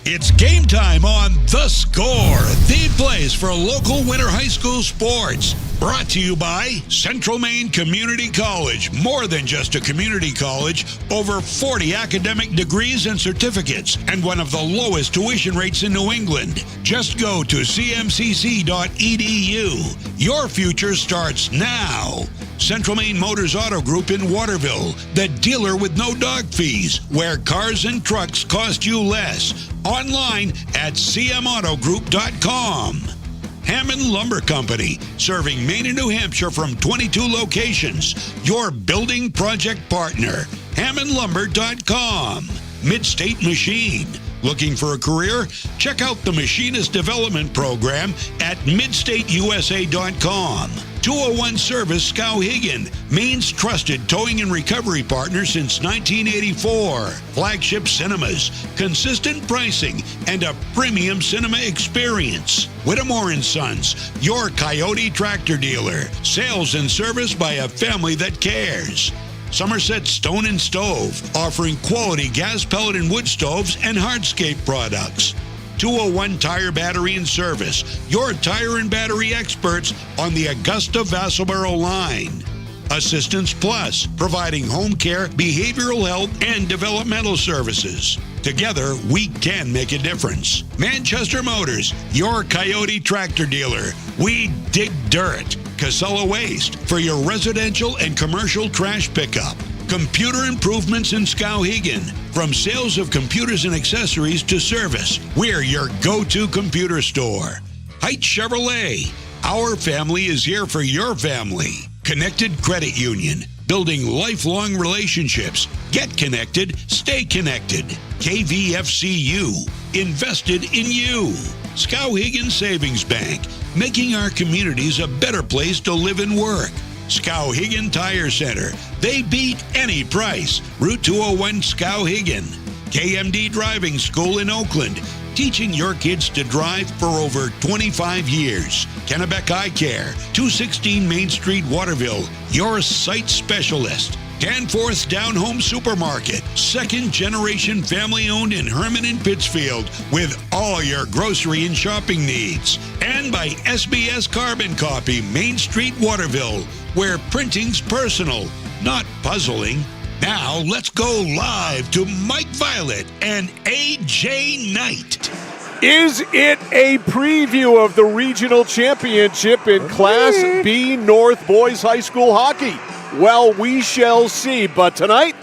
It's game time on The Score, the place for local winter high school sports. Brought to you by Central Maine Community College. More than just a community college, over 40 academic degrees and certificates, and one of the lowest tuition rates in New England. Just go to cmcc.edu. Your future starts now. Central Maine Motors Auto Group in Waterville, the dealer with no dog fees, where cars and trucks cost you less. Online at cmautogroup.com. Hammond Lumber Company, serving Maine and New Hampshire from 22 locations. Your building project partner. HammondLumber.com. Midstate Machine. Looking for a career? Check out the Machinist Development Program at midstateusa.com. 201 Service Skowhegan, Maine's trusted towing and recovery partner since 1984. Flagship Cinemas, consistent pricing, and a premium cinema experience. Whittemore & Sons, your Coyote tractor dealer. Sales and service by a family that cares. Somerset Stone and Stove, offering quality gas, pellet, and wood stoves and hardscape products. 201 Tire Battery and Service, your tire and battery experts on the Augusta-Vassalboro line. Assistance Plus, providing home care, behavioral health, and developmental services. Together, we can make a difference. Manchester Motors, your Coyote tractor dealer. We dig dirt. Casella Waste, for your residential and commercial trash pickup. Computer Improvements in Skowhegan. From sales of computers and accessories to service, we're your go-to computer store. Heights Chevrolet. Our family is here for your family. Connected Credit Union. Building lifelong relationships. Get connected. Stay connected. KVFCU. Invested in you. Skowhegan Savings Bank. Making our communities a better place to live and work. Skowhegan Tire Center. They beat any price. Route 201 Skowhegan. KMD Driving School in Oakland. Teaching your kids to drive for over 25 years. Kennebec Eye Care. 216 Main Street, Waterville. Your sight specialist. Danforth's Down Home Supermarket, second-generation family-owned in Herman and Pittsfield, with all your grocery and shopping needs. And by SBS Carbon Copy, Main Street, Waterville, where printing's personal, not puzzling. Now, let's go live to Mike Violet and AJ Knight. Is it a preview of the regional championship in Class B North Boys High School Hockey? Well, we shall see. But tonight,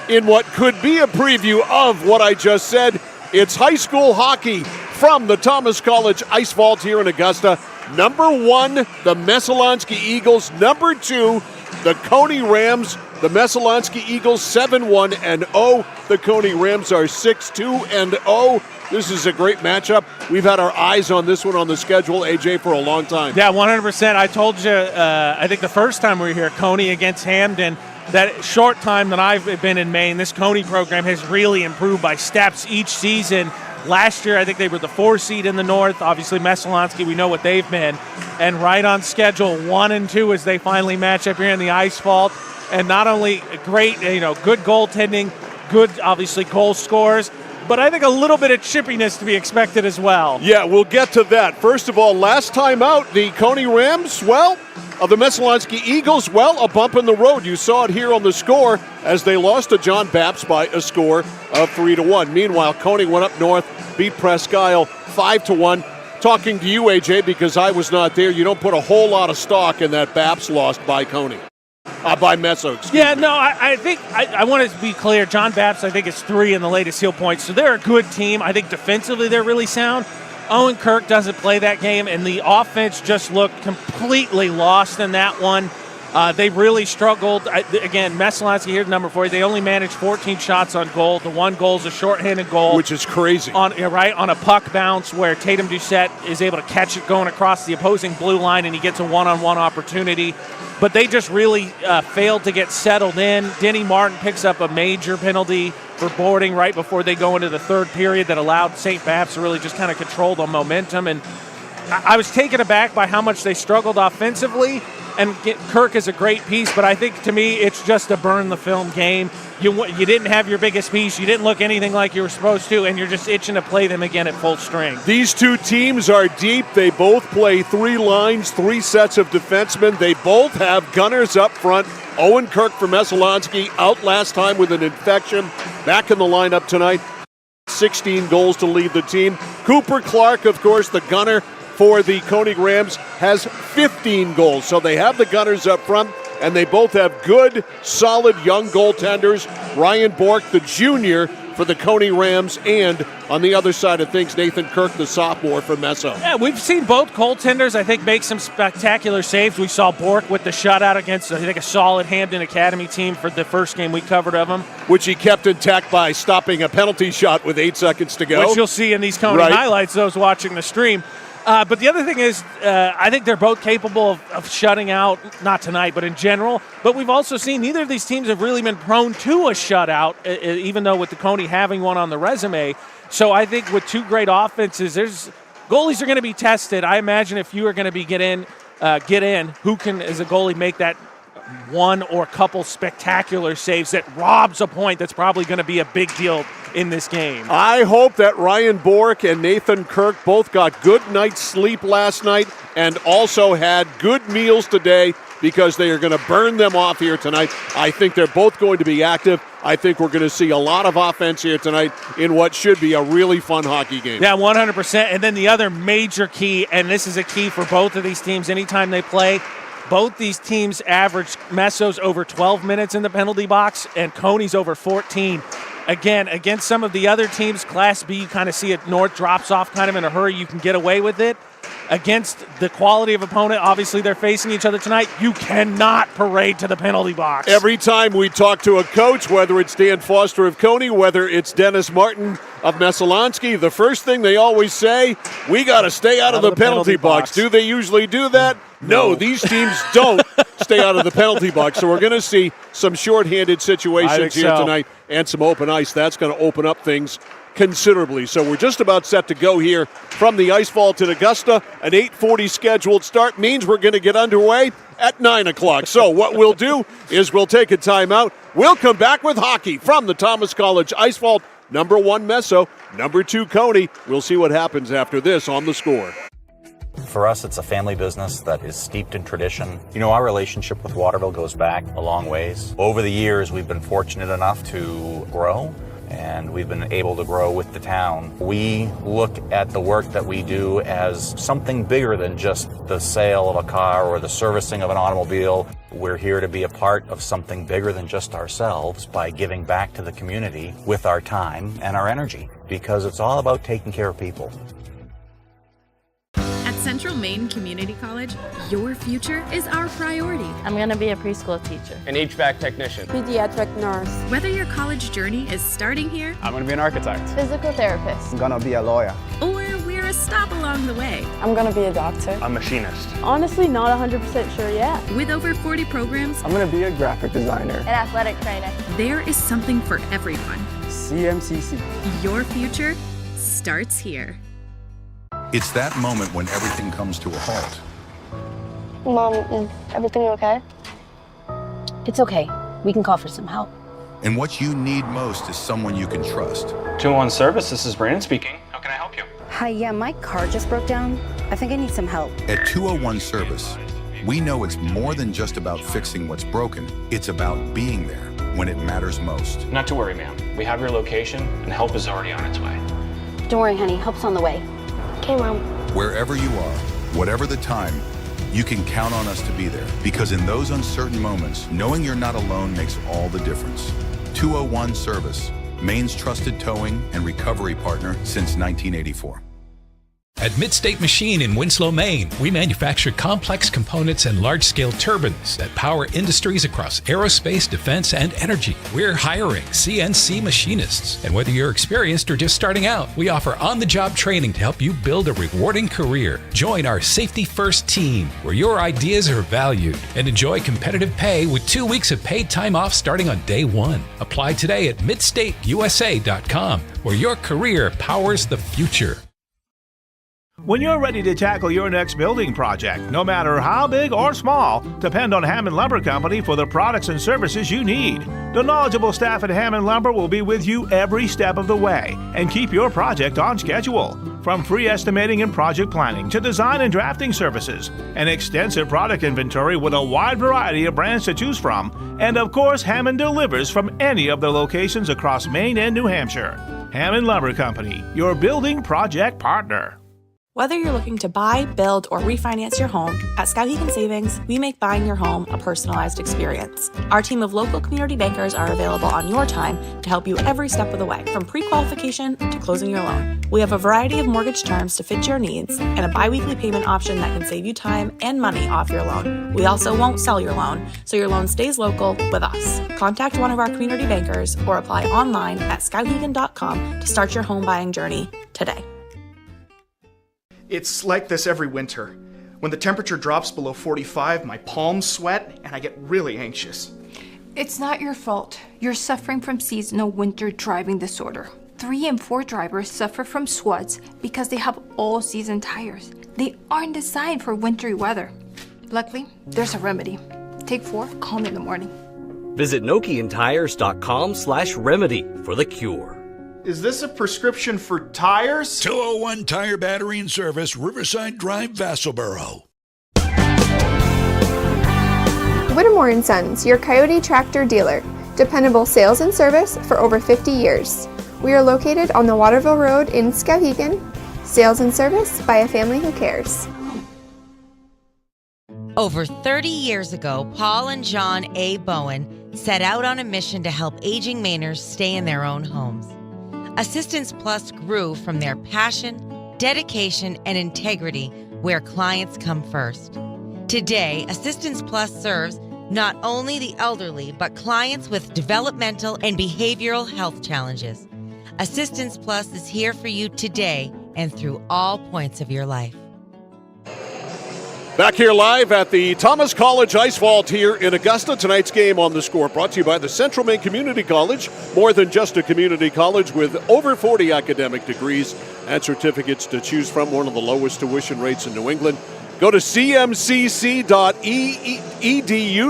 in what could be a preview of what I just said, it's high school hockey from the Thomas College Ice Vault here in Augusta. Number 1, the Messalonskee Eagles. Number 2, the Cony Rams. The Messalonskee Eagles 7-1-0. The Cony Rams are 6-2-0. This is a great matchup. We've had our eyes on this one on the schedule, AJ, for a long time. Yeah, 100%. I told you, I think the first time we were here, Cony against Hamden, that short time that I've been in Maine, this Cony program has really improved by steps each season. Last year, I think they were the 4 seed in the North. Obviously, Messalonskee, we know what they've been. And right on schedule, 1 and 2 as they finally match up here in the Ice Vault. And not only great, good goaltending, good, obviously, goal scores, but I think a little bit of chippiness to be expected as well. Yeah, we'll get to that. First of all, last time out, the Cony Rams, the Messalonskee Eagles, a bump in the road. You saw it here on the score as they lost to John Baps by a score of 3-1. Meanwhile, Cony went up north, beat Presque Isle 5-1. Talking to you, AJ, because I was not there, you don't put a whole lot of stock in that Baps lost by Cony. By Messo, I think I want to be clear. John Baps, I think, is 3 in the latest heel points. So they're a good team. I think defensively they're really sound. Owen Kirk doesn't play that game, and the offense just looked completely lost in that one. They really struggled. Again, Messalonskee here, number 4. They only managed 14 shots on goal. The one goal is a shorthanded goal. Which is crazy. On a puck bounce where Tatum Doucette is able to catch it going across the opposing blue line, and he gets a one-on-one opportunity. But they just really failed to get settled in. Denny Martin picks up a major penalty for boarding right before they go into the third period that allowed St. Baps to really just kind of control the momentum. And I was taken aback by how much they struggled offensively. And Kirk is a great piece, but I think to me it's just a burn the film game. You didn't have your biggest piece. You didn't look anything like you were supposed to, and you're just itching to play them again at full strength. These two teams are deep. They both play 3 lines, 3 sets of defensemen. They both have gunners up front. Owen Kirk for Messalonskee out last time with an infection. Back in the lineup tonight. 16 goals to lead the team. Cooper Clark, of course, the gunner for the Cony Rams, has 15 goals. So they have the gunners up front, and they both have good, solid young goaltenders. Ryan Bork, the junior, for the Cony Rams, and on the other side of things, Nathan Kirk, the sophomore for Messo. Yeah, we've seen both goaltenders, I think, make some spectacular saves. We saw Bork with the shutout against, I think, a solid Hampden Academy team for the first game we covered of him. Which he kept intact by stopping a penalty shot with 8 seconds to go. Which you'll see in these Cony highlights, those watching the stream. But the other thing is, I think they're both capable of shutting out, not tonight, but in general. But we've also seen neither of these teams have really been prone to a shutout, even though with the Cony having one on the resume. So I think with 2 great offenses, goalies are going to be tested. I imagine if you are going to be get in, who can, as a goalie, make that one or couple spectacular saves that robs a point that's probably going to be a big deal in this game. I hope that Ryan Bork and Nathan Kirk both got good night's sleep last night and also had good meals today, because they are going to burn them off here tonight. I think they're both going to be active. I think we're going to see a lot of offense here tonight in what should be a really fun hockey game. Yeah, 100%. And then the other major key, and this is a key for both of these teams anytime they play, both these teams average Messo's over 12 minutes in the penalty box and Cony's over 14. Again, against some of the other teams, Class B, you kind of see it, North drops off kind of in a hurry. You can get away with it. Against the quality of opponent, obviously they're facing each other tonight, you cannot parade to the penalty box. Every time we talk to a coach, whether it's Dan Foster of Cony, whether it's Dennis Martin of Messalonskee, the first thing they always say, we got to stay out of the penalty box. Do they usually do that? No, these teams don't stay out of the penalty box. So we're going to see some shorthanded situations here tonight and some open ice. That's going to open up things considerably. So we're just about set to go here from the Ice Vault in Augusta. An 8:40 scheduled start means we're going to get underway at 9 o'clock. So what we'll do is we'll take a timeout. We'll come back with hockey from the Thomas College Ice Vault. Number 1 Messo, number 2 Cony. We'll see what happens after this on The Score. For us, it's a family business that is steeped in tradition. You know, our relationship with Waterville goes back a long ways. Over the years, we've been fortunate enough to grow, and we've been able to grow with the town. We look at the work that we do as something bigger than just the sale of a car or the servicing of an automobile. We're here to be a part of something bigger than just ourselves by giving back to the community with our time and our energy, because it's all about taking care of people. At Central Maine Community College, your future is our priority. I'm going to be a preschool teacher, an HVAC technician, pediatric nurse. Whether your college journey is starting here, I'm going to be an architect, physical therapist, I'm going to be a lawyer, or we're a stop along the way. I'm going to be a doctor. a machinist. Honestly, not 100% sure yet. With over 40 programs, I'm going to be a graphic designer, an athletic trainer. There is something for everyone. CMCC. Your future starts here. It's that moment when everything comes to a halt. Mom, is everything okay? It's okay. We can call for some help. And what you need most is someone you can trust. 201 Service, this is Brandon speaking. How can I help you? Hi, yeah, my car just broke down. I think I need some help. At 201 Service, we know it's more than just about fixing what's broken. It's about being there when it matters most. Not to worry, ma'am. We have your location, and help is already on its way. Don't worry, honey. Help's on the way. Okay, Mom. Wherever you are, whatever the time, you can count on us to be there. Because in those uncertain moments, knowing you're not alone makes all the difference. 201 Service, Maine's trusted towing and recovery partner since 1984. At Midstate Machine in Winslow, Maine, we manufacture complex components and large-scale turbines that power industries across aerospace, defense, and energy. We're hiring CNC machinists. And whether you're experienced or just starting out, we offer on-the-job training to help you build a rewarding career. Join our Safety First team, where your ideas are valued, and enjoy competitive pay with 2 weeks of paid time off starting on day 1. Apply today at midstateusa.com, where your career powers the future. When you're ready to tackle your next building project, no matter how big or small, depend on Hammond Lumber Company for the products and services you need. The knowledgeable staff at Hammond Lumber will be with you every step of the way and keep your project on schedule. From free estimating and project planning to design and drafting services, an extensive product inventory with a wide variety of brands to choose from, and of course, Hammond delivers from any of their locations across Maine and New Hampshire. Hammond Lumber Company, your building project partner. Whether you're looking to buy, build, or refinance your home, at Skowhegan Savings, we make buying your home a personalized experience. Our team of local community bankers are available on your time to help you every step of the way, from pre-qualification to closing your loan. We have a variety of mortgage terms to fit your needs and a bi-weekly payment option that can save you time and money off your loan. We also won't sell your loan, so your loan stays local with us. Contact one of our community bankers or apply online at skowhegan.com to start your home buying journey today. It's like this every winter. When the temperature drops below 45, my palms sweat and I get really anxious. It's not your fault. You're suffering from seasonal winter driving disorder. 3 and 4 drivers suffer from SWUDs because they have all-season tires. They aren't designed for wintry weather. Luckily, there's a remedy. Take 4, call me in the morning. Visit NokianTires.com/remedy for the cure. Is this a prescription for tires? 201 Tire Battery and Service, Riverside Drive, Vassalboro. Whittemore & Sons, your Coyote tractor dealer. Dependable sales and service for over 50 years. We are located on the Waterville Road in Skowhegan. Sales and service by a family who cares. Over 30 years ago, Paul and John A. Bowen set out on a mission to help aging Mainers stay in their own homes. Assistance Plus grew from their passion, dedication, and integrity where clients come first. Today, Assistance Plus serves not only the elderly, but clients with developmental and behavioral health challenges. Assistance Plus is here for you today and through all points of your life. Back here live at the Thomas College Ice Vault here in Augusta. Tonight's game on the score brought to you by the Central Maine Community College. More than just a community college with over 40 academic degrees and certificates to choose from. One of the lowest tuition rates in New England. Go to cmcc.edu.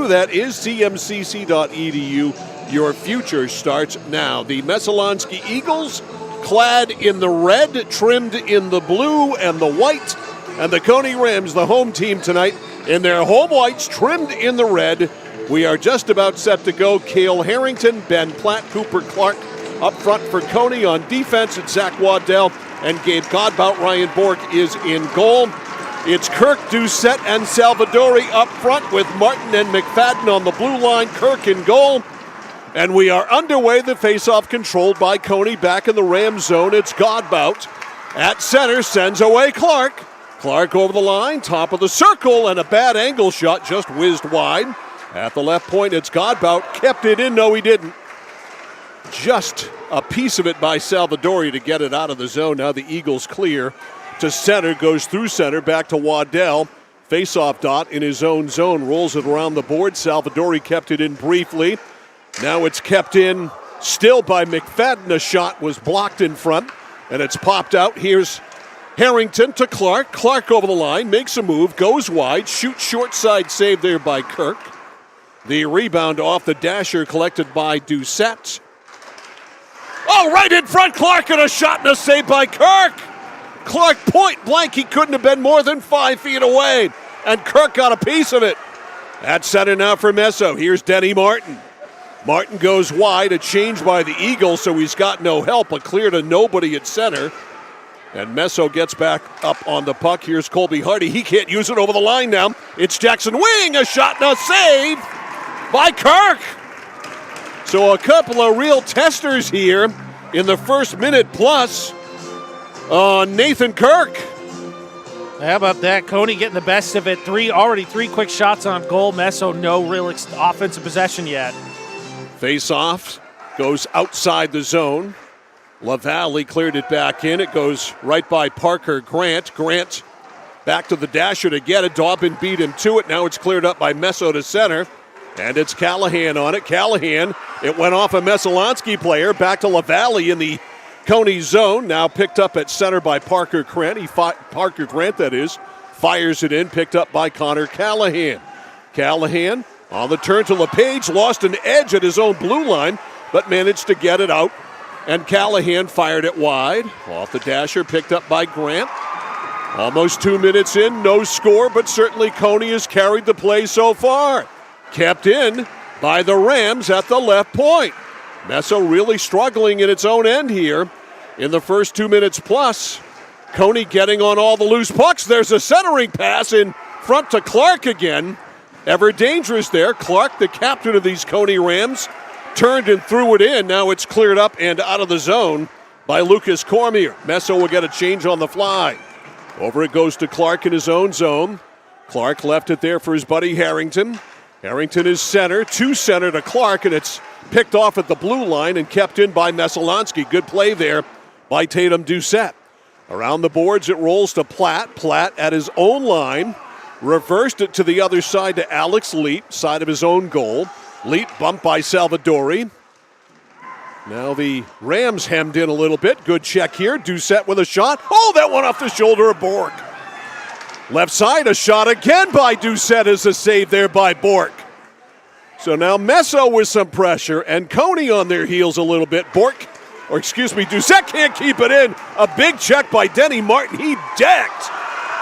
That is cmcc.edu. Your future starts now. The Messalonskee Eagles, clad in the red, trimmed in the blue and the white. And the Cony Rams, the home team tonight, in their home whites, trimmed in the red. We are just about set to go. Cale Harrington, Ben Platt, Cooper Clark up front for Cony. On defense, it's Zach Waddell and Gabe Godbout. Ryan Bork is in goal. It's Kirk, Doucette, and Salvadori up front with Martin and McFadden on the blue line. Kirk in goal. And we are underway. The faceoff controlled by Cony back in the Ram zone. It's Godbout at center, sends away Clark. Clark over the line, top of the circle, and a bad angle shot just whizzed wide. At the left point, it's Godbout. Kept it in. No, he didn't. Just a piece of it by Salvadori to get it out of the zone. Now the Eagles clear to center, goes through center, back to Waddell. Face-off dot in his own zone, rolls it around the board. Salvadori kept it in briefly. Now it's kept in still by McFadden. A shot was blocked in front, and it's popped out. Here's Harrington to Clark. Clark over the line, makes a move, goes wide, shoots short side save there by Kirk. The rebound off the dasher collected by Doucette. Oh, right in front, Clark, and a shot and a save by Kirk. Clark point blank, he couldn't have been more than 5 feet away, and Kirk got a piece of it. At center now for Messo. Here's Denny Martin. Martin goes wide, a change by the Eagles, so he's got no help, a clear to nobody at center. And Messo gets back up on the puck. Here's Colby Hardy. He can't use it over the line now. It's Jackson Wing, a shot and a save by Kirk. So a couple of real testers here in the first minute plus on Nathan Kirk. How about that? Cony getting the best of it. Already three quick shots on goal. Messo, no real offensive possession yet. Face-off goes outside the zone. LaValle cleared it back in. It goes right by Parker Grant. Grant back to the dasher to get it. Dobbin beat him to it. Now it's cleared up by Messo to center. And it's Callahan on it. Callahan, it went off a Messalonskee player. Back to LaValle in the Cony's zone now picked up at center by Parker Grant. Parker Grant, that is, fires it in, picked up by Connor Callahan. Callahan on the turn to LePage, lost an edge at his own blue line, but managed to get it out. And Callahan fired it wide. Off the dasher, picked up by Grant. Almost 2 minutes in, no score, but certainly Cony has carried the play so far. Kept in by the Rams at the left point. Messo really struggling in its own end here in the first 2 minutes plus. Cony getting on all the loose pucks. There's a centering pass in front to Clark again. Ever dangerous there. Clark, the captain of these Cony Rams, turned and threw it in. Now it's cleared up and out of the zone by Lucas Cormier. Messo will get a change on the fly. Over it goes to Clark in his own zone. Clark left it there for his buddy Harrington. Harrington is center, to center to Clark, and it's picked off at the blue line and kept in by Messalonskee. Good play there by Tatum Doucette. Around the boards, it rolls to Platt. Platt at his own line. Reversed it to the other side to Alex Leet, side of his own goal. Leet bumped by Salvadori. Now the Rams hemmed in a little bit. Good check here. Doucette with a shot. Oh, that one off the shoulder of Bork. Left side, a shot again by Doucette as a save there by Bork. So now Messo with some pressure and Cony on their heels a little bit. Doucette can't keep it in. A big check by Denny Martin. He decked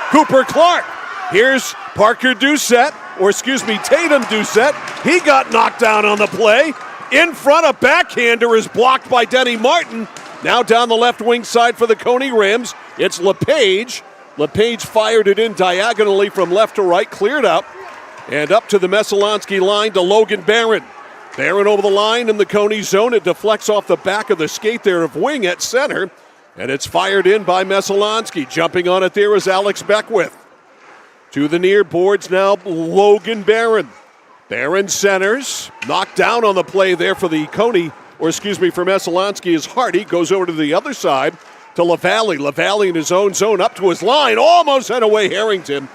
Cooper Clark. Here's Tatum Doucette. He got knocked down on the play. In front, a backhander is blocked by Denny Martin. Now down the left wing side for the Cony Rams, it's LePage. LePage fired it in diagonally from left to right, cleared up, and up to the Messalonskee line to Logan Barron. Barron over the line in the Cony zone. It deflects off the back of the skate there of Wing at center, and it's fired in by Messalonskee. Jumping on it there is Alex Beckwith. To the near boards now, Logan Barron. Barron centers, knocked down on the play there for Messalonskee is Hardy. Goes over to the other side to LaValle. LaValle in his own zone up to his line. Almost had away Harrington.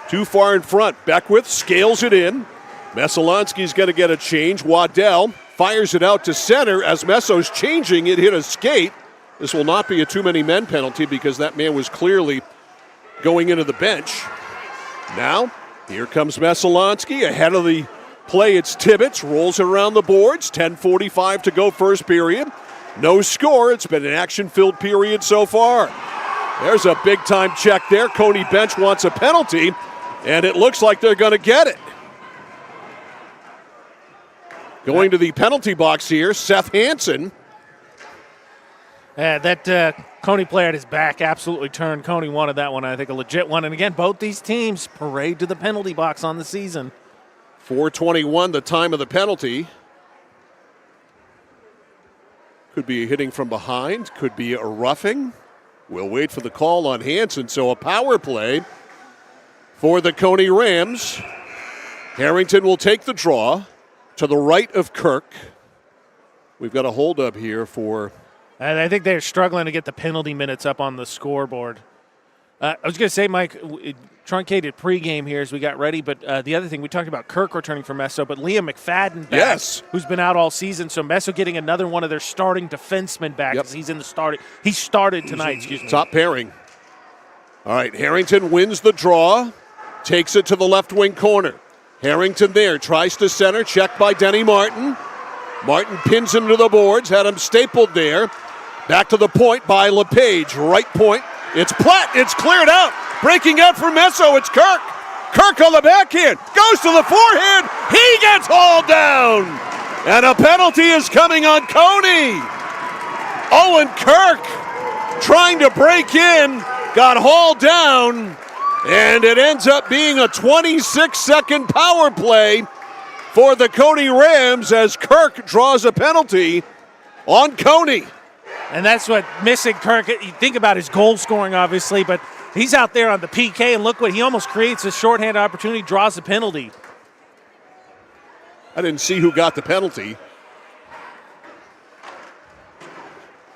Too far in front. Beckwith scales it in. Messalonskee's going to get a change. Waddell fires it out to center as Messo's changing. It hit a skate. This will not be a too many men penalty because that man was clearly going into the bench. Now, here comes Messalonskee ahead of the play. It's Tibbetts, rolls it around the boards. 10:45 to go first period. No score. It's been an action-filled period so far. There's a big-time check there. Cony bench wants a penalty, and it looks like they're going to get it. Going to the penalty box here, Seth Hansen. That Cony player at his back absolutely turned. Cony wanted that one, I think a legit one. And again, both these teams parade to the penalty box on the season. 4:21, the time of the penalty. Could be a hitting from behind, could be a roughing. We'll wait for the call on Hansen. So a power play for the Cony Rams. Harrington will take the draw to the right of Kirk. We've got a hold-up here for... And I think they're struggling to get the penalty minutes up on the scoreboard. I was going to say, Mike, truncated pregame here as we got ready, but the other thing, we talked about Kirk returning for Messo, but Liam McFadden back, yes, who's been out all season, so Messo getting another one of their starting defensemen back as he's in the starting. He started tonight, Top pairing. All right, Harrington wins the draw, takes it to the left wing corner. Harrington there, tries to center, checked by Denny Martin. Martin pins him to the boards, had him stapled there. Back to the point by LePage, right point. It's Platt, it's cleared out. Breaking out for Messo, it's Kirk. Kirk on the backhand, goes to the forehand. He gets hauled down. And a penalty is coming on Cony. Owen Kirk trying to break in, got hauled down, and it ends up being a 26-second power play for the Cony Rams as Kirk draws a penalty on Cony. And that's what missing Kirk. You think about his goal scoring, obviously, but he's out there on the PK, and look what he almost creates a shorthand opportunity, draws a penalty. I didn't see who got the penalty.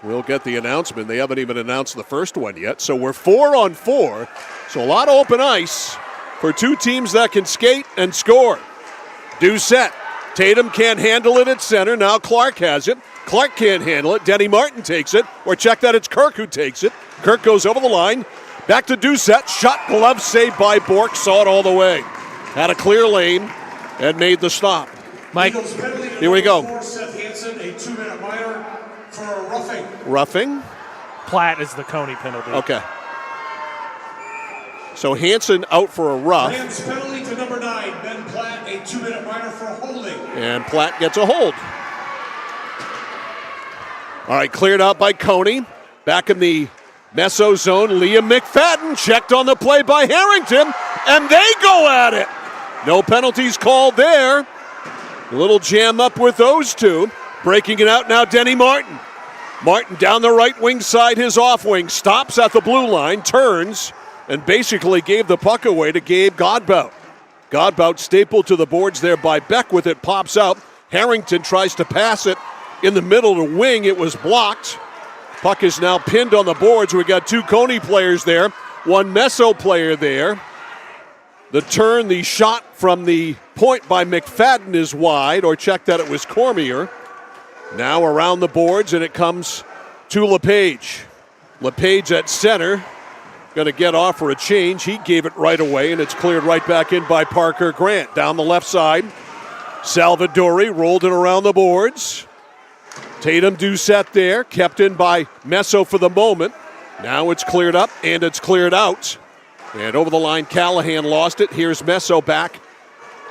We'll get the announcement. They haven't even announced the first one yet. So we're 4-on-4. So a lot of open ice for two teams that can skate and score. Doucette. Tatum can't handle it at center. Now Clark has it. Clark can't handle it. Denny Martin takes it. Or check that, it's Kirk who takes it. Kirk goes over the line. Back to Doucette. Shot, glove saved by Bork. Saw it all the way. Had a clear lane and made the stop. Mike, here we go. Seth Hansen, a 2-minute minor for roughing. Roughing? Platt is the Cony penalty. Okay. So Hansen out for a rough. Rams penalty to number 9, Ben Platt, a 2-minute minor for holding. And Platt gets a hold. All right, cleared out by Cony. Back in the Meso zone, Liam McFadden checked on the play by Harrington, and they go at it. No penalties called there. A little jam up with those two. Breaking it out now, Denny Martin. Martin down the right wing side, his off wing, stops at the blue line, turns, and basically gave the puck away to Gabe Godbout. Godbout stapled to the boards there by Beck with it, pops out. Harrington tries to pass it in the middle to wing. It was blocked. Puck is now pinned on the boards. We got two Cony players there, one Meso player there. The turn, the shot from the point by McFadden is wide, or check that it was Cormier. Now around the boards, and it comes to LePage. LePage at center, going to get off for a change. He gave it right away, and it's cleared right back in by Parker Grant. Down the left side, Salvadori rolled it around the boards. Tatum Doucette there, kept in by Meso for the moment. Now it's cleared up, and it's cleared out. And over the line, Callahan lost it. Here's Meso back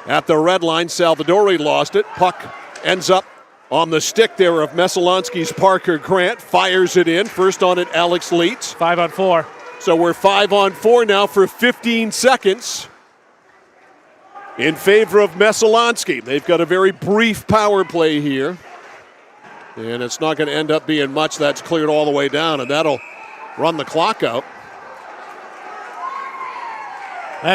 at the red line. Salvadori lost it. Puck ends up on the stick there of Messalonskee's Parker Grant. Fires it in. First on it, Alex Leitz. 5-on-4. So we're 5-on-4 now for 15 seconds in favor of Messalonskee. They've got a very brief power play here. And it's not going to end up being much. That's cleared all the way down, and that'll run the clock out.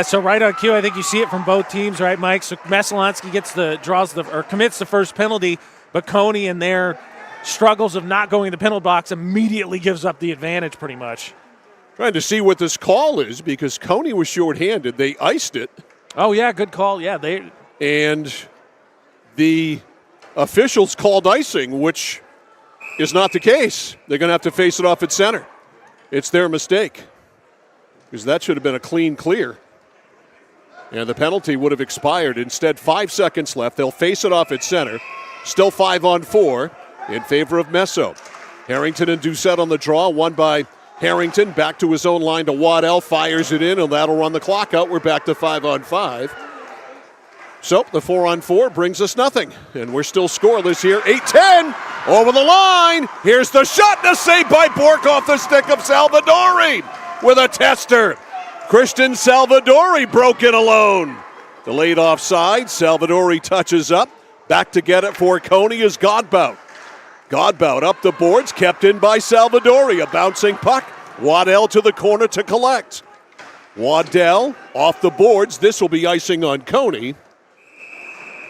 So right on cue, I think you see it from both teams, right, Mike? So Messalonskee commits the first penalty, but Cony in their struggles of not going to the penalty box immediately gives up the advantage pretty much. Trying to see what this call is because Cony was shorthanded. They iced it. Oh, yeah, good call. Yeah, and the officials called icing, which is not the case. They're going to have to face it off at center. It's their mistake because that should have been a clean clear. And the penalty would have expired. Instead, 5 seconds left. They'll face it off at center. Still 5-on-4 in favor of Meso. Harrington and Doucette on the draw. One by Harrington. Back to his own line to Waddell. Fires it in, and that'll run the clock out. We're back to 5-on-5. So the 4-on-4 brings us nothing. And we're still scoreless here. 8-10 over the line. Here's the shot, and a save by Bork off the stick of Salvadori with a tester. Christian Salvadori broke in alone. Delayed offside. Salvadori touches up. Back to get it for Cony is Godbout. Godbout up the boards, kept in by Salvadori. A bouncing puck. Waddell to the corner to collect. Waddell off the boards. This will be icing on Cony.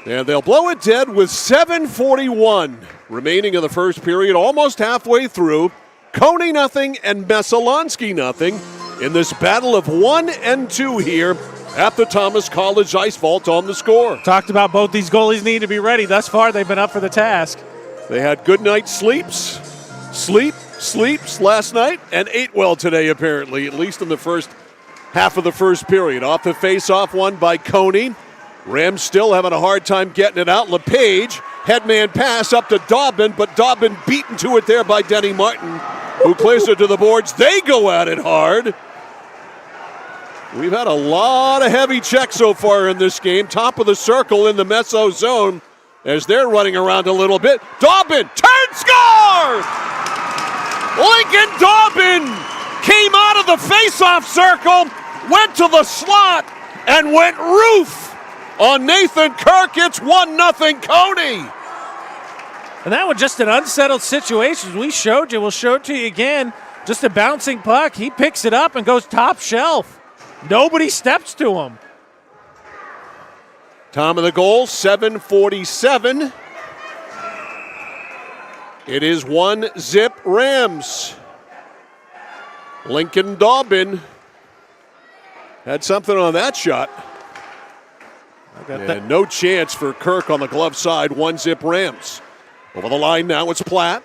And they'll blow it dead with 7:41 remaining in the first period. Almost halfway through. Cony nothing and Messalonskee nothing in this battle of 1 and 2 here at the Thomas College Ice Vault on the score. Talked about both these goalies need to be ready. Thus far, they've been up for the task. They had good night sleeps last night, and ate well today apparently, at least in the first half of the first period. Off the face-off one by Cony. Rams still having a hard time getting it out. LePage, headman pass up to Dobbin, but Dobbin beaten to it there by Denny Martin, who clears it to the boards. They go at it hard. We've had a lot of heavy checks so far in this game. Top of the circle in the Meso zone as they're running around a little bit. Dobbin, turn, score! Lincoln Dobbin came out of the face-off circle, went to the slot, and went roof on Nathan Kirk. It's 1-0 Cony. And that was just an unsettled situation. We showed you. We'll show it to you again. Just a bouncing puck. He picks it up and goes top shelf. Nobody steps to him. Time of the goal, 7:47. It is 1-0 Rams. Lincoln Dobbin had something on that shot. And no chance for Kirk on the glove side, 1-0 Rams. Over the line now, it's Platt.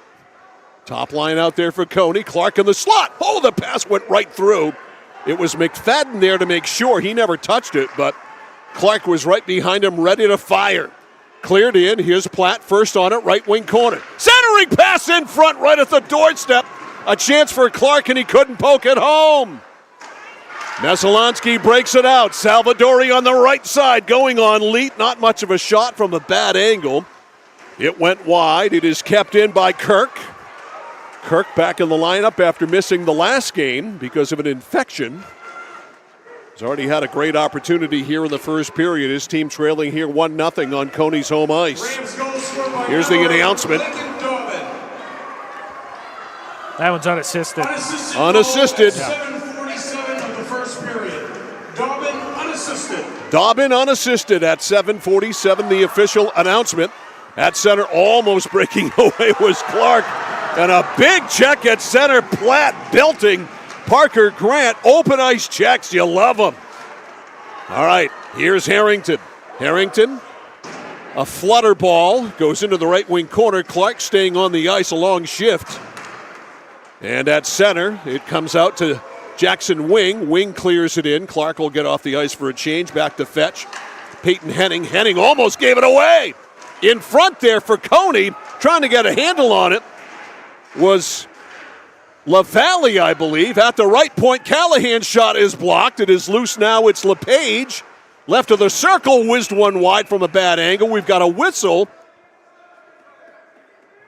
Top line out there for Cony. Clark in the slot. Oh, the pass went right through. It was McFadden there to make sure. He never touched it, but Clark was right behind him, ready to fire. Cleared in. Here's Platt first on it, right wing corner. Centering pass in front, right at the doorstep. A chance for Clark, and he couldn't poke it home. Messalonskee breaks it out. Salvadori on the right side, going on Leet. Not much of a shot from a bad angle. It went wide. It is kept in by Kirk. Kirk back in the lineup after missing the last game because of an infection. He's already had a great opportunity here in the first period. His team trailing here 1-0 on Cony's home ice. Here's the announcement. That one's unassisted. Unassisted. 7:47 of the first period. Dobbin unassisted. Dobbin unassisted at 7:47, the official announcement. At center, almost breaking away was Clark. And a big check at center. Platt belting Parker Grant. Open ice checks. You love them. All right, here's Harrington. Harrington, a flutter ball, goes into the right wing corner. Clark staying on the ice, a long shift. And at center, it comes out to Jackson Wing. Wing clears it in. Clark will get off the ice for a change. Back to Fetch. Peyton Henning. Henning almost gave it away. In front there for Cony, trying to get a handle on it, was LaValle, I believe. At the right point, Callahan's shot is blocked. It is loose now. It's LePage. Left of the circle, whizzed one wide from a bad angle. We've got a whistle.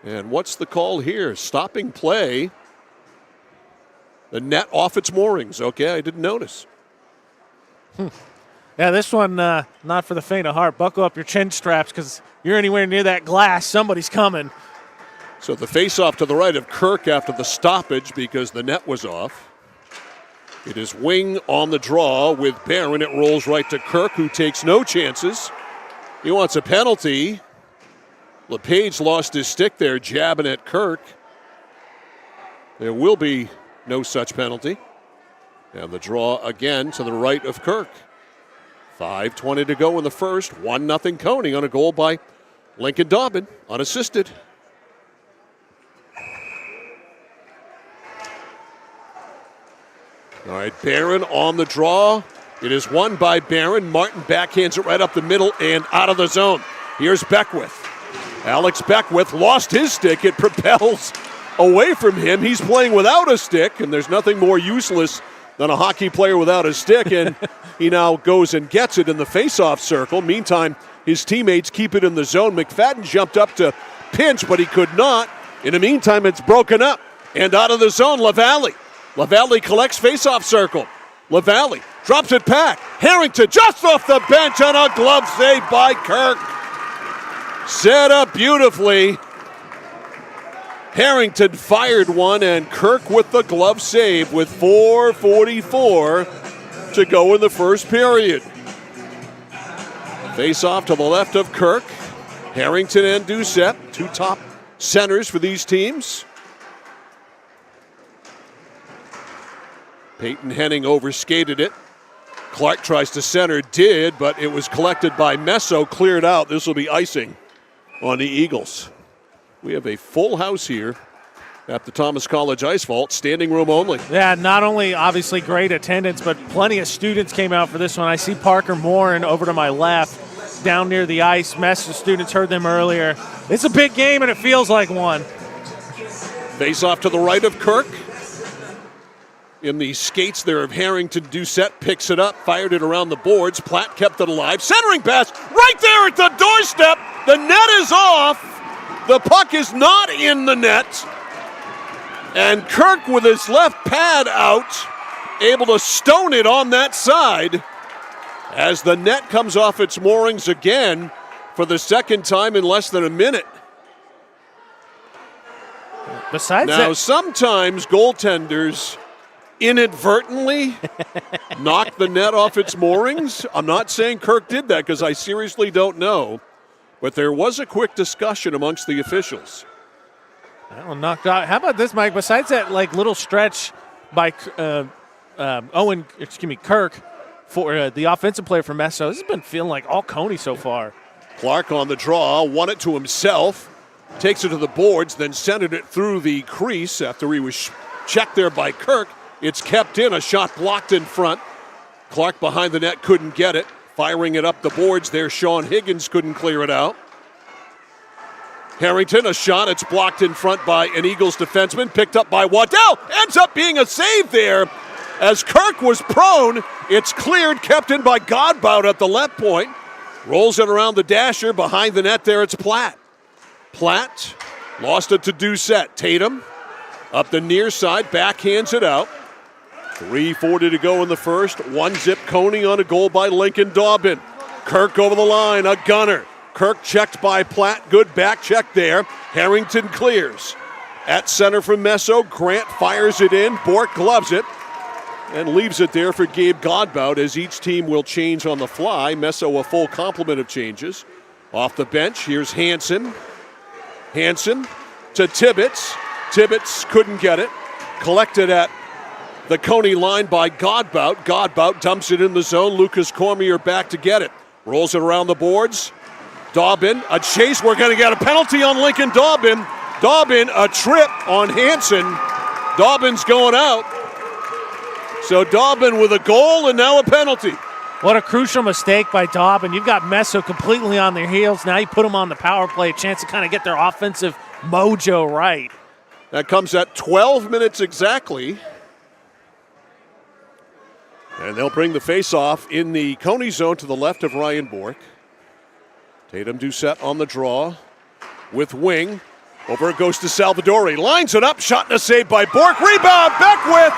And what's the call here? Stopping play. The net off its moorings. Okay, I didn't notice. Yeah, this one, not for the faint of heart. Buckle up your chin straps because you're anywhere near that glass, somebody's coming. So the face-off to the right of Kirk after the stoppage because the net was off. It is Wing on the draw with Barron. It rolls right to Kirk, who takes no chances. He wants a penalty. LePage lost his stick there, jabbing at Kirk. There will be no such penalty. And the draw again to the right of Kirk. 5:20 to go in the first. 1-0 Cony on a goal by Lincoln Dobbin, unassisted. All right, Barron on the draw. It is won by Barron. Martin backhands it right up the middle and out of the zone. Here's Beckwith. Alex Beckwith lost his stick. It propels away from him. He's playing without a stick, and there's nothing more useless than a hockey player without a stick, and he now goes and gets it in the face-off circle. Meantime, his teammates keep it in the zone. McFadden jumped up to pinch, but he could not. In the meantime, it's broken up, and out of the zone, LaValle. LaValle collects face-off circle. LaValle drops it back. Harrington just off the bench on a glove save by Kirk. Set up beautifully. Harrington fired one, and Kirk with the glove save with 4:44 to go in the first period. Face-off to the left of Kirk. Harrington and Doucette, two top centers for these teams. Peyton Henning overskated it. Clark tries to center, did, but it was collected by Messo, cleared out. This will be icing on the Eagles. We have a full house here at the Thomas College Ice Vault, standing room only. Yeah, not only obviously great attendance, but plenty of students came out for this one. I see Parker Morin over to my left, down near the ice. Messer students heard them earlier. It's a big game, and it feels like one. Face off to the right of Kirk. In the skates there of Harrington, Doucette picks it up, fired it around the boards. Platt kept it alive. Centering pass right there at the doorstep. The net is off. The puck is not in the net. And Kirk with his left pad out, able to stone it on that side as the net comes off its moorings again for the second time in less than a minute. Besides now, that, sometimes goaltenders inadvertently knock the net off its moorings. I'm not saying Kirk did that because I seriously don't know. But there was a quick discussion amongst the officials. That one knocked out. How about this, Mike? Besides that, little stretch by Kirk for the offensive player for Messo, this has been feeling like all Cony so far. Clark on the draw, won it to himself. Takes it to the boards, then centered it through the crease after he was checked there by Kirk. It's kept in, a shot blocked in front. Clark behind the net couldn't get it. Firing it up the boards there, Sean Higgins couldn't clear it out. Harrington, a shot, it's blocked in front by an Eagles defenseman, picked up by Waddell. Ends up being a save there. As Kirk was prone, it's cleared, kept in by Godbout at the left point. Rolls it around the dasher, behind the net there, it's Platt. Platt lost it to Doucette. Tatum up the near side, backhands it out. 3:40 to go in the first. 1-zip Cony on a goal by Lincoln Dobbin. Kirk over the line, a gunner. Kirk checked by Platt, good back check there. Harrington clears. At center from Messo, Grant fires it in. Bork gloves it and leaves it there for Gabe Godbout as each team will change on the fly. Messo a full complement of changes. Off the bench, here's Hansen. Hansen to Tibbetts. Tibbetts couldn't get it. Collected at the Cony line by Godbout. Godbout dumps it in the zone. Lucas Cormier back to get it. Rolls it around the boards. Dobbin, a chase. We're going to get a penalty on Lincoln Dobbin. Dobbin, a trip on Hansen. Dobbin's going out. So Dobbin with a goal and now a penalty. What a crucial mistake by Dobbin. You've got Messo completely on their heels. Now you put them on the power play, a chance to kind of get their offensive mojo right. That comes at 12 minutes exactly. And they'll bring the face-off in the Cony zone to the left of Ryan Bork. Tatum Doucette on the draw with wing. Over it goes to Salvadori. Lines it up, shot and a save by Bork. Rebound, Beckwith!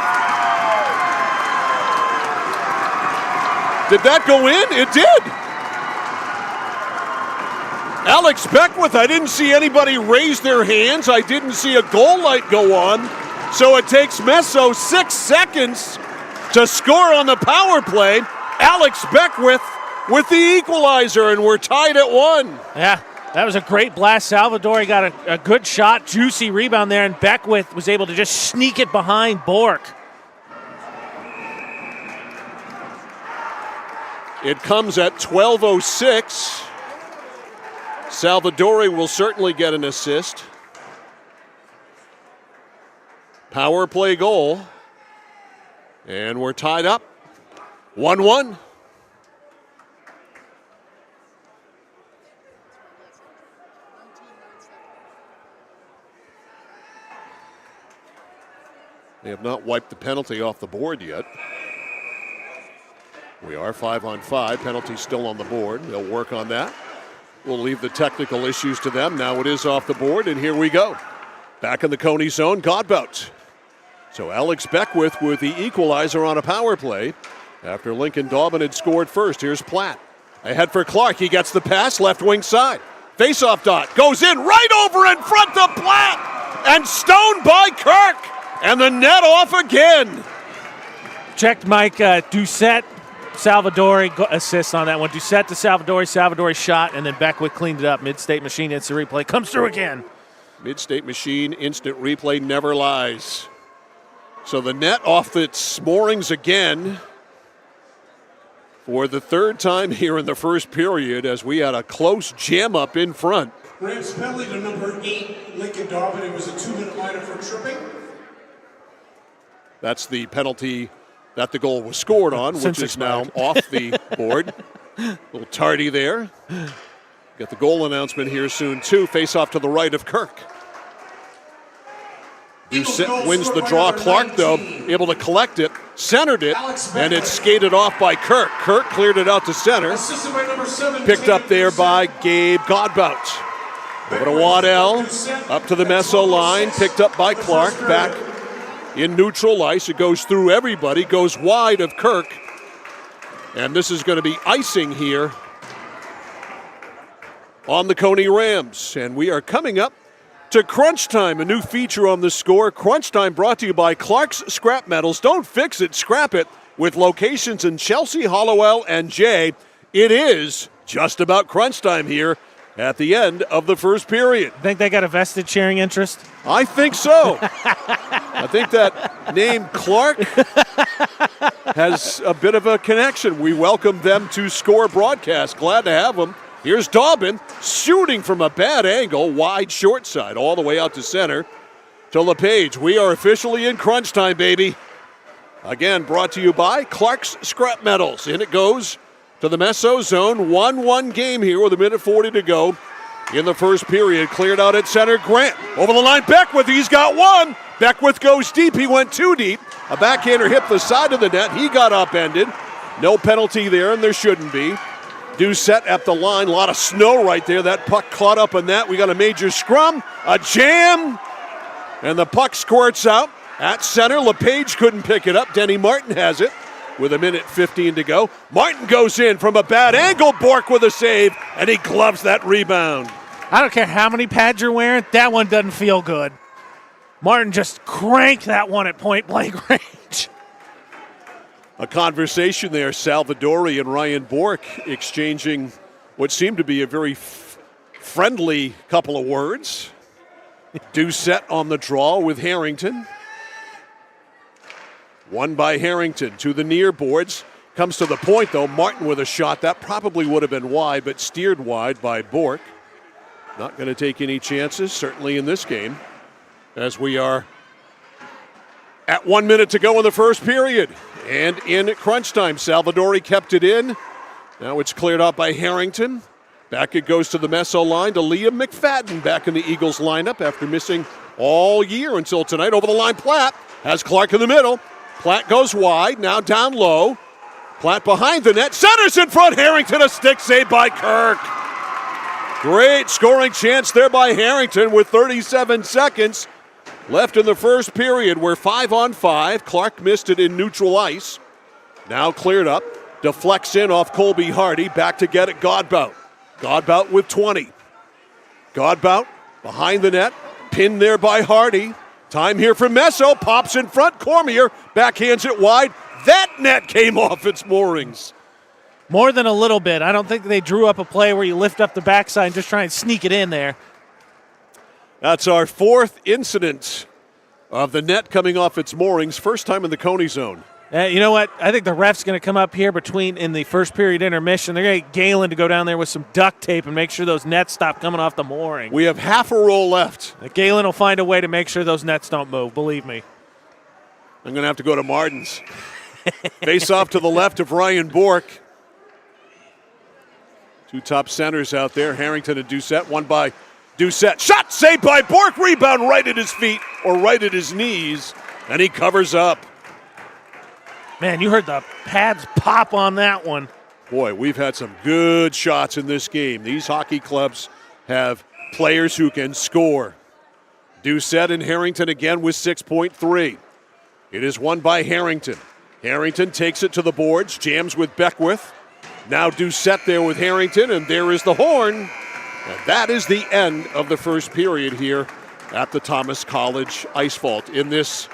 Did that go in? It did. Alex Beckwith, I didn't see anybody raise their hands. I didn't see a goal light go on. So it takes Messo 6 seconds to score on the power play. Alex Beckwith with the equalizer, and we're tied at 1. Yeah, that was a great blast. Salvadori got a good shot, juicy rebound there, and Beckwith was able to just sneak it behind Bork. It comes at 12:06. Salvadori will certainly get an assist. Power play goal. And we're tied up. 1-1. They have not wiped the penalty off the board yet. We are 5-on-5. Penalty still on the board. They'll work on that. We'll leave the technical issues to them. Now it is off the board, and here we go. Back in the Cony zone, Godbout. So Alex Beckwith with the equalizer on a power play after Lincoln Dobbin had scored first. Here's Platt. Ahead for Clark. He gets the pass, left wing side. Face-off dot. Goes in right over in front of Platt. And stoned by Kirk. And the net off again. Checked Mike Doucette. Salvadori assists on that one. Doucette to Salvadori. Salvadori shot, and then Beckwith cleaned it up. Mid-State Machine instant replay. Comes through again. Mid-State Machine instant replay never lies. So the net off its moorings again for the third time here in the first period as we had a close jam up in front. Rams penalty to number 8, Lincoln Dobbin. It was a 2-minute minor for tripping. That's the penalty that the goal was scored on, which is now off the board. A little tardy there. Get the goal announcement here soon, too. Face off to the right of Kirk. Doucette wins the draw. Clark, though, able to collect it, centered it, and it's skated off by Kirk. Kirk cleared it out to center. Picked up there by Gabe Godbout. Over to Waddell, up to the Messo line, picked up by Clark, back in neutral ice. It goes through everybody, goes wide of Kirk. And this is going to be icing here on the Cony Rams. And we are coming up to Crunch Time, a new feature on the score. Crunch Time brought to you by Clark's Scrap Metals. Don't fix it, scrap it. With locations in Chelsea, Hollowell, and Jay, it is just about crunch time here at the end of the first period. Think they got a vested sharing interest? I think so. I think that name Clark has a bit of a connection. We welcome them to Score Broadcast. Glad to have them Here's Dobbin shooting from a bad angle, wide short side, all the way out to center to LePage. We are officially in crunch time, baby. Again, brought to you by Clark's Scrap Metals. In it goes to the Meso zone. 1-1 game here with 1:40 to go in the first period. Cleared out at center. Grant over the line. Beckwith, he's got one. Beckwith goes deep. He went too deep. A backhander hit the side of the net. He got upended. No penalty there, and there shouldn't be. Doucette at the line. A lot of snow right there. That puck caught up in that. We got a major scrum. A jam. And the puck squirts out. At center, LePage couldn't pick it up. Denny Martin has it with 1:15 to go. Martin goes in from a bad angle. Bork with a save, and he gloves that rebound. I don't care how many pads you're wearing. That one doesn't feel good. Martin just cranked that one at point-blank range. A conversation there. Salvadori and Ryan Bork exchanging what seemed to be a very friendly couple of words. Doucette on the draw with Harrington. Won by Harrington to the near boards. Comes to the point, though. Martin with a shot. That probably would have been wide, but steered wide by Bork. Not going to take any chances, certainly in this game, as we are at 1 minute to go in the first period. And in crunch time, Salvadori kept it in. Now it's cleared out by Harrington. Back it goes to the Meso line to Liam McFadden back in the Eagles lineup after missing all year until tonight. Over the line, Platt has Clark in the middle. Platt goes wide, now down low. Platt behind the net, centers in front. Harrington, a stick save by Kirk. Great scoring chance there by Harrington with 37 seconds left in the first period. We're 5-on-5. Clark missed it in neutral ice. Now cleared up. Deflects in off Colby Hardy. Back to get it, Godbout. Godbout with 20. Godbout behind the net. Pinned there by Hardy. Time here for Meso. Pops in front. Cormier backhands it wide. That net came off its moorings. More than a little bit. I don't think they drew up a play where you lift up the backside and just try and sneak it in there. That's our fourth incident of the net coming off its moorings. First time in the Cony zone. You know what? I think the ref's going to come up here in the first period intermission. They're going to get Galen to go down there with some duct tape and make sure those nets stop coming off the mooring. We have half a roll left. Galen will find a way to make sure those nets don't move, believe me. I'm going to have to go to Martin's. Face off to the left of Ryan Bork. Two top centers out there, Harrington and Doucette. One by Doucette. Shot saved by Bork. Rebound right at his feet or right at his knees. And he covers up. Man, you heard the pads pop on that one. Boy, we've had some good shots in this game. These hockey clubs have players who can score. Doucette and Harrington again with 6.3. It is won by Harrington. Harrington takes it to the boards, jams with Beckwith. Now Doucette there with Harrington, and there is the horn. And that is the end of the first period here at the Thomas College Ice Vault in this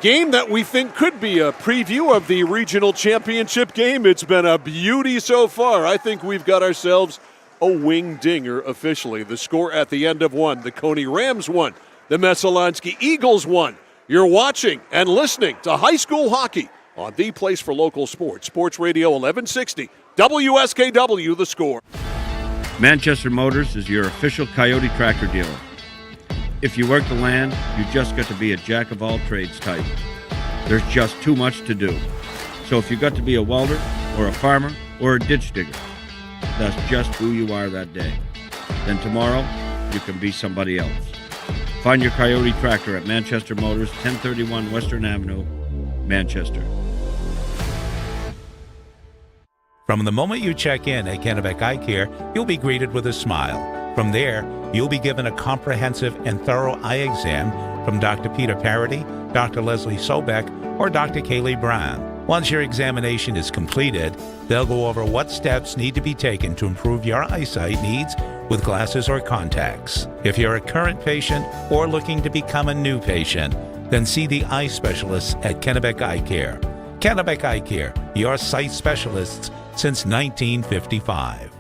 game that we think could be a preview of the regional championship game. It's been a beauty so far. I think we've got ourselves a wing dinger officially. The score at the end of one. The Cony Rams won. The Messalonskee Eagles won. You're watching and listening to high school hockey on the place for local sports. Sports Radio 1160. WSKW, The Score. Manchester Motors is your official Coyote tractor dealer. If you work the land, you just got to be a jack-of-all-trades type. There's just too much to do. So if you got to be a welder, or a farmer, or a ditch digger, that's just who you are that day. Then tomorrow, you can be somebody else. Find your Coyote tractor at Manchester Motors, 1031 Western Avenue, Manchester. From the moment you check in at Kennebec Eye Care, you'll be greeted with a smile. From there, you'll be given a comprehensive and thorough eye exam from Dr. Peter Parody, Dr. Leslie Sobeck, or Dr. Kaylee Brown. Once your examination is completed, they'll go over what steps need to be taken to improve your eyesight needs with glasses or contacts. If you're a current patient or looking to become a new patient, then see the eye specialists at Kennebec Eye Care. Kennebec Eye Care, your sight specialists since 1955.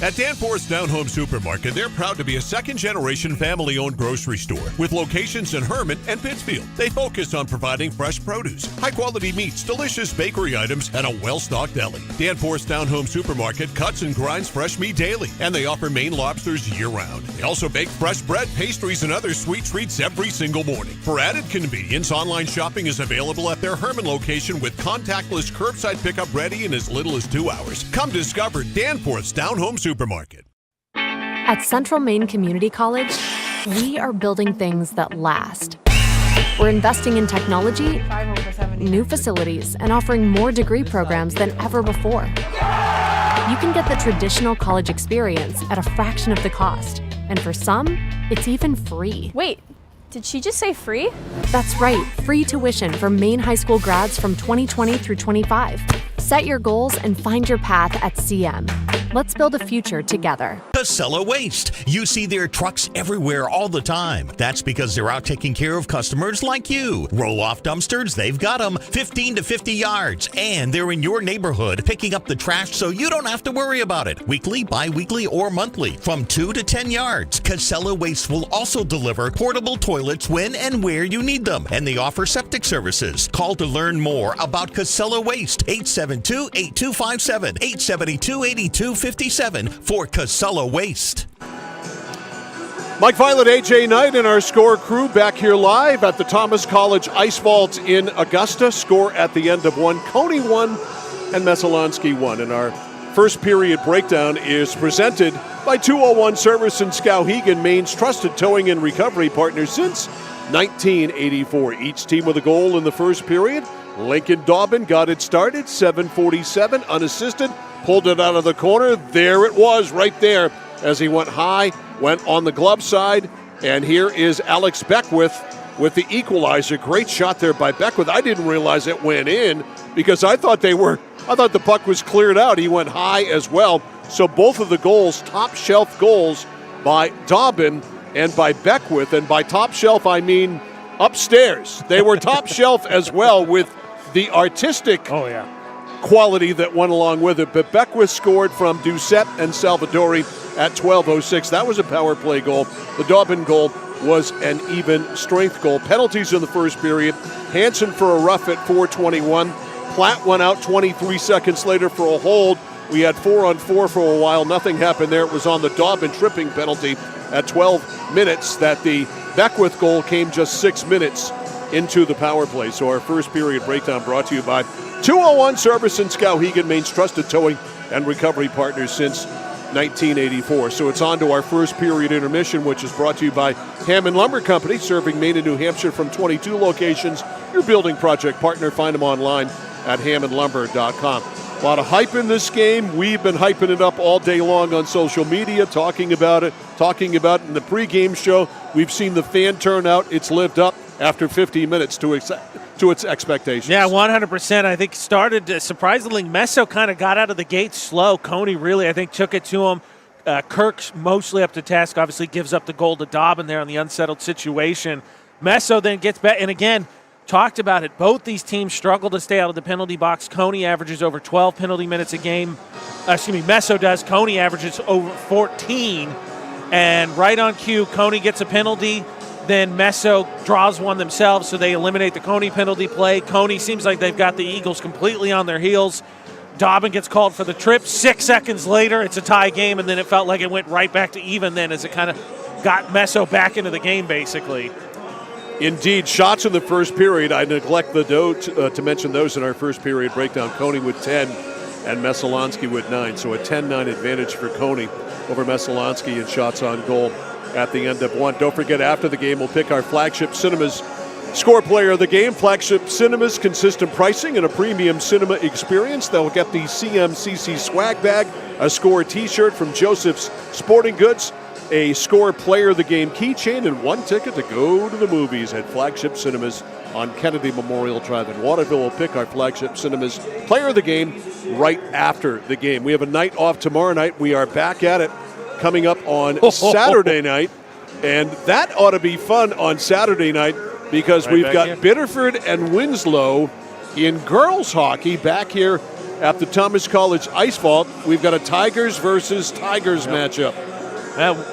At Danforth's Down Home Supermarket, they're proud to be a second-generation family-owned grocery store with locations in Herman and Pittsfield. They focus on providing fresh produce, high-quality meats, delicious bakery items, and a well-stocked deli. Danforth's Down Home Supermarket cuts and grinds fresh meat daily, and they offer Maine lobsters year-round. They also bake fresh bread, pastries, and other sweet treats every single morning. For added convenience, online shopping is available at their Herman location with contactless curbside pickup ready in as little as 2 hours. Come discover Danforth's Down Home Supermarket. At Central Maine Community College, we are building things that last. We're investing in technology, new facilities, and offering more degree programs than ever before. You can get the traditional college experience at a fraction of the cost, and for some, it's even free. Wait, did she just say free? That's right, free tuition for Maine high school grads from 2020 through 25. Set your goals and find your path at CM. Let's build a future together. Casella Waste. You see their trucks everywhere all the time. That's because they're out taking care of customers like you. Roll-off dumpsters, they've got them 15 to 50 yards. And they're in your neighborhood picking up the trash so you don't have to worry about it. Weekly, bi-weekly, or monthly from 2 to 10 yards. Casella Waste will also deliver portable toilets when and where you need them. And they offer septic services. Call to learn more about Casella Waste. 872-8257. 872-8257 for Casella Waste. Mike Violet, AJ Knight, and our score crew back here live at the Thomas College Ice Vault in Augusta. Score at the end of 1. Cony 1 and Messalonskee 1. And our first period breakdown is presented by 201 Service in Skowhegan, Maine's trusted towing and recovery partner since 1984. Each team with a goal in the first period. Lincoln Dobbin got it started, 7:47, unassisted. Pulled it out of the corner. There it was, right there, as he went high, went on the glove side. And here is Alex Beckwith with the equalizer. Great shot there by Beckwith. I didn't realize it went in because I thought the puck was cleared out. He went high as well. So both of the goals, top shelf goals by Dobbin and by Beckwith. And by top shelf, I mean upstairs. They were top shelf as well with the artistic quality that went along with it. But Beckwith scored from Doucette and Salvadori at 12:06. That was a power play goal. The Dobbin goal was an even strength goal. Penalties in the first period. Hansen for a rough at 4:21. Platt went out 23 seconds later for a hold. We had 4-on-4 for a while. Nothing happened there. It was on the Dobbin tripping penalty at 12 minutes that the Beckwith goal came just 6 minutes into the power play. So our first period breakdown brought to you by 201 Service in Skowhegan, Maine's trusted towing and recovery partner since 1984. So it's on to our first period intermission, which is brought to you by Hammond Lumber Company, serving Maine and New Hampshire from 22 locations. Your building project partner. Find them online at hammondlumber.com. A lot of hype in this game. We've been hyping it up all day long on social media, talking about it in the pregame show. We've seen the fan turnout. It's lived up after 15 minutes to its expectations. Yeah, 100%. I think started surprisingly. Messo kind of got out of the gate slow. Cony really, I think, took it to him. Kirk's mostly up to task. Obviously gives up the goal to Dobbin there on the unsettled situation. Messo then gets back, and again, talked about it. Both these teams struggle to stay out of the penalty box. Cony averages over 12 penalty minutes a game. Messo does. Cony averages over 14. And right on cue, Cony gets a penalty. Then Messo draws one themselves, so they eliminate the Cony penalty play. Cony seems like they've got the Eagles completely on their heels. Dobbin gets called for the trip. 6 seconds later, it's a tie game, and then it felt like it went right back to even then as it kind of got Messo back into the game, basically. Indeed, shots in the first period. I neglect to mention those in our first period breakdown. Cony with 10 and Messalonskee with 9. So a 10-9 advantage for Cony over Messalonskee in shots on goal at the end of 1. Don't forget, after the game, we'll pick our Flagship Cinemas score player of the game. Flagship Cinemas, consistent pricing and a premium cinema experience. They'll get the CMCC swag bag, a score t-shirt from Joseph's Sporting Goods, a score player of the game keychain, and 1 ticket to go to the movies at Flagship Cinemas on Kennedy Memorial Drive in Waterville. We'll pick our Flagship Cinemas player of the game right after the game. We have a night off tomorrow night. We are back at it coming up on Saturday night, and that ought to be fun on Saturday night because we've got Biddeford and Winslow in girls hockey back here at the Thomas College Ice Vault, we've got a Tigers versus Tigers matchup.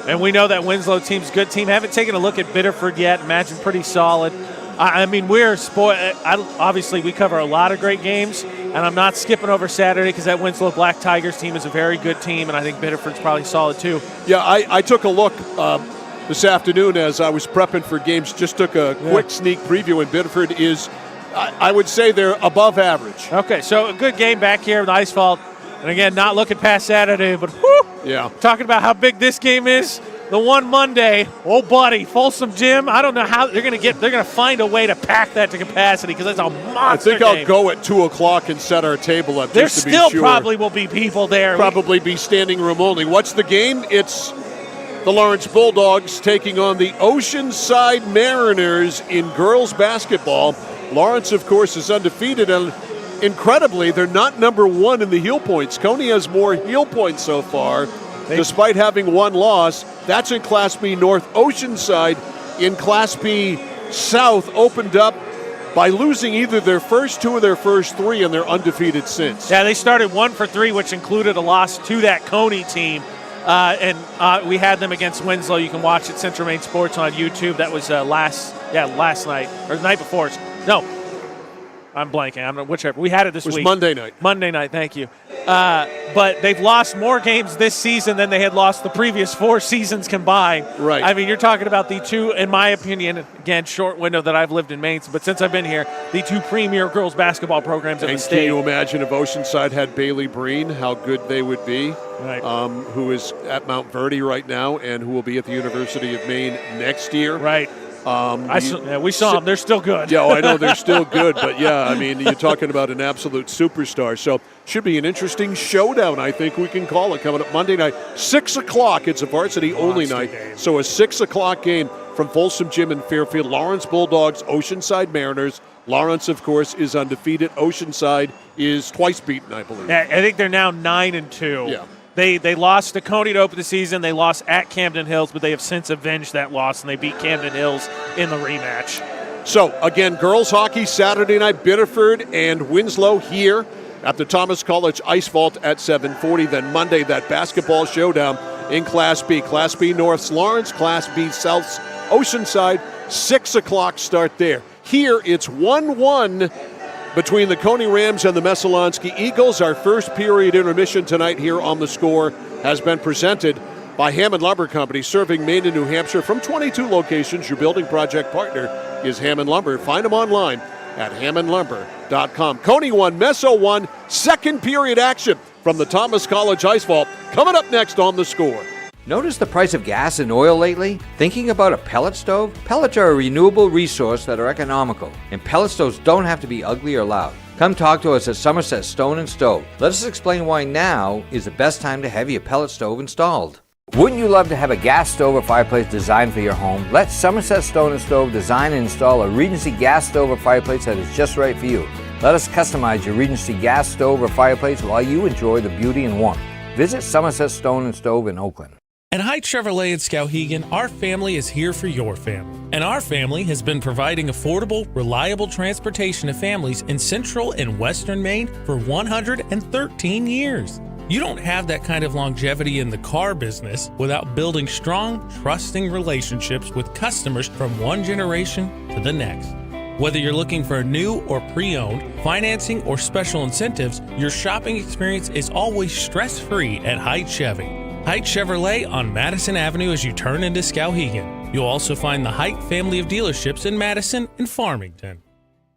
And we know that Winslow team's a good team. Haven't taken a look at Biddeford yet. Imagine pretty solid. I mean, we're spoiled. Obviously, we cover a lot of great games, and I'm not skipping over Saturday because that Winslow Black Tigers team is a very good team, and I think Biddeford's probably solid too. Yeah, I took a look this afternoon as I was prepping for games, just took a quick sneak preview, and Biddeford is, I would say they're above average. Okay, so a good game back here in the Ice Vault. And again, not looking past Saturday, but whew, talking about how big this game is. The one Monday, oh buddy, Folsom Gym. I don't know how they're going to find a way to pack that to capacity because it's a monster I think game. I'll go at 2:00 and set our table up. There just to still be sure. probably will be people there. Probably be standing room only. What's the game? It's the Lawrence Bulldogs taking on the Oceanside Mariners in girls basketball. Lawrence, of course, is undefeated, and incredibly, they're not number one in the heel points. Cony has more heel points so far, despite having one loss. That's in Class B North. Oceanside in Class B South opened up by losing either their first two or their first three, and they're undefeated since. Yeah, they started 1 for 3, which included a loss to that Cony team. And we had them against Winslow. You can watch it, Central Maine Sports on YouTube. That was last night, or the night before. No, I'm blanking. I'm not, whichever. We had it this week. It was Monday night. Monday night, thank you. But they've lost more games this season than they had lost the previous 4 seasons combined. Right. I mean, you're talking about the two, in my opinion, again, short window that I've lived in Maine, but since I've been here, the 2 premier girls basketball programs in the state. Can you imagine if Oceanside had Bailey Breen, how good they would be? Right. Who is at Mount Verdi right now and who will be at the University of Maine next year. Right. We saw them. They're still good. Yeah, I know they're still good. But, yeah, I mean, you're talking about an absolute superstar. So should be an interesting showdown, I think we can call it, coming up Monday night. 6 o'clock. It's a varsity-only night. Game. So a 6 o'clock game from Folsom Gym in Fairfield. Lawrence Bulldogs, Oceanside Mariners. Lawrence, of course, is undefeated. Oceanside is twice beaten, I believe. I think they're now 9-2. Yeah. They lost to Cony to open the season. They lost at Camden Hills, but they have since avenged that loss, and they beat Camden Hills in the rematch. So, again, girls hockey Saturday night, Biddeford and Winslow here at the Thomas College Ice Vault at 7:40. Then Monday, that basketball showdown in Class B. Class B North's Lawrence, Class B South's Oceanside. 6 o'clock start there. Here, it's 1-1 between the Cony Rams and the Messalonskee Eagles. Our first period intermission tonight here on The Score has been presented by Hammond Lumber Company, serving Maine and New Hampshire from 22 locations. Your building project partner is Hammond Lumber. Find them online at hammondlumber.com. Cony 1, Messo 1, second period action from the Thomas College Ice Vault. Coming up next on The Score. Notice the price of gas and oil lately? Thinking about a pellet stove? Pellets are a renewable resource that are economical, and pellet stoves don't have to be ugly or loud. Come talk to us at Somerset Stone & Stove. Let us explain why now is the best time to have your pellet stove installed. Wouldn't you love to have a gas stove or fireplace designed for your home? Let Somerset Stone & Stove design and install a Regency gas stove or fireplace that is just right for you. Let us customize your Regency gas stove or fireplace while you enjoy the beauty and warmth. Visit Somerset Stone & Stove in Oakland. At Height Chevrolet in Skowhegan, our family is here for your family. And our family has been providing affordable, reliable transportation to families in central and western Maine for 113 years. You don't have that kind of longevity in the car business without building strong, trusting relationships with customers from one generation to the next. Whether you're looking for new or pre-owned, financing, or special incentives, your shopping experience is always stress-free at Height Chevy. Height Chevrolet on Madison Avenue as you turn into Skowhegan. You'll also find the Height family of dealerships in Madison and Farmington.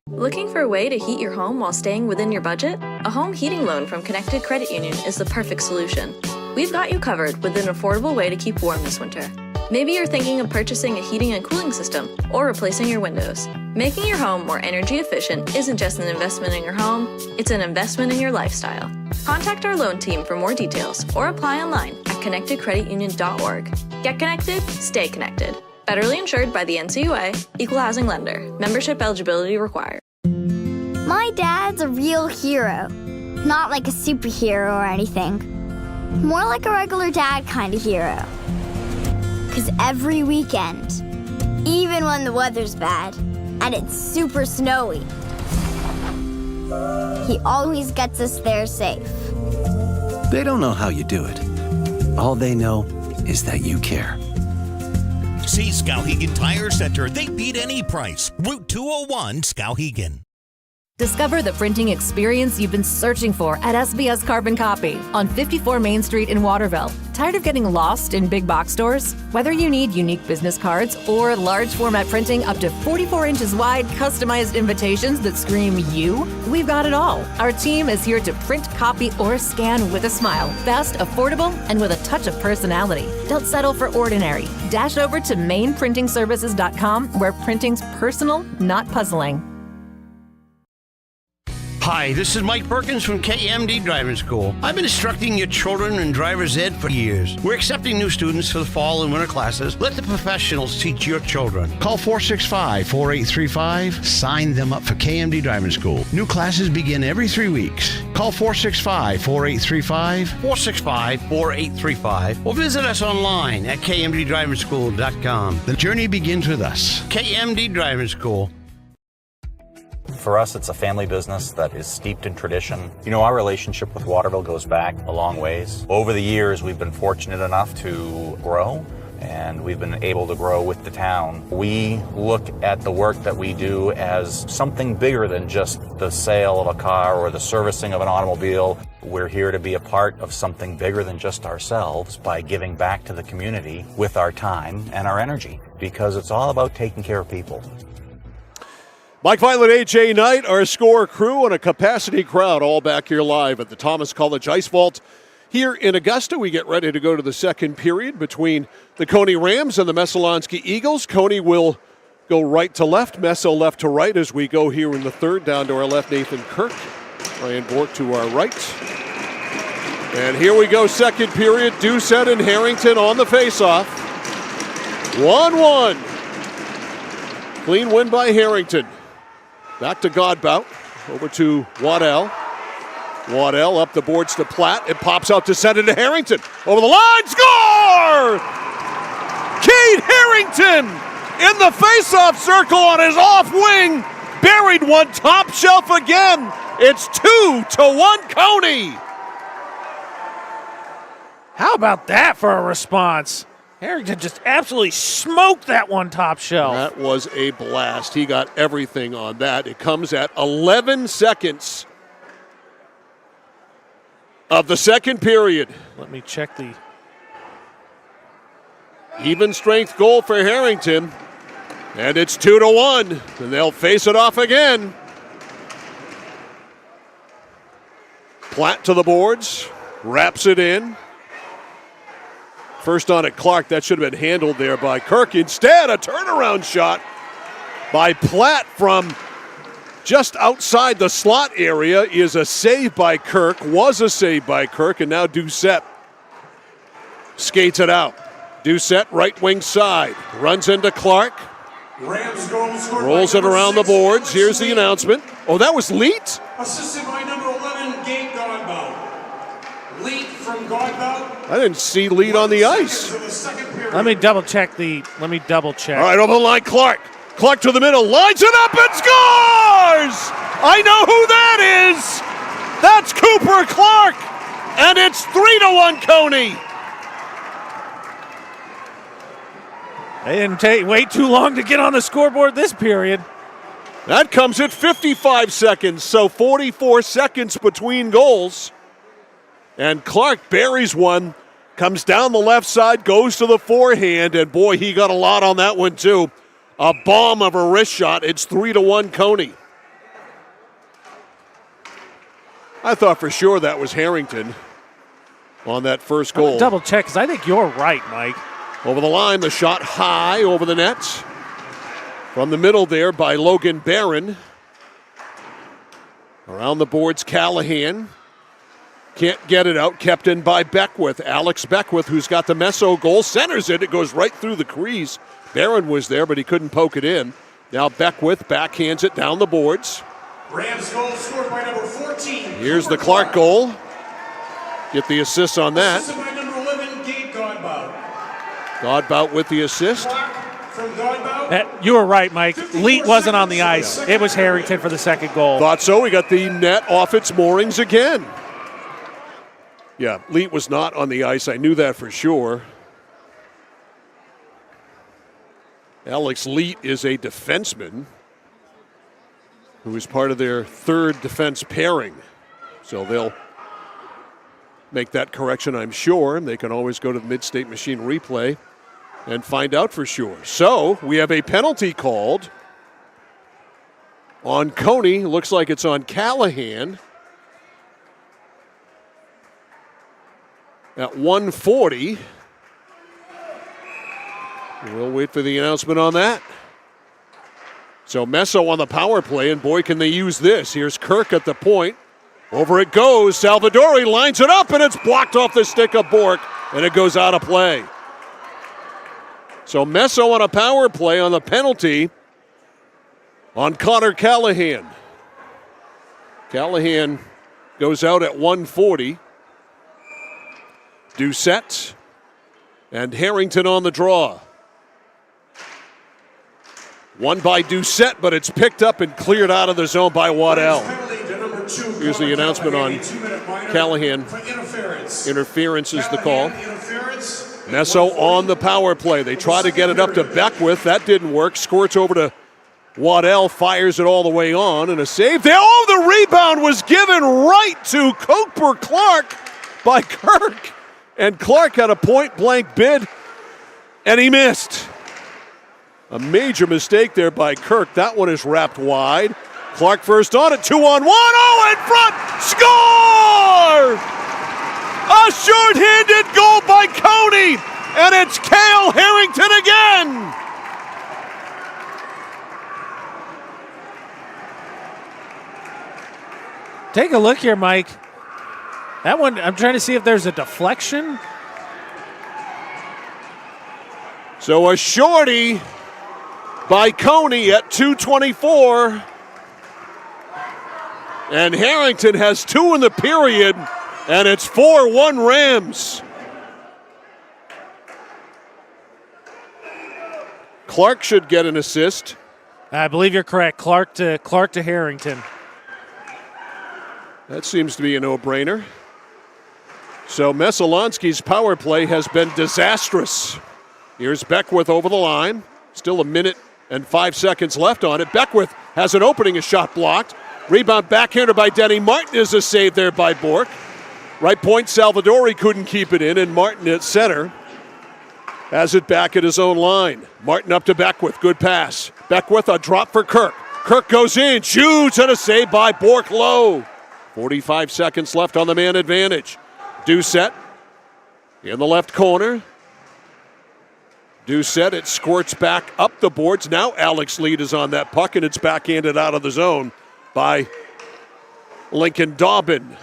Looking for a way to heat your home while staying within your budget? A home heating loan from Connected Credit Union is the perfect solution. We've got you covered with an affordable way to keep warm this winter. Maybe you're thinking of purchasing a heating and cooling system or replacing your windows. Making your home more energy efficient isn't just an investment in your home, it's an investment in your lifestyle. Contact our loan team for more details or apply online at connectedcreditunion.org. Get connected, stay connected. Federally insured by the NCUA, Equal Housing Lender. Membership eligibility required. My dad's a real hero. Not like a superhero or anything. More like a regular dad kind of hero. 'Cause every weekend, even when the weather's bad and it's super snowy, He always gets us there safe. They don't know how you do it. All they know is that you care. See Skowhegan Tire Center. They beat any price. Route 201, Skowhegan. Discover the printing experience you've been searching for at SBS Carbon Copy on 54 Main Street in Waterville. Tired of getting lost in big box stores? Whether you need unique business cards or large format printing up to 44 inches wide, customized invitations that scream you, we've got it all. Our team is here to print, copy, or scan with a smile. Fast, affordable, and with a touch of personality. Don't settle for ordinary. Dash over to mainprintingservices.com where printing's personal, not puzzling. Hi, this is Mike Perkins from KMD Driving School. I've been instructing your children in driver's ed for years. We're accepting new students for the fall and winter classes. Let the professionals teach your children. Call 465-4835. Sign them up for KMD Driving School. New classes begin every 3 weeks. Call 465-4835, 465-4835, or visit us online at kmddrivingschool.com. The journey begins with us. KMD Driving School. For us, it's a family business that is steeped in tradition. You know, our relationship with Waterville goes back a long ways. Over the years, we've been fortunate enough to grow, and we've been able to grow with the town. We look at the work that we do as something bigger than just the sale of a car or the servicing of an automobile. We're here to be a part of something bigger than just ourselves by giving back to the community with our time and our energy, because it's all about taking care of people. Mike Violet, AJ Knight, our score crew, and a capacity crowd all back here live at the Thomas College Ice Vault here in Augusta. We get ready to go to the second period between the Cony Rams and the Messalonskee Eagles. Cony will go right to left, Messo left to right as we go here in the third. Down to our left, Nathan Kirk. Ryan Bork to our right. And here we go, second period. Doucette and Harrington on the faceoff. 1-1. Clean win by Harrington. Back to Godbout, over to Waddell. Waddell up the boards to Platt. It pops out to center to Harrington. Over the line, score! Cade Harrington in the face-off circle on his off wing. Buried one, top shelf again. It's 2-1 Cony. How about that for a response? Harrington just absolutely smoked that one top shelf. That was a blast. He got everything on that. It comes at 11 seconds of the second period. Let me check the even strength goal for Harrington. And it's 2-1. And they'll face it off again. Platt to the boards. Wraps it in. First on at Clark, that should have been handled there by Kirk. Instead, a turnaround shot by Platt from just outside the slot area is a save by Kirk, was a save by Kirk, and now Doucette skates it out. Doucette, right wing side, runs into Clark, rolls it around the boards. Here's the announcement. Oh, that was Leet? Assisted by number 11, Gabe Godbout. Leet from Godbout. I didn't see Leet on the ice. Let me double check. All right, over the line, Clark. Clark to the middle, lines it up and scores! I know who that is! That's Cooper Clark! And it's 3-1 Cony. They didn't wait too long to get on the scoreboard this period. That comes at 55 seconds, so 44 seconds between goals. And Clark buries one, comes down the left side, goes to the forehand, and boy, he got a lot on that one too. A bomb of a wrist shot. It's 3-1 Cony. I thought for sure that was Harrington on that first goal. Double check, because I think you're right, Mike. Over the line, the shot high over the net. From the middle there by Logan Barron. Around the boards, Callahan. Can't get it out, kept in by Beckwith. Alex Beckwith, who's got the Messo goal, centers it. It goes right through the crease. Barron was there, but he couldn't poke it in. Now Beckwith backhands it down the boards. Rams goal scored by number 14. Here's the Clark goal. Get the assist on that. Assisted by number 11, Gabe Godbout. Godbout with the assist. Clark You were right, Mike. Leet wasn't on the ice. It was Harrington for the second goal. Thought so. We got the net off its moorings again. Yeah, Leet was not on the ice. I knew that for sure. Alex Leet is a defenseman who is part of their third defense pairing. So they'll make that correction, I'm sure. They can always go to the Mid-State Machine replay and find out for sure. So we have a penalty called on Cony. Looks like it's on Callahan. At 1:40. We'll wait for the announcement on that. So Messo on the power play, and boy, can they use this. Here's Kirk at the point. Over it goes. Salvadori lines it up, and it's blocked off the stick of Bork, and it goes out of play. So Messo on a power play on the penalty on Connor Callahan. Callahan goes out at 1:40. Doucette and Harrington on the draw. One by Doucette, but it's picked up and cleared out of the zone by Waddell. Here's the announcement on Callahan. Interference is the call. Messo on the power play. They try to get it up to Beckwith. That didn't work. Squirts over to Waddell, fires it all the way on, and a save there. Oh, the rebound was given right to Cooper Clark by Kirk. And Clark had a point-blank bid, and he missed. A major mistake there by Kirk. That one is wrapped wide. Clark first on it, 2-on-1. Oh, in front! Score! A short-handed goal by Cony, and it's Cale Harrington again. Take a look here, Mike. That one, I'm trying to see if there's a deflection. So a shorty by Cony at 2:24. And Harrington has two in the period, and it's 4-1 Rams. Clark should get an assist. I believe you're correct. Clark to Harrington. That seems to be a no-brainer. So Messalonskee's power play has been disastrous. Here's Beckwith over the line. Still a minute and 5 seconds left on it. Beckwith has an opening, a shot blocked. Rebound backhander by Denny Martin is a save there by Bork. Right point, Salvadori couldn't keep it in, and Martin at center has it back at his own line. Martin up to Beckwith, good pass. Beckwith, a drop for Kirk. Kirk goes in, shoots, and a save by Bork low. 45 seconds left on the man advantage. Doucette in the left corner. Doucette, it squirts back up the boards. Now Alex Leet is on that puck, and it's backhanded out of the zone by Lincoln Dobbin.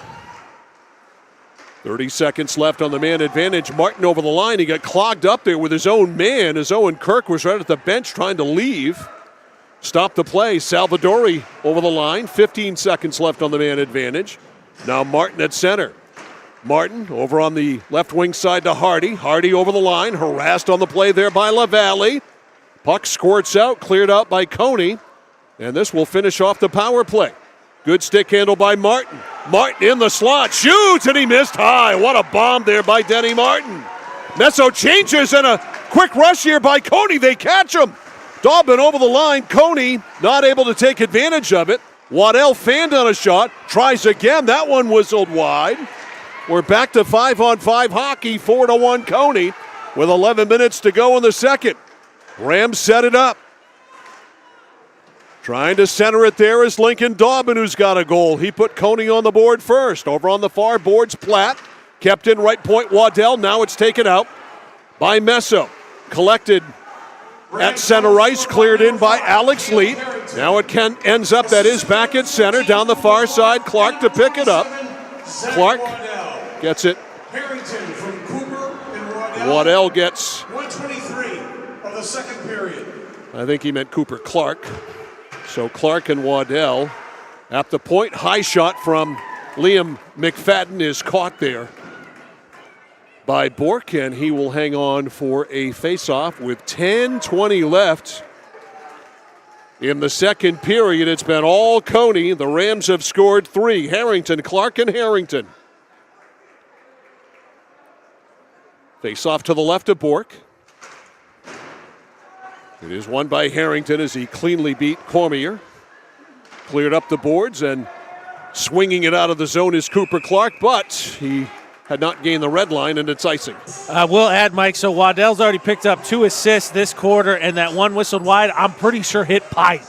30 seconds left on the man advantage. Martin over the line. He got clogged up there with his own man as Owen Kirk was right at the bench trying to leave. Stop the play. Salvadori over the line. 15 seconds left on the man advantage. Now Martin at center. Martin over on the left wing side to Hardy. Hardy over the line. Harassed on the play there by LaValle. Puck squirts out. Cleared out by Cony. And this will finish off the power play. Good stick handle by Martin. Martin in the slot. Shoots, and he missed high. What a bomb there by Denny Martin. Messo changes, and a quick rush here by Cony. They catch him. Dobbin over the line. Cony not able to take advantage of it. Waddell fanned on a shot. Tries again. That one whistled wide. We're back to 5-on-5 hockey. 4-1 Cony with 11 minutes to go in the second. Rams set it up. Trying to center it there is Lincoln Dobbin, who's got a goal. He put Cony on the board first. Over on the far boards, Platt. Kept in right point, Waddell. Now it's taken out by Messo. Collected at center ice, cleared in by Alex Leet. Now it ends up, that is, back at center. Down the far side, Clark to pick it up. Clark gets it. Waddell gets 123 of the second period. I think he meant Cooper Clark. So Clark and Waddell at the point. High shot from Liam McFadden is caught there by Bork, and he will hang on for a face-off with 10:20 left in the second period. It's been all Cony. The Rams have scored 3. Harrington, Clark, and Harrington. Face-off to the left of Bork. It is won by Harrington as he cleanly beat Cormier. Cleared up the boards, and swinging it out of the zone is Cooper Clark, but he had not gained the red line, and it's icing. We'll add, Mike, so Waddell's already picked up 2 assists this quarter, and that one whistled wide, I'm pretty sure hit pipe.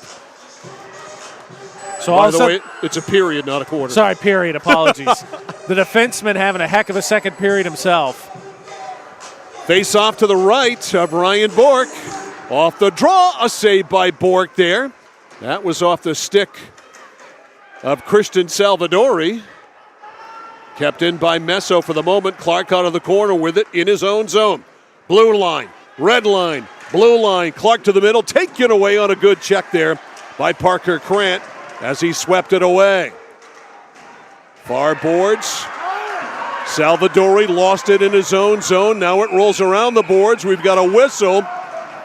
So by the way, it's a period, not a quarter. Sorry, period. Apologies. The defenseman having a heck of a second period himself. Face off to the right of Ryan Bork. Off the draw, a save by Bork there. That was off the stick of Christian Salvadori. Kept in by Messo for the moment. Clark out of the corner with it in his own zone. Blue line, red line, blue line. Clark to the middle, taken away on a good check there by Parker Krant as he swept it away. Far boards. Salvadori lost it in his own zone. Now it rolls around the boards. We've got a whistle,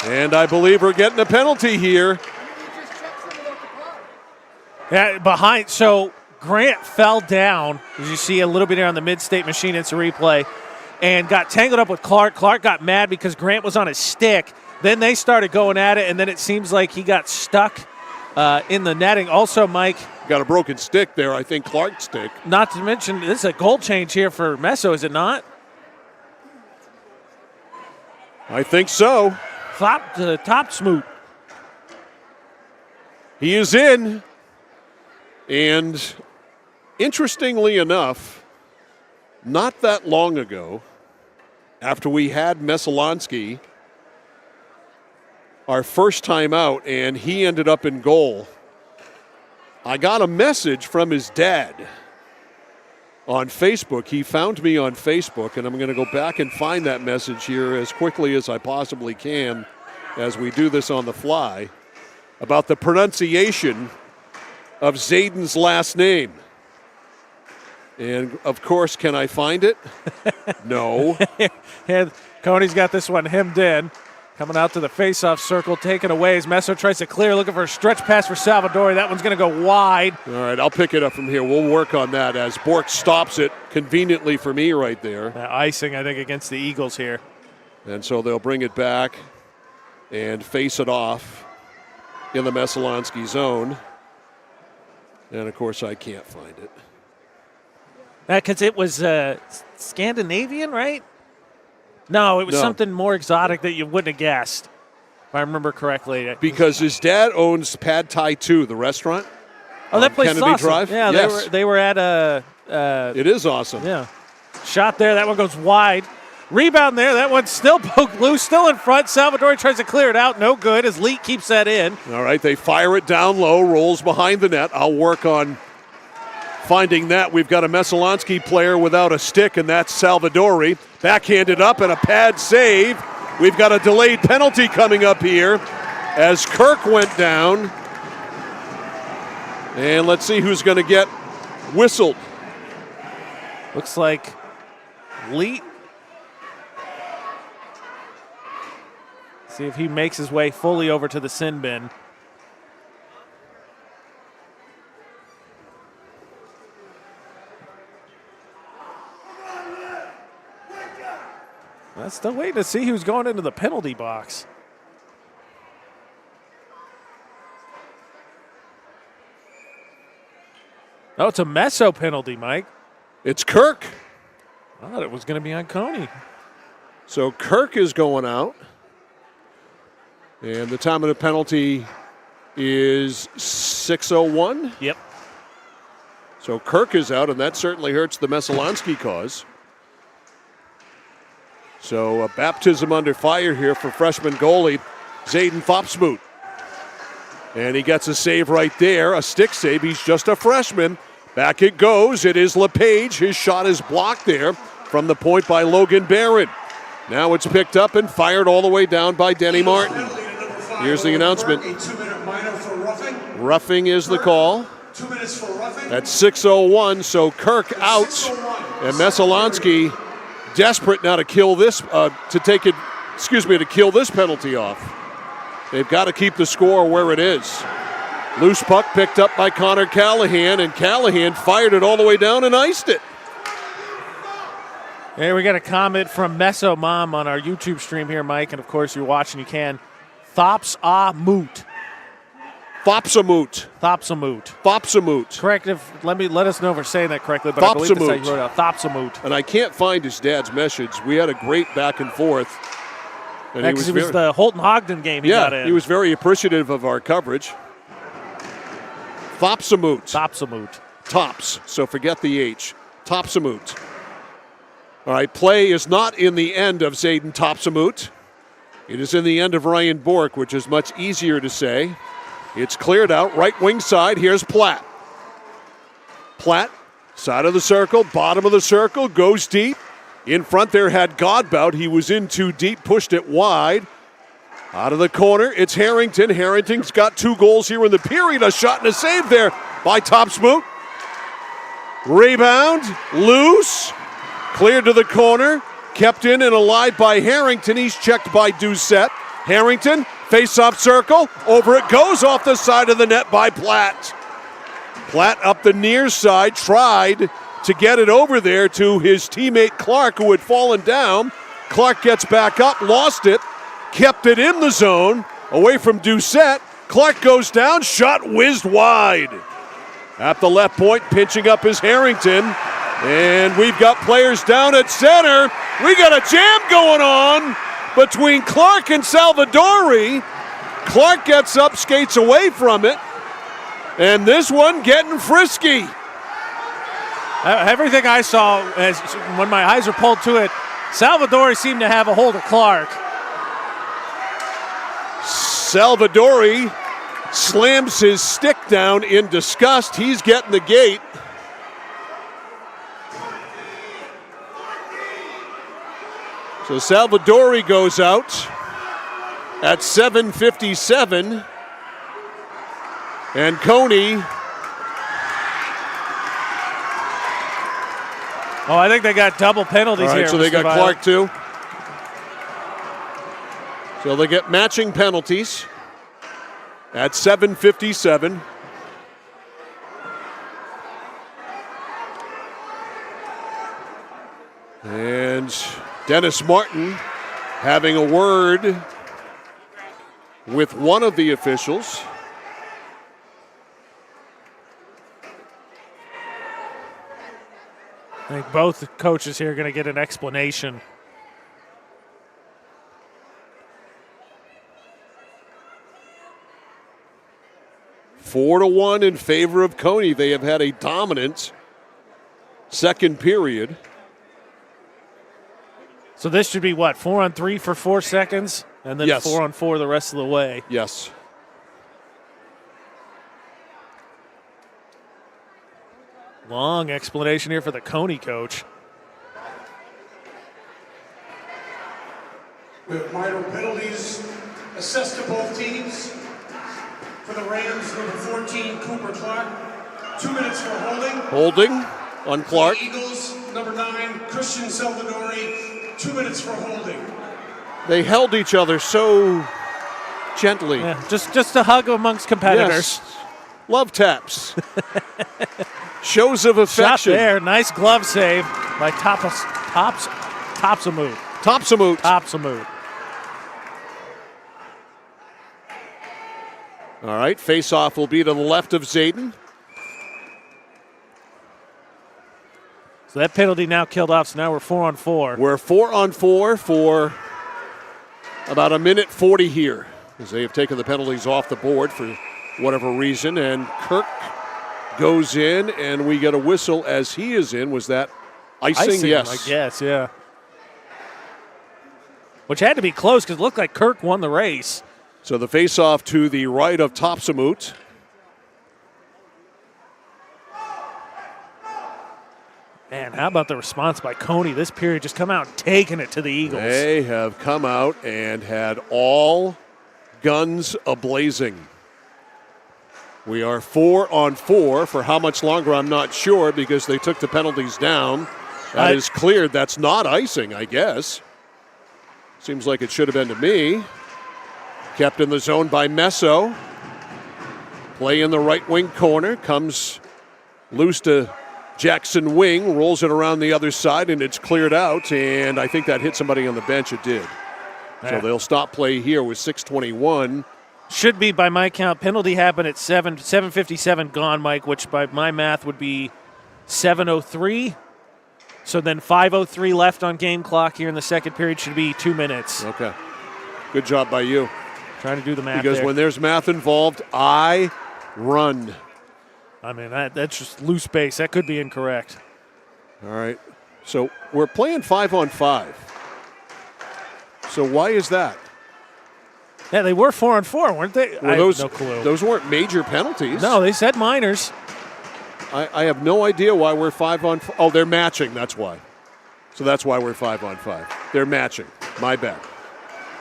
and I believe we're getting a penalty here. Yeah, behind. So Grant fell down, as you see a little bit here on the Mid-State machine. It's a replay, and got tangled up with Clark. Clark got mad because Grant was on his stick. Then they started going at it, and then it seems like he got stuck in the netting. Also, Mike. Got a broken stick there, I think Clark's stick. Not to mention, this is a goal change here for Messo, is it not? I think so. Top smoot. He is in. And interestingly enough, not that long ago, after we had Messalonskee, our first time out, and he ended up in goal, I got a message from his dad on Facebook. He found me on Facebook, and I'm going to go back and find that message here as quickly as I possibly can as we do this on the fly, about the pronunciation of Zayden's last name. And, of course, can I find it? No. And Cony's got this one hemmed in. Coming out to the face-off circle, taken away as Messo tries to clear, looking for a stretch pass for Salvadori. That one's going to go wide. All right, I'll pick it up from here. We'll work on that as Bork stops it conveniently for me right there. Icing, I think, against the Eagles here. And so they'll bring it back and face it off in the Messalonskee zone. And, of course, I can't find it. Because it was Scandinavian, right? No, it was something more exotic that you wouldn't have guessed, if I remember correctly. Because his dad owns Pad Thai 2, the restaurant. Oh, that place is Kennedy awesome. Drive? Yeah, yes. they were at a... it is awesome. Yeah. Shot there. That one goes wide. Rebound there. That one's still poked loose, still in front. Salvadori tries to clear it out. No good as Leet keeps that in. All right, they fire it down low, rolls behind the net. I'll work on finding that. We've got a Messalonskee player without a stick, and that's Salvadori. Backhanded up and a pad save. We've got a delayed penalty coming up here as Kirk went down. And let's see who's going to get whistled. Looks like Leet. See if he makes his way fully over to the sin bin. I'm still waiting to see who's going into the penalty box. Oh, it's a Messo penalty, Mike. It's Kirk. I thought it was going to be on Cony. So Kirk is going out. And the time of the penalty is 6:01. Yep. So Kirk is out, and that certainly hurts the Messalonskee cause. So a baptism under fire here for freshman goalie Zayden Thopsmoot. And he gets a save right there, a stick save. He's just a freshman. Back it goes. It is LePage. His shot is blocked there from the point by Logan Barron. Now it's picked up and fired all the way down by Denny Martin. Here's the announcement. A 2-minute minor for roughing. Roughing is the call. 2 minutes for roughing. At 6:01, so Kirk out, and Messalonskee desperate now to kill this, to kill this penalty off. They've got to keep the score where it is. Loose puck picked up by Connor Callahan, and Callahan fired it all the way down and iced it. Here we got a comment from Meso Mom on our YouTube stream here, Mike, and of course you're watching, you can. Thops a moot. Thopsamut. Thopsamut. Thopsamut. Correct. Let us know if we're saying that correctly, but I believe that's how you wrote it out. Thopsamut. And I can't find his dad's message. We had a great back and forth. And it was the Holton-Hogden game he got in. He was very appreciative of our coverage. Thopsamut. Thopsamut. Tops. So forget the H. Thopsamut. All right, play is not in the end of Zayden Thopsamut. It is in the end of Ryan Bork, which is much easier to say. It's cleared out, right wing side. Here's Platt. Platt, side of the circle, bottom of the circle, goes deep. In front there had Godbout. He was in too deep, pushed it wide. Out of the corner, it's Harrington. Harrington's got 2 goals here in the period. A shot and a save there by Thopsamut. Rebound, loose, cleared to the corner, kept in and alive by Harrington. He's checked by Doucette. Harrington, face-off circle, over it goes off the side of the net by Platt. Platt up the near side, tried to get it over there to his teammate Clark, who had fallen down. Clark gets back up, lost it, kept it in the zone, away from Doucette. Clark goes down, shot whizzed wide. At the left point, pinching up is Harrington. And we've got players down at center. We got a jam going on between Clark and Salvadori. Clark gets up, skates away from it. And this one getting frisky. Everything I saw when my eyes were pulled to it, Salvadori seemed to have a hold of Clark. Salvadori slams his stick down in disgust. He's getting the gate. So Salvadori goes out at 7:57. And Cony. Oh, I think they got double penalties here. So they got Clark too. So they get matching penalties at 7:57. And Dennis Martin having a word with one of the officials. I think both coaches here are going to get an explanation. Four to 1 in favor of Cony. They have had a dominant second period. So this should be what, 4-on-3 for 4 seconds? And then yes. 4-on-4 the rest of the way. Yes. Long explanation here for the Cony coach. We have minor penalties assessed to both teams. For the Rams, number 14, Cooper Clark, 2 minutes for holding. Holding on Clark. For the Eagles, number 9, Christian Salvadori, 2 minutes for holding. They held each other so gently. Yeah, just a hug amongst competitors. Yes. Love taps. Shows of affection. Shot there. Nice glove save by Thopsamut. Thopsamut. All right, face-off will be to the left of Zayden. So that penalty now killed off, so now we're 4-on-4. We're 4-on-4 for about 1:40 here, as they have taken the penalties off the board for whatever reason, and Kirk goes in, and we get a whistle as he is in. Was that icing? Yes. I guess, yeah. Which had to be close because it looked like Kirk won the race. So the face-off to the right of Thopsamut. Man, how about the response by Cony this period? Just come out and taking it to the Eagles. They have come out and had all guns a-blazing. We are 4-on-4 for how much longer, I'm not sure, because they took the penalties down. That is cleared. That's not icing, I guess. Seems like it should have been to me. Kept in the zone by Messo. Play in the right wing corner. Comes loose to Jackson Wing. Rolls it around the other side, and it's cleared out. And I think that hit somebody on the bench. It did. So they'll stop play here with 6:21. Should be, by my count, penalty happened at 7:57 gone, Mike, which by my math would be 7:03. So then 5:03 left on game clock here in the second period. Should be 2 minutes. Okay. Good job by you. Trying to do the math because there. When there's math involved, I run. I mean, that's just loose base. That could be incorrect. All right. So we're playing 5-on-5. So why is that? Yeah, they were 4-on-4, weren't they? Well, I have no clue. Those weren't major penalties. No, they said minors. I have no idea why we're 5-on-5. Oh, they're matching. That's why. So that's why we're 5-on-5. They're matching. My bad.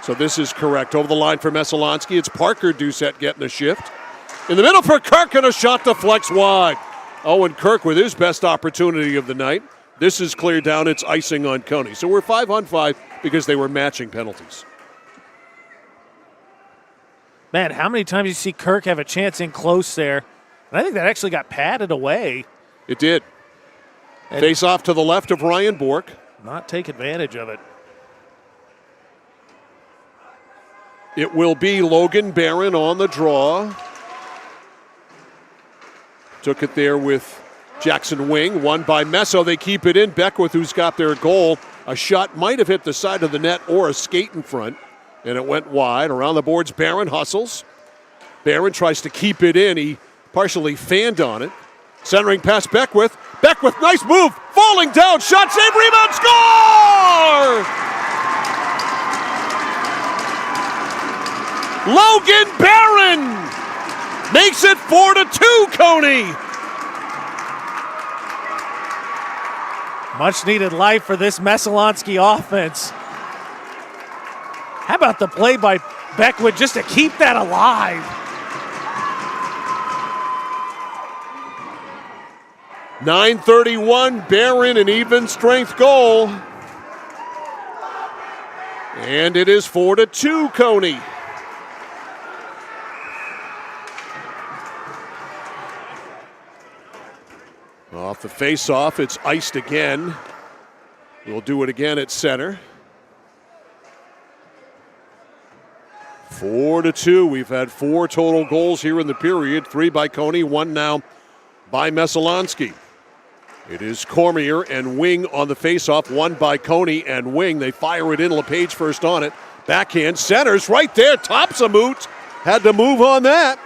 So this is correct. Over the line for Messalonskee. It's Parker Doucette getting the shift. In the middle for Kirk, and a shot deflects wide. Owen Kirk with his best opportunity of the night. This is cleared down. It's icing on Cony. So we're 5-on-5 because they were matching penalties. Man, how many times do you see Kirk have a chance in close there? And I think that actually got patted away. It did. Face off to the left of Ryan Bork. Not take advantage of it. It will be Logan Barron on the draw. Took it there with Jackson Wing. Won by Messo. They keep it in. Beckwith, who's got their goal. A shot might have hit the side of the net or a skate in front. And it went wide. Around the boards, Barron hustles. Barron tries to keep it in. He partially fanned on it. Centering past Beckwith. Beckwith, nice move. Falling down. Shot, save, rebound, score! Logan Barron makes it 4-2, Cony. Much needed life for this Messalonskee offense. How about the play by Beckwith just to keep that alive? .931, Barron, an even strength goal. And it is 4-2, Cony. Off the face-off, it's iced again. We'll do it again at center. 4-2. We've had 4 total goals here in the period. 3 by Cony, 1 now by Messalonskee. It is Cormier and Wing on the face-off. 1 by Cony and Wing. They fire it in. LePage first on it. Backhand centers right there. Topsamoot had to move on that.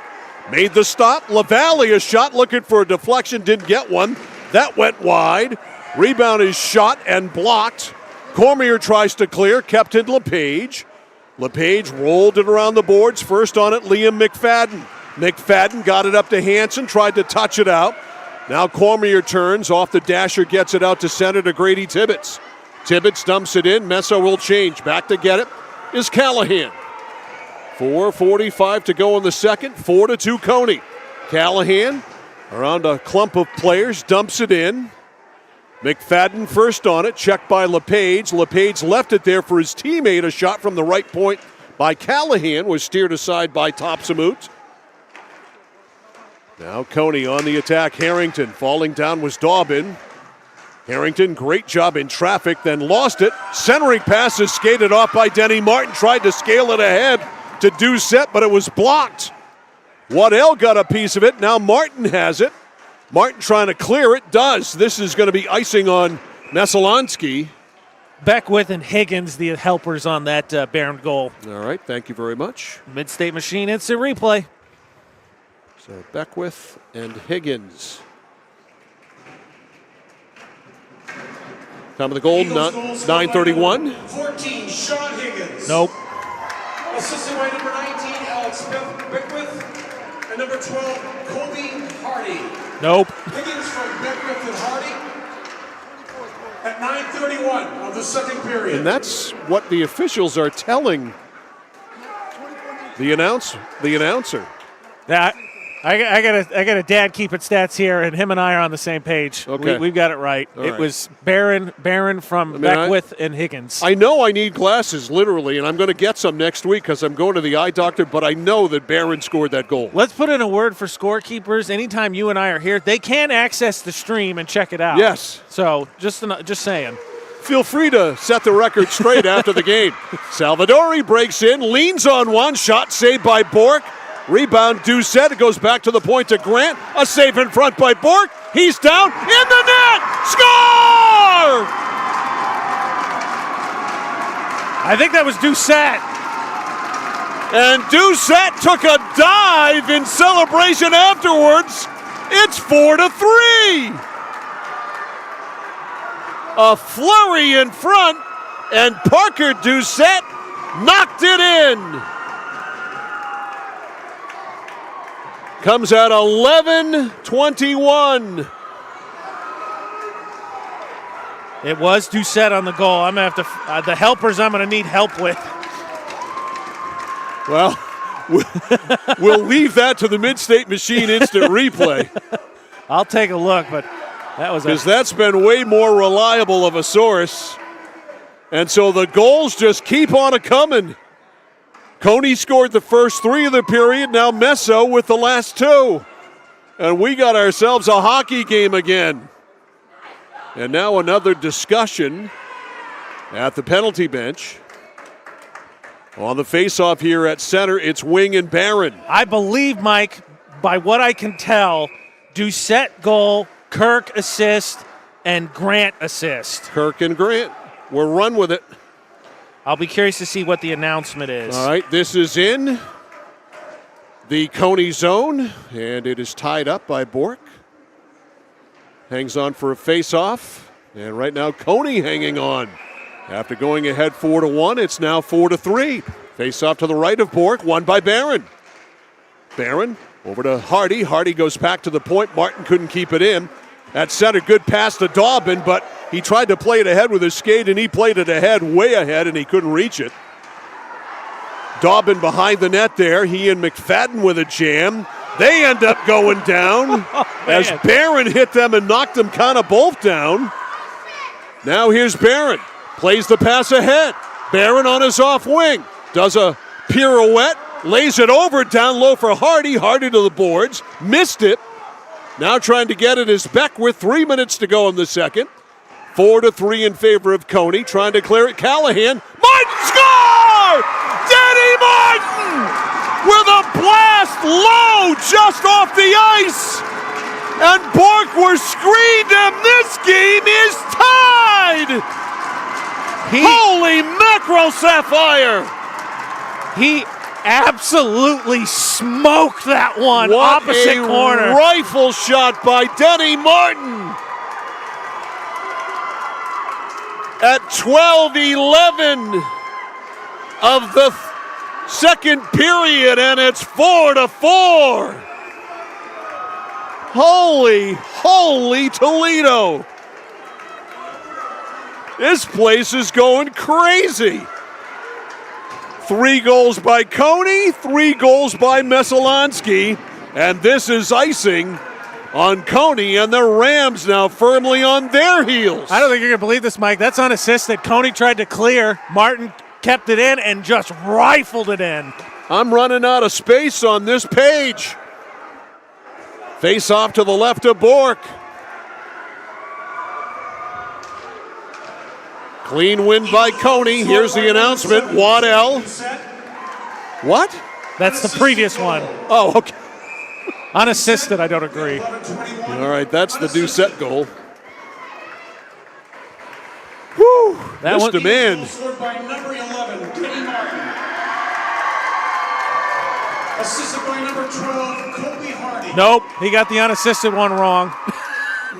Made the stop. LaValle, a shot looking for a deflection. Didn't get one. That went wide. Rebound is shot and blocked. Cormier tries to clear. Kept in LePage. LePage rolled it around the boards. First on it, Liam McFadden. McFadden got it up to Hansen. Tried to touch it out. Now Cormier turns. Off the dasher. Gets it out to center to Grady Tibbetts. Tibbetts dumps it in. Messo will change. Back to get it is Callahan. 4:45 to go in the second. 4-2 Cony. Callahan around a clump of players. Dumps it in. McFadden first on it. Checked by LePage. LePage left it there for his teammate. A shot from the right point by Callahan was steered aside by Topsamoot. Now Cony on the attack. Harrington falling down was Daubin. Harrington, great job in traffic, then lost it. Centering pass is skated off by Denny Martin. Tried to scale it ahead to Doucette, but it was blocked. Waddell got a piece of it. Now Martin has it. Martin trying to clear it. Does. This is going to be icing on Messalonskee. Beckwith and Higgins, the helpers on that Barron goal. All right, thank you very much. Mid-State Machine instant replay. So Beckwith and Higgins. Time of the goal, 9:31. 14, Sean Higgins. Nope. Assisted by number 19, Alex Beckwith. And number 12, Colby Hardy. Nope. Higgins from Beckwith and Hardy at 9:31 of the second period. And that's what the officials are telling the announcer. That I got a dad keeping stats here, and him and I are on the same page. Okay. We've got it right. All it right. was Barron from Beckwith and Higgins. I know I need glasses, literally, and I'm going to get some next week because I'm going to the eye doctor, but I know that Barron scored that goal. Let's put in a word for scorekeepers. Anytime you and I are here, they can access the stream and check it out. Yes. So just saying. Feel free to set the record straight after the game. Salvadori breaks in, leans on one, shot saved by Bork. Rebound, Doucette. It goes back to the point to Grant. A save in front by Bork. He's down in the net. Score! I think that was Doucette. And Doucette took a dive in celebration afterwards. It's 4-3. A flurry in front, and Parker Doucette knocked it in. Comes at 11:21. It was Doucette on the goal. I'm going to have to, the helpers I'm going to need help with. Well, we'll leave that to the Mid-State Machine instant replay. I'll take a look, but that was because that's been way more reliable of a source. And so the goals just keep on a-coming. Cony scored the first 3 of the period, now Messo with the last 2. And we got ourselves a hockey game again. And now another discussion at the penalty bench. On the faceoff here at center, it's Wing and Barron. I believe, Mike, by what I can tell, Doucette goal, Kirk assist, and Grant assist. Kirk and Grant. We'll run with it. I'll be curious to see what the announcement is. All right, this is in the Cony zone, and it is tied up by Bork. Hangs on for a face-off, and right now Cony hanging on. After going ahead 4-1, it's now 4-3. Face-off to the right of Bork, won by Barron. Barron over to Hardy. Hardy goes back to the point. Martin couldn't keep it in. At center, good pass to Dobbin, but he tried to play it ahead with his skate, and he played it ahead, way ahead, and he couldn't reach it. Dobbin behind the net there. He and McFadden with a jam. They end up going down as Barron hit them and knocked them kind of both down. Now here's Barron. Plays the pass ahead. Barron on his off wing. Does a pirouette. Lays it over down low for Hardy. Hardy to the boards. Missed it. Now trying to get it is Beckwith. 3 minutes to go in the second. 4-3 in favor of Cony. Trying to clear it. Callahan. Martin score! Danny Martin with a blast low just off the ice. And Bork were screened, and this game is tied. Holy mackerel, Sapphire! He absolutely smoked that one what opposite a corner. Rifle shot by Denny Martin. At 12:11 of the second period, and it's 4-4. Holy Toledo. This place is going crazy. 3 goals by Cony, 3 goals by Messalonskee, and this is icing on Cony, and the Rams now firmly on their heels. I don't think you're going to believe this, Mike. That's unassisted. Cony tried to clear. Martin kept it in and just rifled it in. I'm running out of space on this page. Face off to the left of Bork. Clean win by Cony. Here's the announcement. Waddell. What? That's the previous one. Oh, okay. Unassisted, I don't agree. All right, that's the Doucette goal. Whew, that one demand. Scored by number 11, Kenny Martin. Assisted by number 12, Colby Hardy. Nope, he got the unassisted one wrong.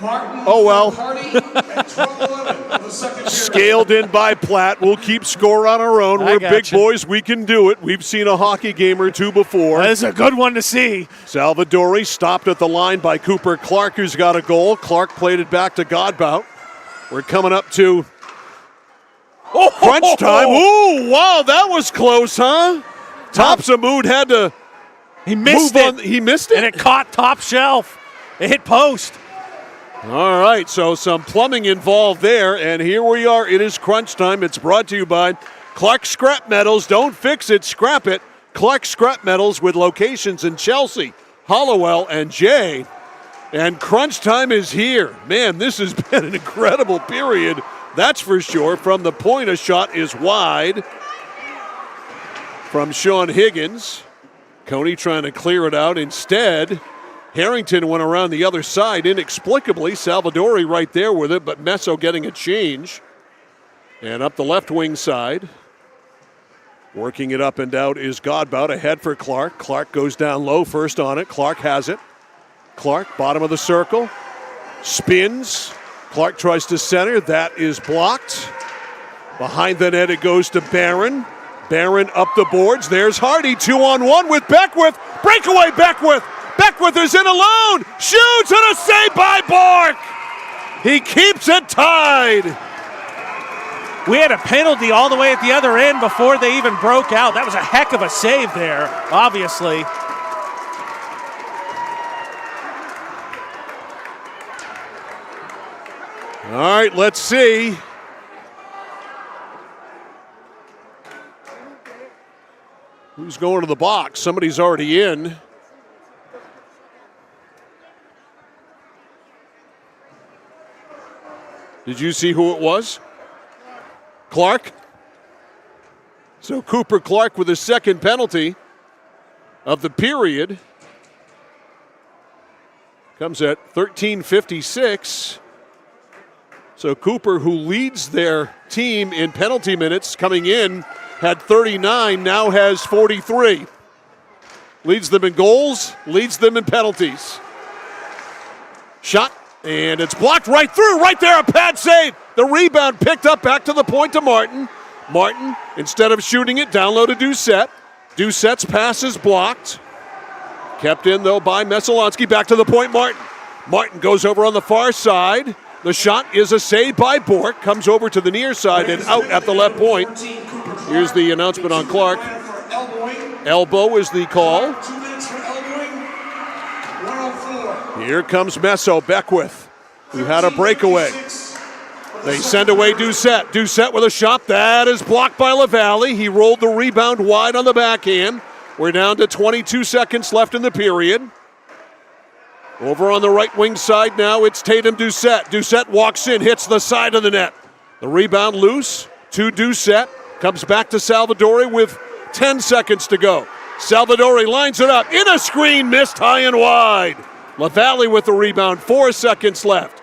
Martin, oh well. Hardy at 12-11 of the second period. Scaled in by Platt. We'll keep score on our own. We're big boys. We can do it. We've seen a hockey game or two before. That's a good one to see. Salvadori stopped at the line by Cooper Clark, who's got a goal. Clark played it back to Godbout. We're coming up to crunch time. Ooh, wow, that was close, huh? Topsamood had to He missed it. He missed it? And it caught top shelf. It hit post. All right, so some plumbing involved there, and here we are. It is crunch time. It's brought to you by Clark Scrap Metals. Don't fix it, scrap it. Clark Scrap Metals with locations in Chelsea, Hollowell, and Jay. And crunch time is here. Man, this has been an incredible period, that's for sure. From the point, a shot is wide from Sean Higgins. Cony trying to clear it out. Instead, Harrington went around the other side inexplicably. Salvadori right there with it, but Messo getting a change. And up the left wing side, working it up and out is Godbout. Ahead for Clark. Clark goes down low first on it. Clark has it. Clark, bottom of the circle, spins. Clark tries to center. That is blocked. Behind the net it goes to Barron. Barron up the boards. There's Hardy, 2-on-1 with Beckwith. Breakaway Beckwith. Beckwith is in alone. Shoots and a save by Bork. He keeps it tied. We had a penalty all the way at the other end before they even broke out. That was a heck of a save there, obviously. All right, let's see. Who's going to the box? Somebody's already in. Did you see who it was? Clark. So Cooper Clark with his second penalty of the period. Comes at 13:56. So Cooper, who leads their team in penalty minutes, coming in, had 39, now has 43. Leads them in goals, leads them in penalties. Shot. And it's blocked right through, right there, a pad save. The rebound picked up back to the point to Martin. Martin, instead of shooting it, down low to Doucette. Doucette's pass is blocked. Kept in, though, by Messalonskee. Back to the point, Martin. Martin goes over on the far side. The shot is a save by Bork. Comes over to the near side and out at the left point. Here's the announcement on Clark. Elbow is the call. 2 minutes for elbowing. 104. Here comes Messo, Beckwith, who had a breakaway. They send away Doucette. Doucette with a shot. That is blocked by LaValle. He rolled the rebound wide on the backhand. We're down to 22 seconds left in the period. Over on the right wing side now, it's Tatum Doucette. Doucette walks in, hits the side of the net. The rebound loose to Doucette. Comes back to Salvadori with 10 seconds to go. Salvadori lines it up. In a screen, missed high and wide. LaValle with the rebound, 4 seconds left.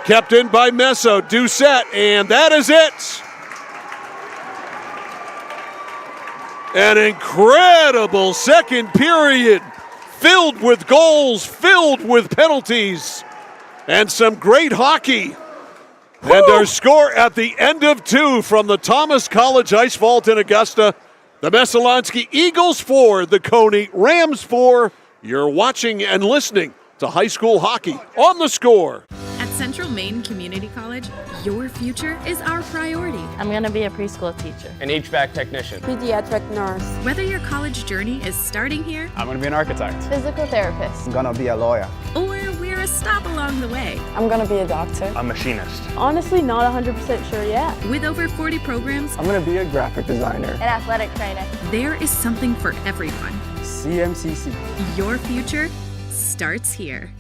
Kept in by Messo, Doucette, and that is it. An incredible second period, filled with goals, filled with penalties, and some great hockey. Woo! And our score at the end of 2 from the Thomas College Ice Vault in Augusta. The Messalonskee Eagles 4, the Cony Rams 4. You're watching and listening to high school hockey on The Score. At Central Maine Community College, your future is our priority. I'm going to be a preschool teacher. An HVAC technician. Pediatric nurse. Whether your college journey is starting here, I'm going to be an architect. Physical therapist. I'm going to be a lawyer. Or we're a stop along the way. I'm going to be a doctor. A machinist. Honestly, not 100% sure yet. With over 40 programs, I'm going to be a graphic designer. An athletic trainer. There is something for everyone. CMCC. Your future starts here.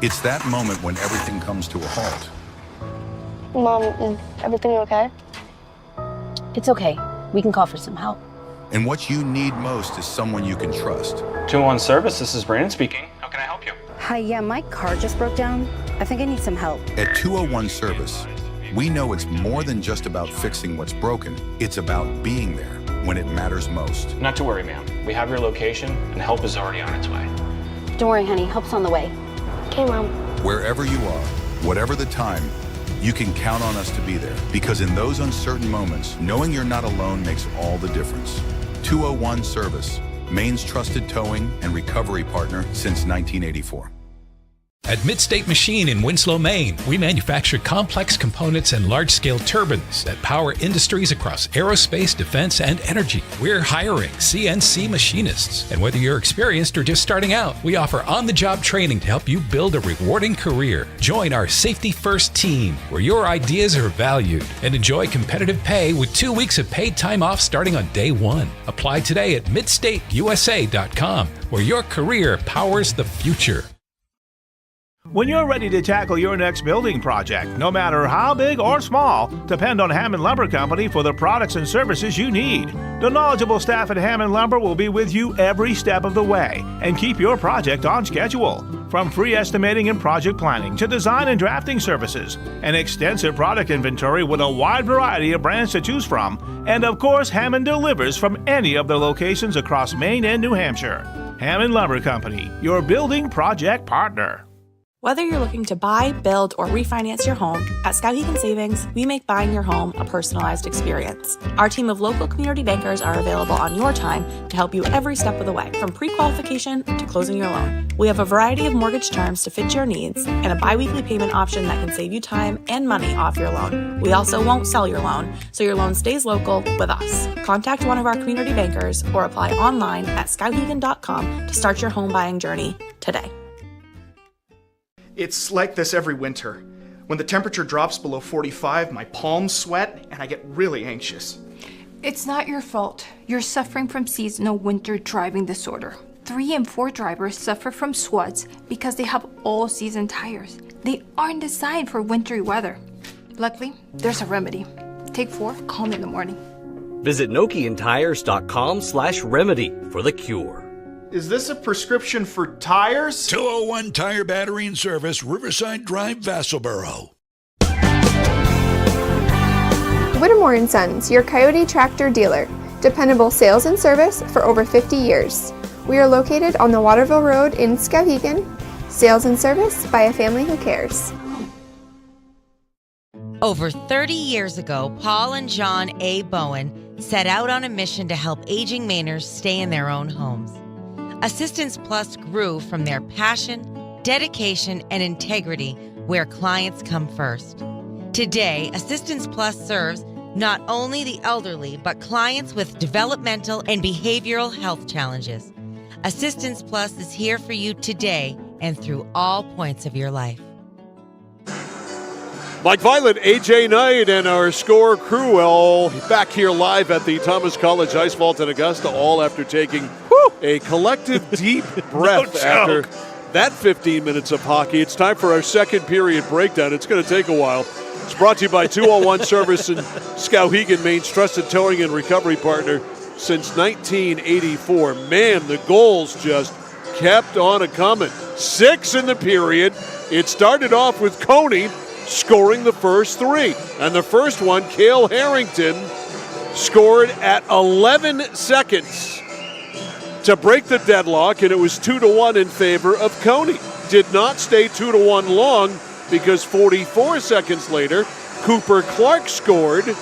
It's that moment when everything comes to a halt. Mom, is everything okay? It's okay. We can call for some help. And what you need most is someone you can trust. 201 Service, this is Brandon speaking. How can I help you? Hi, yeah, my car just broke down. I think I need some help. At 201 Service, we know it's more than just about fixing what's broken. It's about being there when it matters most. Not to worry, ma'am. We have your location, and help is already on its way. Don't worry, honey. Help's on the way. Okay, Mom. Wherever you are, whatever the time, you can count on us to be there. Because in those uncertain moments, knowing you're not alone makes all the difference. 201 Service, Maine's trusted towing and recovery partner since 1984. At Midstate Machine in Winslow, Maine, we manufacture complex components and large-scale turbines that power industries across aerospace, defense, and energy. We're hiring CNC machinists. And whether you're experienced or just starting out, we offer on-the-job training to help you build a rewarding career. Join our Safety First team, where your ideas are valued, and enjoy competitive pay with 2 weeks of paid time off starting on day one. Apply today at midstateusa.com, where your career powers the future. When you're ready to tackle your next building project, no matter how big or small, depend on Hammond Lumber Company for the products and services you need. The knowledgeable staff at Hammond Lumber will be with you every step of the way and keep your project on schedule. From free estimating and project planning to design and drafting services, an extensive product inventory with a wide variety of brands to choose from, and of course, Hammond delivers from any of the locations across Maine and New Hampshire. Hammond Lumber Company, your building project partner. Whether you're looking to buy, build, or refinance your home, at Skowhegan Savings, we make buying your home a personalized experience. Our team of local community bankers are available on your time to help you every step of the way, from pre-qualification to closing your loan. We have a variety of mortgage terms to fit your needs and a bi-weekly payment option that can save you time and money off your loan. We also won't sell your loan, so your loan stays local with us. Contact one of our community bankers or apply online at skowhegan.com to start your home buying journey today. It's like this every winter. When the temperature drops below 45, my palms sweat and I get really anxious. It's not your fault. You're suffering from seasonal winter driving disorder. 3 and 4 drivers suffer from SWUDs because they have all-season tires. They aren't designed for wintry weather. Luckily, there's a remedy. Take 4, call me in the morning. Visit NokianTires.com/remedy for the cure. Is this a prescription for tires? 201 Tire Battery and Service, Riverside Drive, Vassalboro. Whittemore & Sons, your Coyote tractor dealer. Dependable sales and service for over 50 years. We are located on the Waterville Road in Skowhegan. Sales and service by a family who cares. Over 30 years ago, Paul and John A. Bowen set out on a mission to help aging Mainers stay in their own homes. Assistance Plus grew from their passion, dedication, and integrity where clients come first. Today, Assistance Plus serves not only the elderly, but clients with developmental and behavioral health challenges. Assistance Plus is here for you today and through all points of your life. Mike Violet, AJ Knight, and our score crew all back here live at the Thomas College Ice Vault in Augusta, all after taking a collective deep breath after that 15 minutes of hockey. It's time for our second period breakdown. It's going to take a while. It's brought to you by 201 Service and Skowhegan, Maine's trusted towing and recovery partner since 1984. Man, the goals just kept on a-coming. 6 in the period. It started off with Cony scoring the first 3. And the first one, Cale Harrington, scored at 11 seconds to break the deadlock, and it was 2-1 in favor of Cony. Did not stay 2-1 long, because 44 seconds later, Cooper Clark scored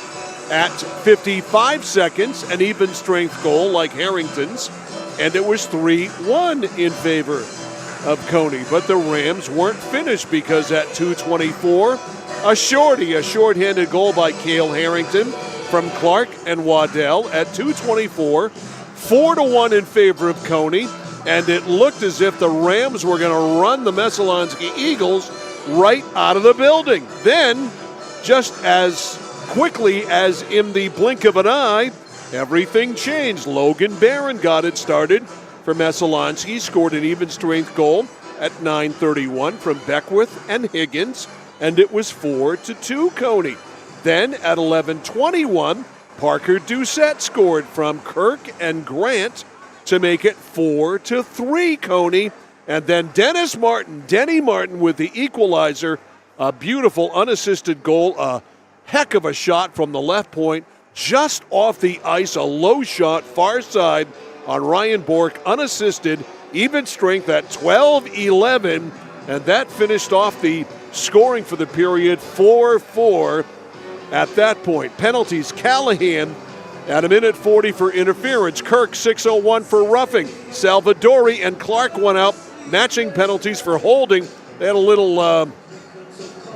at 55 seconds, an even strength goal like Harrington's, and it was 3-1 in favor of Cony. But the Rams weren't finished, because at 2:24, a shorthanded goal by Cale Harrington from Clark and Waddell at 2:24, 4-1 in favor of Cony, and it looked as if the Rams were going to run the Messalonskee Eagles right out of the building. Then, just as quickly as in the blink of an eye, everything changed. Logan Barron got it started for Messalonskee, scored an even strength goal at 9:31 from Beckwith and Higgins, and it was 4-2 Cony. Then at 11:21, Parker Doucette scored from Kirk and Grant to make it 4-3 Cony. And then Denny Martin with the equalizer, a beautiful unassisted goal, a heck of a shot from the left point, just off the ice, a low shot, far side on Ryan Bork, unassisted, even strength at 12-11, and that finished off the scoring for the period 4-4 at that point. Penalties, Callahan at 1:40 for interference, Kirk 6:01 for roughing, Salvadori and Clark went out, matching penalties for holding, They had a little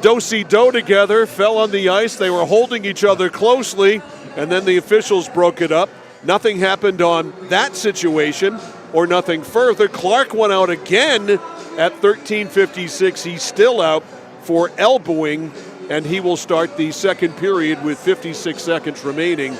do-si-do together, fell on the ice. They were holding each other closely, and then the officials broke it up. Nothing happened on that situation, or nothing further. Clark went out again at 13:56. He's still out for elbowing, and he will start the second period with 56 seconds remaining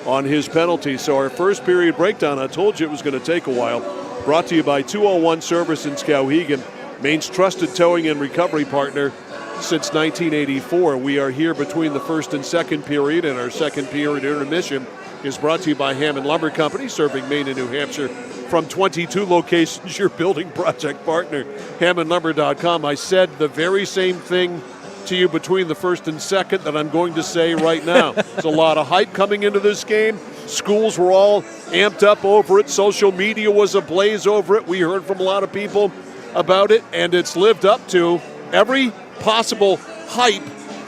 on his penalty. So our first period breakdown, I told you it was going to take a while. Brought to you by 201 Service in Skowhegan, Maine's trusted towing and recovery partner since 1984. We are here between the first and second period, and our second period intermission is brought to you by Hammond Lumber Company, serving Maine and New Hampshire from 22 locations, your building project partner, HammondLumber.com. I said the very same thing to you between the first and second that I'm going to say right now. There's a lot of hype coming into this game. Schools were all amped up over it. Social media was ablaze over it. We heard from a lot of people about it, and it's lived up to every possible hype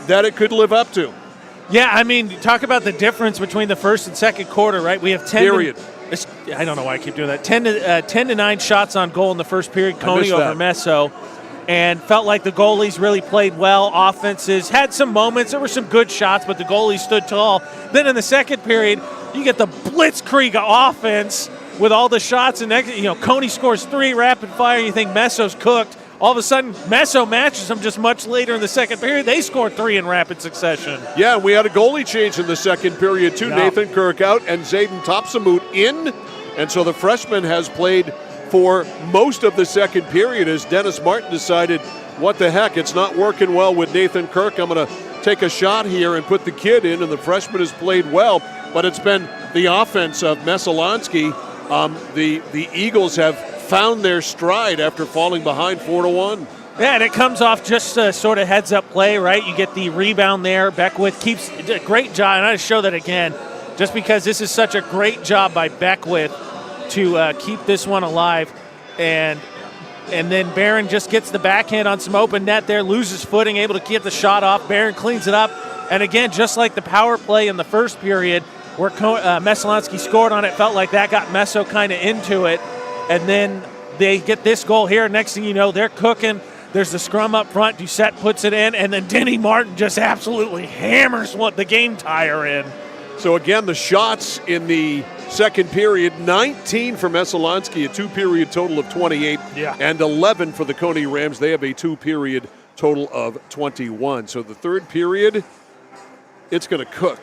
that it could live up to. Yeah, I mean, talk about the difference between the first and second quarter, right? We have 10. Period. I don't know why I keep doing that. 10 to 9 shots on goal in the first period. Cony over Messo. And felt like the goalies really played well. Offenses had some moments. There were some good shots, but the goalies stood tall. Then in the second period, you get the blitzkrieg offense with all the shots. And, Cony scores 3 rapid fire. You think Messo's cooked. All of a sudden, Messo matches them just much later in the second period. They scored 3 in rapid succession. Yeah, we had a goalie change in the second period, too. Yeah. Nathan Kirk out and Zayden Topsamut in. And so the freshman has played for most of the second period as Dennis Martin decided, what the heck, it's not working well with Nathan Kirk. I'm going to take a shot here and put the kid in, and the freshman has played well. But it's been the offense of Messalonskee. The Eagles have found their stride after falling behind 4-1. Yeah, and it comes off just a sort of heads-up play, right? You get the rebound there. Beckwith keeps a great job, and I just show that again, just because this is such a great job by Beckwith to keep this one alive. And then Barron just gets the backhand on some open net there, loses footing, able to get the shot off. Barron cleans it up. And again, just like the power play in the first period where Messalonskee scored on it, felt like that got Messo kind of into it. And then they get this goal here. Next thing you know, they're cooking. There's the scrum up front. Doucette puts it in. And then Denny Martin just absolutely hammers the game tire in. So again, the shots in the second period, 19 for Messalonskee, a 2-period total of 28, and 11 for the Cony Rams. They have a 2-period total of 21. So the third period, it's going to cook.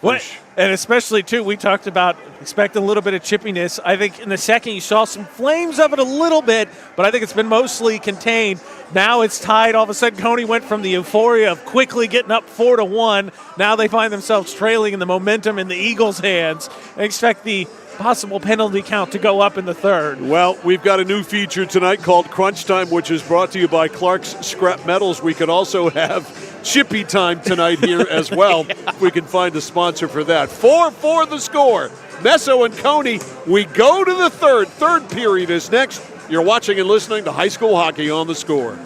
What? And especially, too, we talked about expecting a little bit of chippiness. I think in the second you saw some flames of it a little bit, but I think it's been mostly contained. Now it's tied. All of a sudden, Cony went from the euphoria of quickly getting up 4-1. Now they find themselves trailing in the momentum in the Eagles' hands. I expect the possible penalty count to go up in the third. Well, we've got a new feature tonight called Crunch Time, which is brought to you by Clark's Scrap Metals. We could also have Chippy Time tonight here as well. If we can find a sponsor for that. 4-4 the score. Messo and Cony. We go to the third. Third period is next. You're watching and listening to High School Hockey on the Score.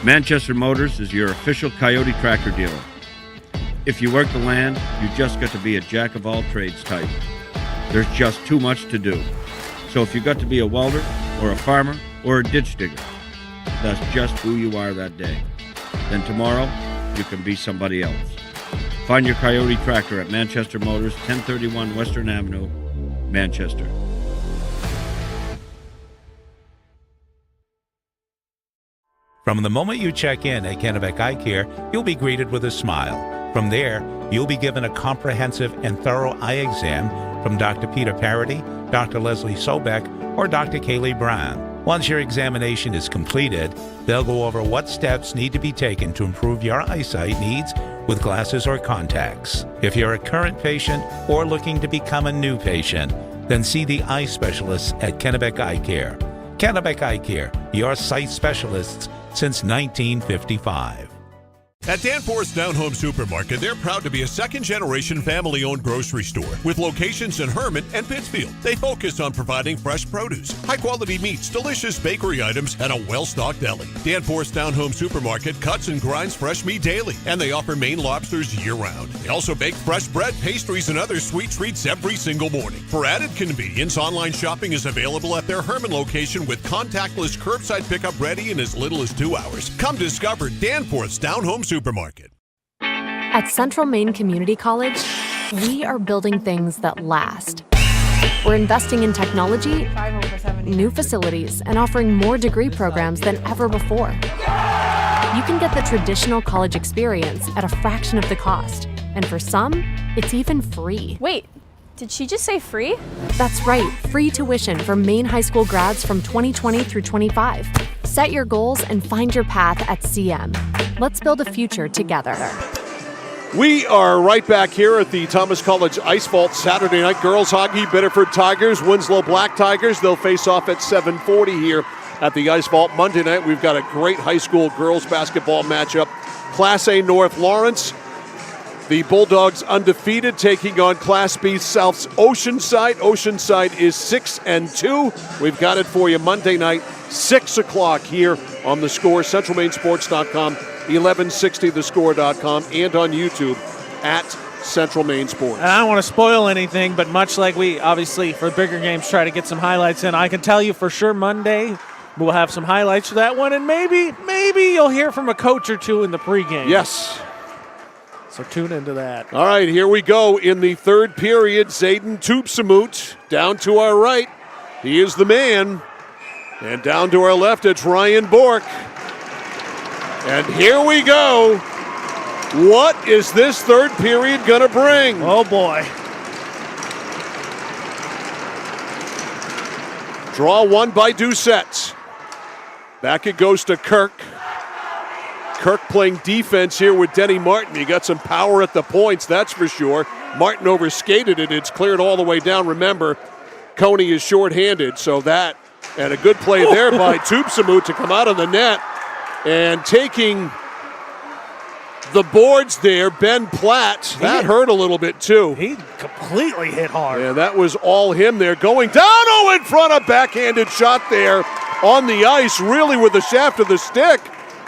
Manchester Motors is your official Coyote tractor dealer. If you work the land, you just got to be a jack-of-all-trades type. There's just too much to do. So if you got to be a welder or a farmer or a ditch digger, that's just who you are that day. Then tomorrow, you can be somebody else. Find your Coyote tractor at Manchester Motors, 1031 Western Avenue, Manchester. From the moment you check in at Kennebec Eye Care, you'll be greeted with a smile. From there, you'll be given a comprehensive and thorough eye exam from Dr. Peter Parody, Dr. Leslie Sobeck, or Dr. Kaylee Brown. Once your examination is completed, they'll go over what steps need to be taken to improve your eyesight needs with glasses or contacts. If you're a current patient or looking to become a new patient, then see the eye specialists at Kennebec Eye Care. Kennebec Eye Care, your sight specialists since 1955. At Danforth's Down Home Supermarket, they're proud to be a second-generation family-owned grocery store with locations in Hermon and Pittsfield. They focus on providing fresh produce, high-quality meats, delicious bakery items, and a well-stocked deli. Danforth's Down Home Supermarket cuts and grinds fresh meat daily, and they offer Maine lobsters year-round. They also bake fresh bread, pastries, and other sweet treats every single morning. For added convenience, online shopping is available at their Hermon location with contactless curbside pickup ready in as little as 2 hours. Come discover Danforth's Down Home Supermarket. At Central Maine Community College, we are building things that last. We're investing in technology, new facilities, and offering more degree programs than ever before. You can get the traditional college experience at a fraction of the cost, and for some, it's even free. Wait, did she just say free? That's right, free tuition for Maine high school grads from 2020 through 25. Set your goals and find your path at CM. Let's build a future together. We are right back here at the Thomas College Ice Vault Saturday night. Girls hockey, Biddeford Tigers, Winslow Black Tigers. They'll face off at 7:40 here at the Ice Vault. Monday night, we've got a great high school girls basketball matchup. Class A North Lawrence. The Bulldogs undefeated, taking on Class B South's Oceanside. Oceanside is 6-2. We've got it for you Monday night, 6 o'clock here on The Score, CentralMaineSports.com, 1160thescore.com, and on YouTube at Central Maine Sports. And I don't want to spoil anything, but much like we obviously for bigger games try to get some highlights in, I can tell you for sure Monday we'll have some highlights for that one, and maybe you'll hear from a coach or two in the pregame. Yes. So tune into that. All right, here we go in the third period. Zayden Tupsamut down to our right. He is the man. And down to our left, it's Ryan Bork. And here we go. What is this third period going to bring? Oh, boy. Draw one by Doucette. Back it goes to Kirk. Kirk playing defense here with Denny Martin. He got some power at the points, that's for sure. Martin overskated it. It's cleared all the way down. Remember, Cony is shorthanded, so that, and a good play there by Tupsamut to come out of the net. And taking the boards there, Ben Platt. That hurt a little bit, too. He completely hit hard. Yeah, that was all him there. Going down, in front, a backhanded shot there on the ice, really with the shaft of the stick,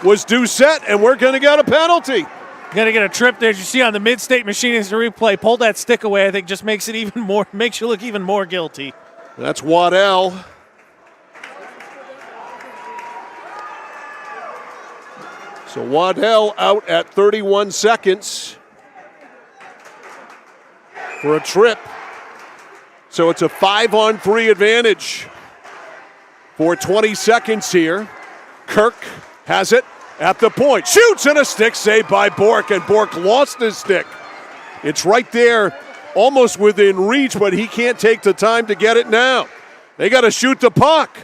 was Doucette, and we're going to get a penalty. Going to get a trip there. As you see on the Mid-State Machinist replay, pull that stick away. I think just makes you look even more guilty. That's Waddell. So Waddell out at 31 seconds for a trip. So it's a 5-on-3 advantage for 20 seconds here. Kirk has it at the point. Shoots, and a stick save by Bork, and Bork lost his stick. It's right there, almost within reach, but he can't take the time to get it now. They got to shoot the puck.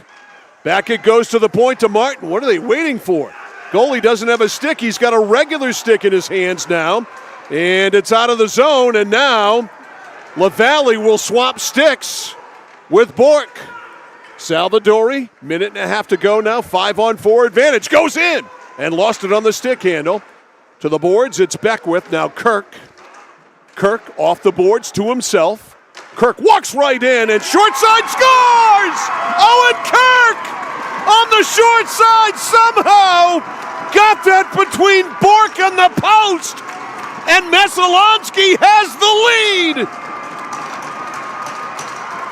Back it goes to the point to Martin. What are they waiting for? Goalie doesn't have a stick. He's got a regular stick in his hands now. And it's out of the zone, and now LaValle will swap sticks with Bork. Salvadori, minute and a half to go now, 5-on-4 advantage, goes in, and lost it on the stick handle. To the boards, it's Beckwith, now Kirk. Kirk off the boards to himself. Kirk walks right in, and short side scores! Owen Kirk on the short side somehow got that between Bork and the post, and Messalonskee has the lead.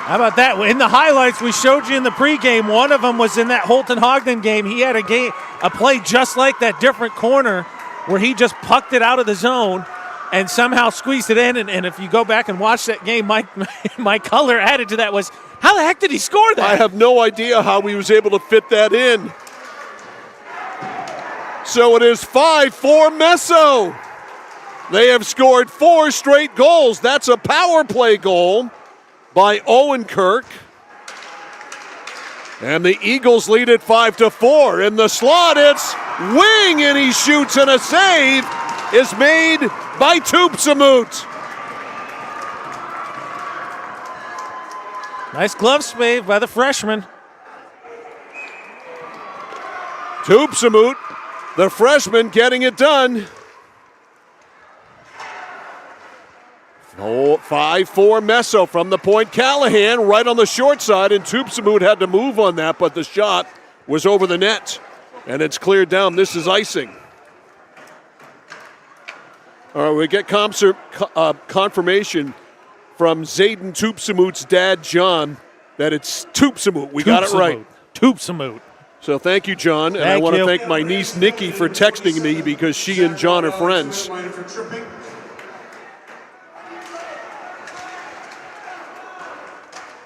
How about that? In the highlights we showed you in the pregame, one of them was in that Holton-Hogden game. He had a play just like that, different corner, where he just pucked it out of the zone and somehow squeezed it in. And if you go back and watch that game, my color added to that was, how the heck did he score that? I have no idea how he was able to fit that in. So it is 5-4 Messo. They have scored 4 straight goals. That's a power play goal by Owen Kirk. And the Eagles lead it 5-4. In the slot, it's Wing, and he shoots, and a save is made by Tupsamut. Nice glove save by the freshman. Tupsamut, the freshman, getting it done. 5-4 Messo from the point. Callahan right on the short side, and Tupsamut had to move on that, but the shot was over the net, and it's cleared down. This is icing. All right, we get confirmation from Zayden Tupsamut's dad, John, that it's Tupsamut. We got it right. Tupsamut. So thank you, John. And I want to thank my niece, Nikki, for texting me because she and John are friends.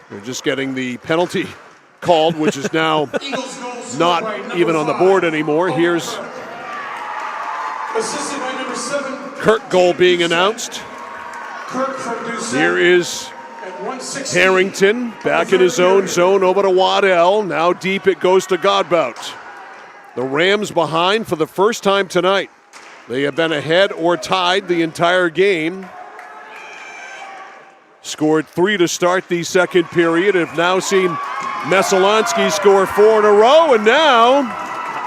We're just getting the penalty called, which is now not even on the board anymore. Here's Kirk goal being announced. Here is Harrington back in his own zone over to Waddell. Now deep it goes to Godbout. The Rams behind for the first time tonight. They have been ahead or tied the entire game. Scored 3 to start the second period. Have now seen Messalonskee score 4 in a row, and now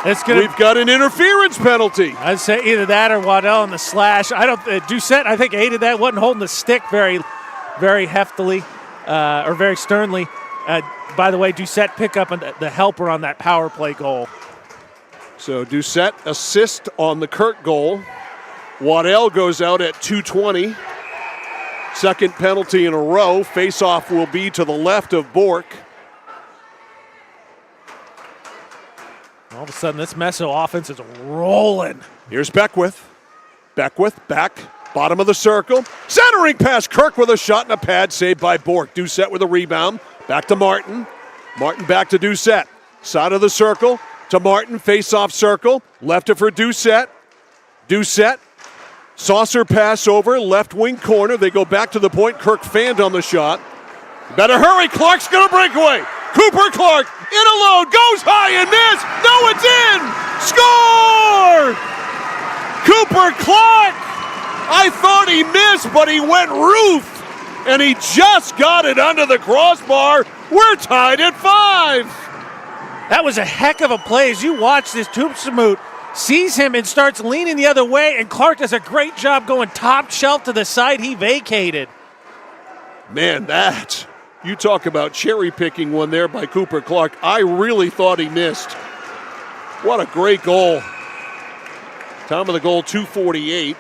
we've got an interference penalty. I'd say either that or Waddell on the slash. Doucette, I think, aided that. Wasn't holding the stick very, very heftily or very sternly. By the way, Doucette pick up the helper on that power play goal. So Doucette assist on the Kirk goal. Waddell goes out at 2:20. Second penalty in a row. Face-off will be to the left of Bork. All of a sudden, this Messo offense is rolling. Here's Beckwith. Beckwith back, bottom of the circle. Centering pass, Kirk with a shot and a pad saved by Bork. Doucette with a rebound. Back to Martin. Martin back to Doucette. Side of the circle to Martin. Face-off circle. Left it for Doucette. Doucette. Saucer pass over, left wing corner. They go back to the point. Kirk fanned on the shot. Better hurry. Clark's going to break away. Cooper Clark in alone. Goes high and missed. No, it's in. Score! Cooper Clark. I thought he missed, but he went roof. And he just got it under the crossbar. We're tied at 5. That was a heck of a play. As you watch this, Tupsamut sees him and starts leaning the other way, and Clark does a great job going top shelf to the side he vacated. Man, you talk about cherry-picking one there by Cooper Clark. I really thought he missed. What a great goal. Time of the goal, 2:48.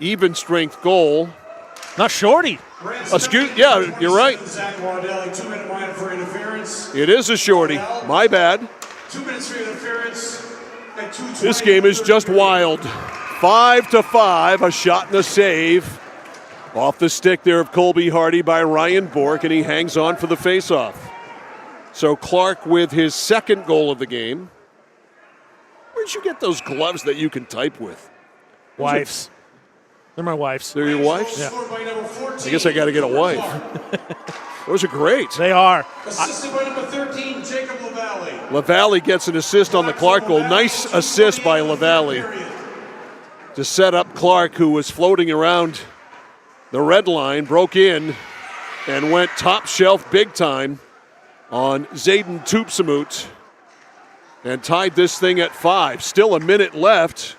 Even strength goal. Not shorty. Yeah, you're right. It is a shorty. My bad. 2 minutes for interference. This game is just wild. 5-5, a shot and a save. Off the stick there of Colby Hardy by Ryan Bork, and he hangs on for the faceoff. So Clark with his second goal of the game. Where'd you get those gloves that you can type with? Wife's. They're my wife's. They're your wife's? Yeah. I guess I got to get a wife. Those are great. They are. Assisted by number 13, Jacob LaValle. LaValle gets an assist on the Clark goal. Nice assist by LaValle to set up Clark, who was floating around the red line, broke in and went top shelf big time on Zayden Tupsamut and tied this thing at 5. Still a minute left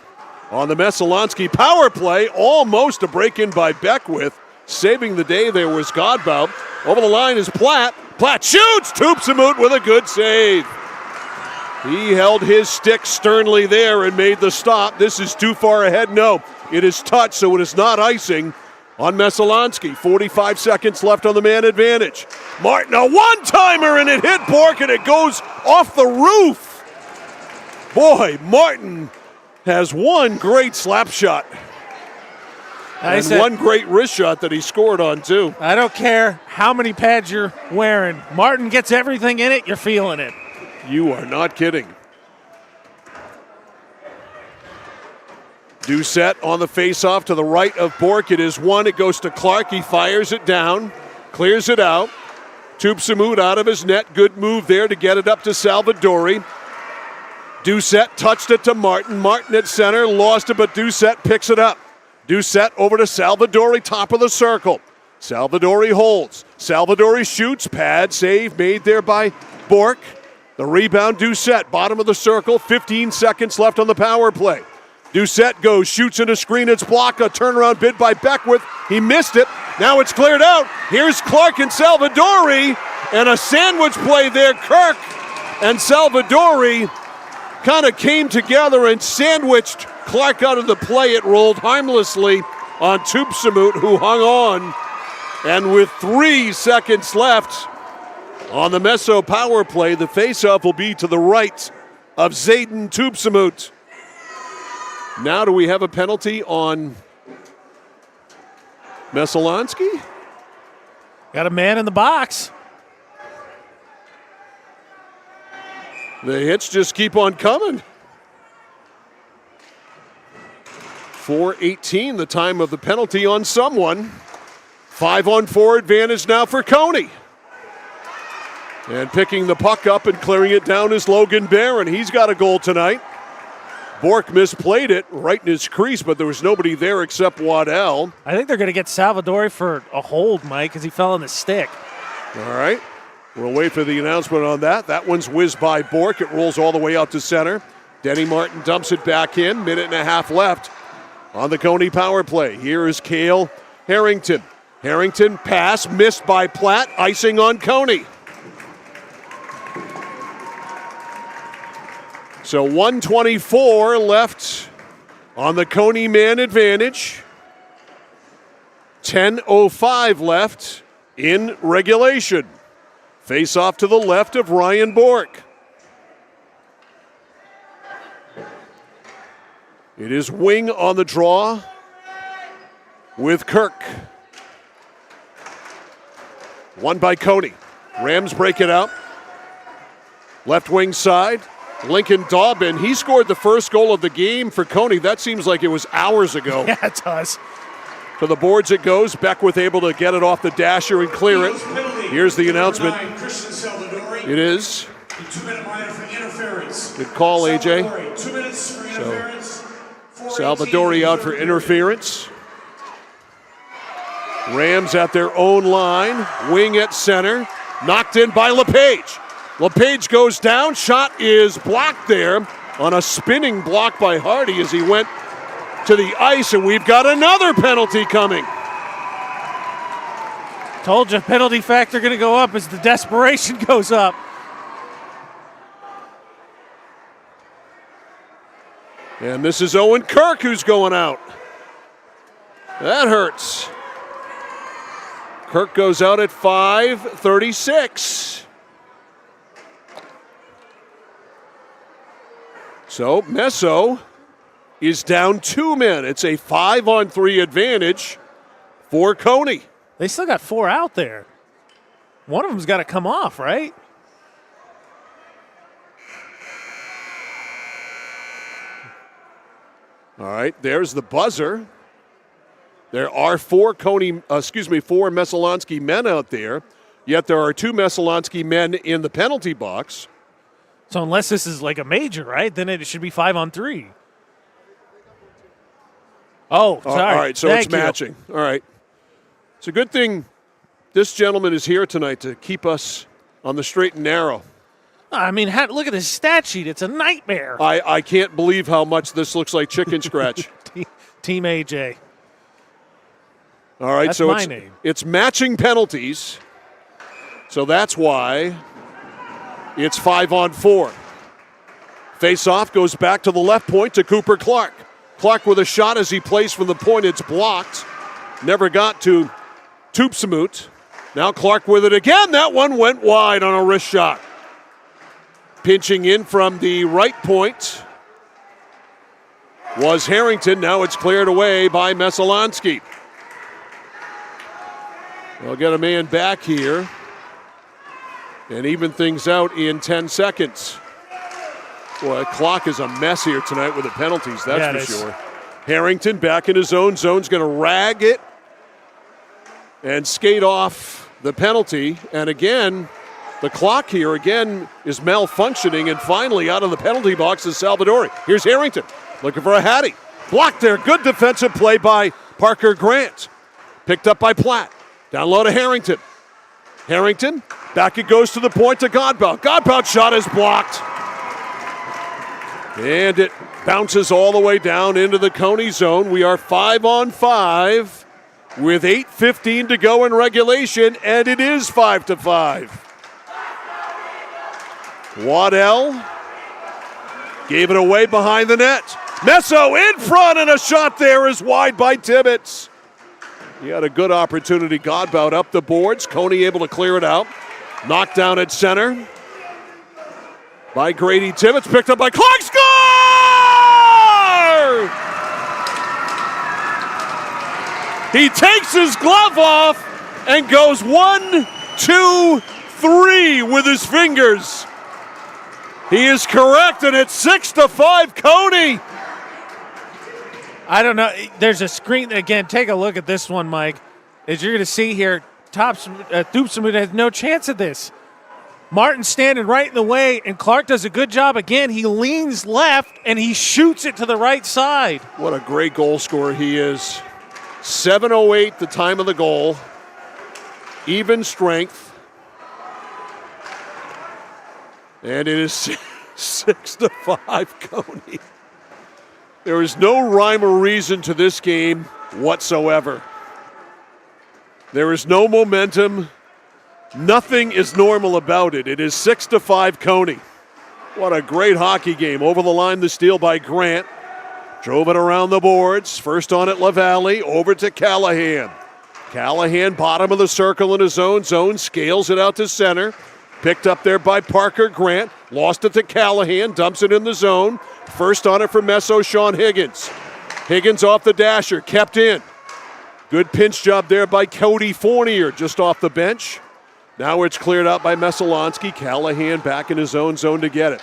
on the Messalonskee power play. Almost a break-in by Beckwith. Saving the day there was Godbout. Over the line is Platt. Platt shoots! Tupsamut with a good save. He held his stick sternly there and made the stop. This is too far ahead. No, it is touched, so it is not icing on Messalonskee. 45 seconds left on the man advantage. Martin, a one-timer, and it hit Bork, and it goes off the roof. Boy, Martin has one great slap shot. And one great wrist shot that he scored on, too. I don't care how many pads you're wearing. Martin gets everything in it, you're feeling it. You are not kidding. Doucette on the faceoff to the right of Bork. It is one. It goes to Clark. He fires it down, clears it out. Tupsamut out of his net. Good move there to get it up to Salvadori. Doucette touched it to Martin. Martin at center, lost it, but Doucette picks it up. Doucette over to Salvadori, top of the circle. Salvadori holds. Salvadori shoots. Pad save made there by Bork. The rebound, Doucette, bottom of the circle. 15 seconds left on the power play. Doucette goes, shoots in a screen. It's blocked. A turnaround bid by Beckwith. He missed it. Now it's cleared out. Here's Clark and Salvadori. And a sandwich play there. Kirk and Salvadori kind of came together and sandwiched Clark out of the play. It rolled harmlessly on Tupsamut, who hung on. And with 3 seconds left on the Meso power play, the faceoff will be to the right of Zayden Tupsamut. Now do we have a penalty on Messalonskee? Got a man in the box. The hits just keep on coming. 4:18, the time of the penalty on someone. 5-on-4 advantage now for Cony. And picking the puck up and clearing it down is Logan Barron. He's got a goal tonight. Bork misplayed it right in his crease, but there was nobody there except Waddell. I think they're going to get Salvadori for a hold, Mike, because he fell on the stick. All right. We'll wait for the announcement on that. That one's whizzed by Bork. It rolls all the way out to center. Denny Martin dumps it back in. Minute and a half left on the Cony power play. Here is Cale Harrington. Harrington pass missed by Platt. Icing on Cony. So 1:24 left on the Cony man advantage. 10:05 left in regulation. Face off to the left of Ryan Bork. It is Wing on the draw with Kirk. Won by Cony. Rams break it out. Left wing side. Lincoln Dobbin, he scored the first goal of the game for Cony. That seems like it was hours ago. Yeah, it does. To the boards it goes. Beckwith able to get it off the dasher and clear it. Here's the announcement. It is. Good call, AJ. 2 minutes for interference. Salvadori out for interference. Rams at their own line. Wing at center. Knocked in by LePage. LePage goes down. Shot is blocked there on a spinning block by Hardy as he went to the ice, and we've got another penalty coming. Told you, penalty factor going to go up as the desperation goes up. And this is Owen Kirk who's going out. That hurts. Kirk goes out at 5:36. So Meso is down 2 men. It's a 5-on-3 advantage for Cony. They still got 4 out there. One of them's got to come off, right? All right, there's the buzzer. There are 4 Messalonskee men out there, yet there are 2 Messalonskee men in the penalty box. So unless this is like a major, right, then it should be 5-on-3. Oh, sorry. All right, so it's matching. All right. It's a good thing this gentleman is here tonight to keep us on the straight and narrow. I mean, look at his stat sheet. It's a nightmare. I can't believe how much this looks like chicken scratch. Team AJ. All right, that's so my name. It's matching penalties. So that's why it's 5-on-4. Face-off goes back to the left point to Cooper Clark. Clark with a shot as he plays from the point. It's blocked. Never got to Tupsamut. Now Clark with it again. That one went wide on a wrist shot. Pinching in from the right point was Harrington. Now it's cleared away by Messalonskee. They'll get a man back here and even things out in 10 seconds. Boy, the clock is a mess here tonight with the penalties, that's for sure. Harrington back in his own zone's going to rag it and skate off the penalty. And again, the clock here again is malfunctioning, and finally out of the penalty box is Salvadori. Here's Harrington looking for a Hattie. Blocked there. Good defensive play by Parker Grant. Picked up by Platt. Down low to Harrington. Harrington, back it goes to the point to Godbout. Godbout's shot is blocked. And it Bounces all the way down into the Cony zone. We are 5-on-5 with 8:15 to go in regulation, and it is 5-5. Waddell gave it away behind the net. Messo in front, and a shot there is wide by Tibbetts. He had a good opportunity. Godbout up the boards. Cony able to clear it out. Knocked down at center by Grady Tibbetts. Picked up by Clark. Score! He takes his glove off and goes 1, 2, 3 with his fingers. He is correct, and it's 6-5 Cony. I don't know. There's a screen. Again, take a look at this one, Mike. As you're going to see here, Thupsamut has no chance of this. Martin's standing right in the way, and Clark does a good job again. He leans left, and he shoots it to the right side. What a great goal scorer he is. 7:08 the time of the goal. Even strength. And it is 6-5 Cony. There is no rhyme or reason to this game whatsoever. There is no momentum. Nothing is normal about it. It is 6-5 Cony. What a great hockey game. Over the line, the steal by Grant. Drove it around the boards. First on it, LaValle. Over to Callahan. Callahan, bottom of the circle in his own zone. Scales it out to center. Picked up there by Parker Grant. Lost it to Callahan. Dumps it in the zone. First on it for Messo, Sean Higgins. Higgins off the dasher. Kept in. Good pinch job there by Cody Fournier, just off the bench. Now it's cleared out by Messalonskee. Callahan back in his own zone to get it.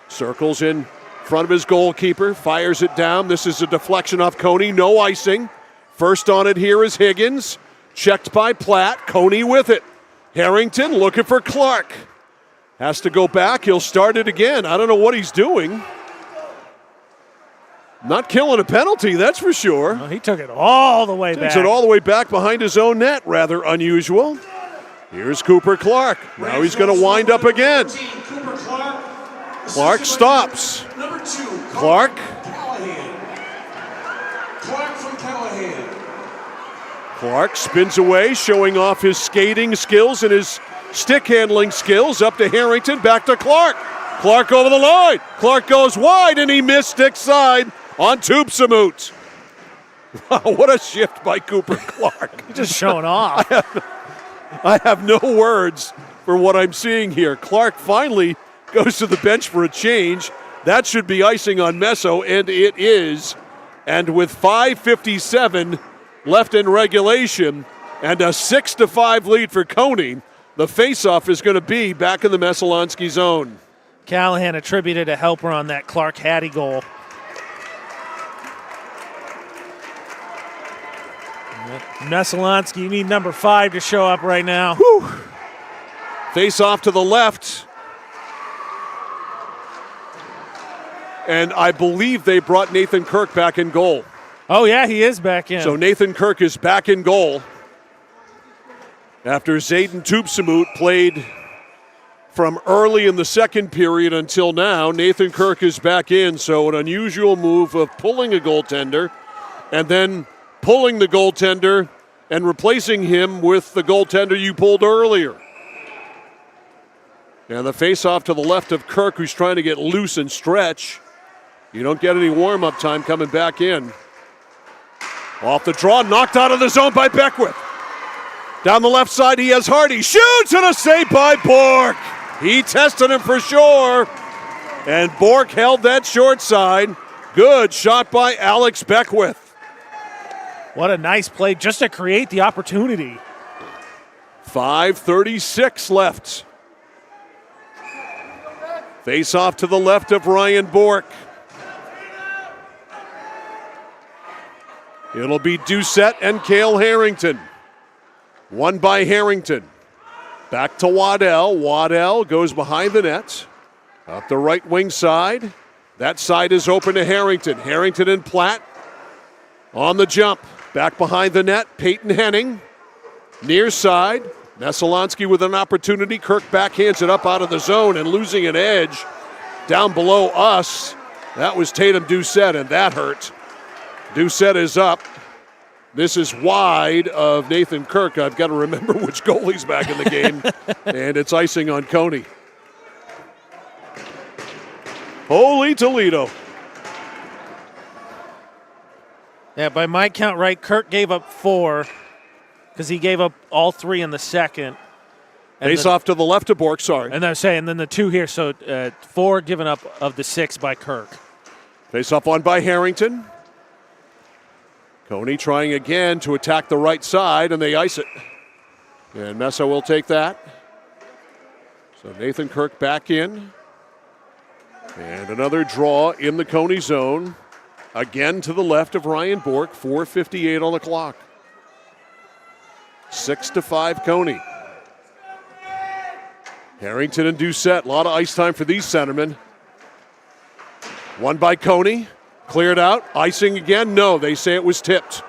Circles in front of his goalkeeper. Fires it down. This is a deflection off Cony. No icing. First on it here is Higgins. Checked by Platt. Cony with it. Harrington looking for Clark. Has to go back. He'll start it again. I don't know what he's doing. Not killing a penalty, that's for sure. Well, he took it all the way back. Takes it all the way back behind his own net. Rather unusual. Here's Cooper Clark. Now he's going to wind up again. Clark stops. Clark. Clark spins away, showing off his skating skills and his stick handling skills. Up to Harrington, back to Clark. Clark over the line. Clark goes wide, and he missed stick side on Thupsamut. Wow, what a shift by Cooper Clark. He's just showing off. I have no words for what I'm seeing here. Clark finally goes to the bench for a change. That should be icing on Messo, and it is. And with 5:57 left in regulation and a 6-5 lead for Cony, the faceoff is going to be back in the Messalonskee zone. Callahan attributed a helper on that Clark Hattie goal. Messalonskee, you need number 5 to show up right now. Whew. Face off to the left. And I believe they brought Nathan Kirk back in goal. Oh, yeah, he is back in. So Nathan Kirk is back in goal. After Zayden Thupsamut played from early in the second period until now, Nathan Kirk is back in. So an unusual move of pulling a goaltender and then pulling the goaltender and replacing him with the goaltender you pulled earlier. And the face-off to the left of Kirk, who's trying to get loose and stretch. You don't get any warm-up time coming back in. Off the draw, knocked out of the zone by Beckwith. Down the left side, he has Hardy. Shoots, and a save by Bork. He tested him for sure. And Bork held that short side. Good shot by Alex Beckwith. What a nice play just to create the opportunity. 5:36 left. Face off to the left of Ryan Bork. It'll be Doucette and Cale Harrington. One by Harrington. Back to Waddell. Waddell goes behind the net. Up the right wing side. That side is open to Harrington. Harrington and Platt on the jump. Back behind the net, Peyton Henning. Near side, Messalonskee with an opportunity. Kirk backhands it up out of the zone and losing an edge down below us That was Tatum Doucette, and that hurt. Doucette is up. This is wide of Nathan Kirk. I've got to remember which goalie's back in the game, and it's icing on Cony. Holy Toledo. Yeah, by my count, right, Kirk gave up 4 because he gave up all 3 in the second. Face off to the left of Bork, sorry. And I'm saying, then the 2 here, so 4 given up of the 6 by Kirk. Face off on by Harrington. Cony trying again to attack the right side, and they ice it. And Messa will take that. So Nathan Kirk back in. And another draw in the Cony zone. Again to the left of Ryan Bork, 4:58 on the clock. 6-5 Cony. Harrington and Doucette, a lot of ice time for these centermen. One by Cony, cleared out, icing again, no, they say it was tipped.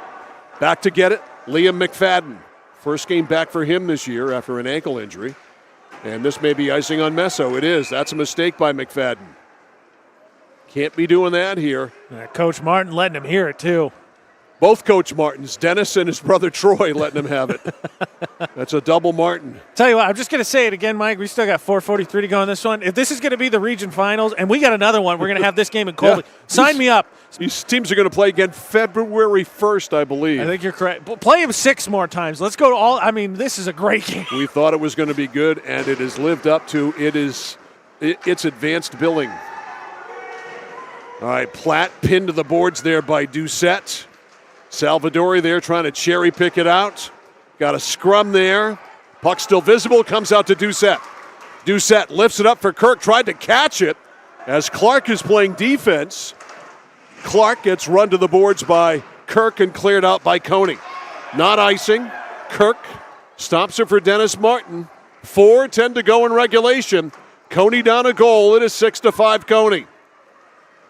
Back to get it, Liam McFadden. First game back for him this year after an ankle injury. And this may be icing on Messo, it is, that's a mistake by McFadden. Can't be doing that here. Coach Martin letting him hear it too. Both Coach Martins, Dennis and his brother Troy, letting him have it. That's a double Martin. Tell you what, I'm just going to say it again, Mike. We still got 4:43 to go in this one. If this is going to be the region finals, and we got another one, we're going to have this game in Colby. Yeah. Sign me up. These teams are going to play again February 1st, I believe. I think you're correct. Play them 6 more times. Let's go to all. I mean, this is a great game. We thought it was going to be good, and it has lived up to its advanced billing. All right, Platt pinned to the boards there by Doucette. Salvadori there trying to cherry pick it out. Got a scrum there. Puck still visible, comes out to Doucette. Doucette lifts it up for Kirk, tried to catch it as Clark is playing defense. Clark gets run to the boards by Kirk and cleared out by Cony. Not icing. Kirk stops it for Dennis Martin. 4:10 to go in regulation. Cony down a goal. It is 6-5 Cony.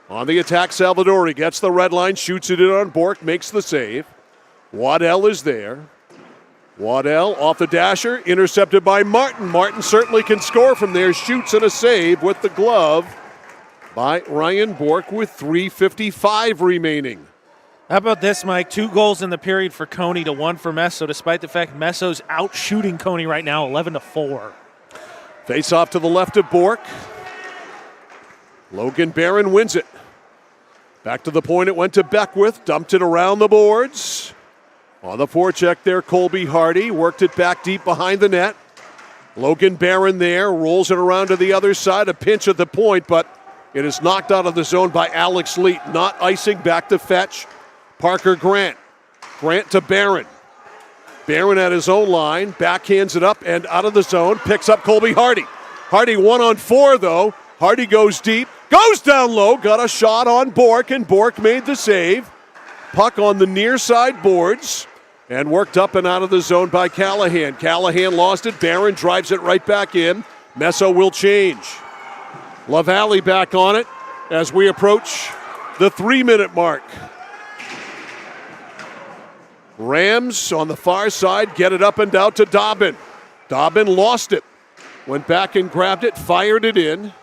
On the attack, Salvadori gets the red line, shoots it in on Bork, makes the save. Waddell is there. Waddell off the dasher, intercepted by Martin. Martin certainly can score from there, shoots and a save with the glove by Ryan Bork with 3:55 remaining. How about this, Mike? 2 goals in the period for Cony to 1 for Messo, despite the fact Messo's out shooting Cony right now 11-4. Face off to the left of Bork. Logan Barron wins it. Back to the point it went to Beckwith, dumped it around the boards. On the forecheck there, Colby Hardy worked it back deep behind the net. Logan Barron there, rolls it around to the other side, a pinch at the point, but it is knocked out of the zone by Alex Leet. Not icing, back to fetch. Parker Grant. Grant to Barron. Barron at his own line, backhands it up and out of the zone, picks up Colby Hardy. Hardy 1-on-4 though. Hardy goes deep, goes down low, got a shot on Bork, and Bork made the save. Puck on the near side boards, and worked up and out of the zone by Callahan. Callahan lost it, Barron drives it right back in. Messo will change. LaValle back on it as we approach the 3-minute mark. Rams on the far side get it up and out to Dobbin. Dobbin lost it, went back and grabbed it, fired it in.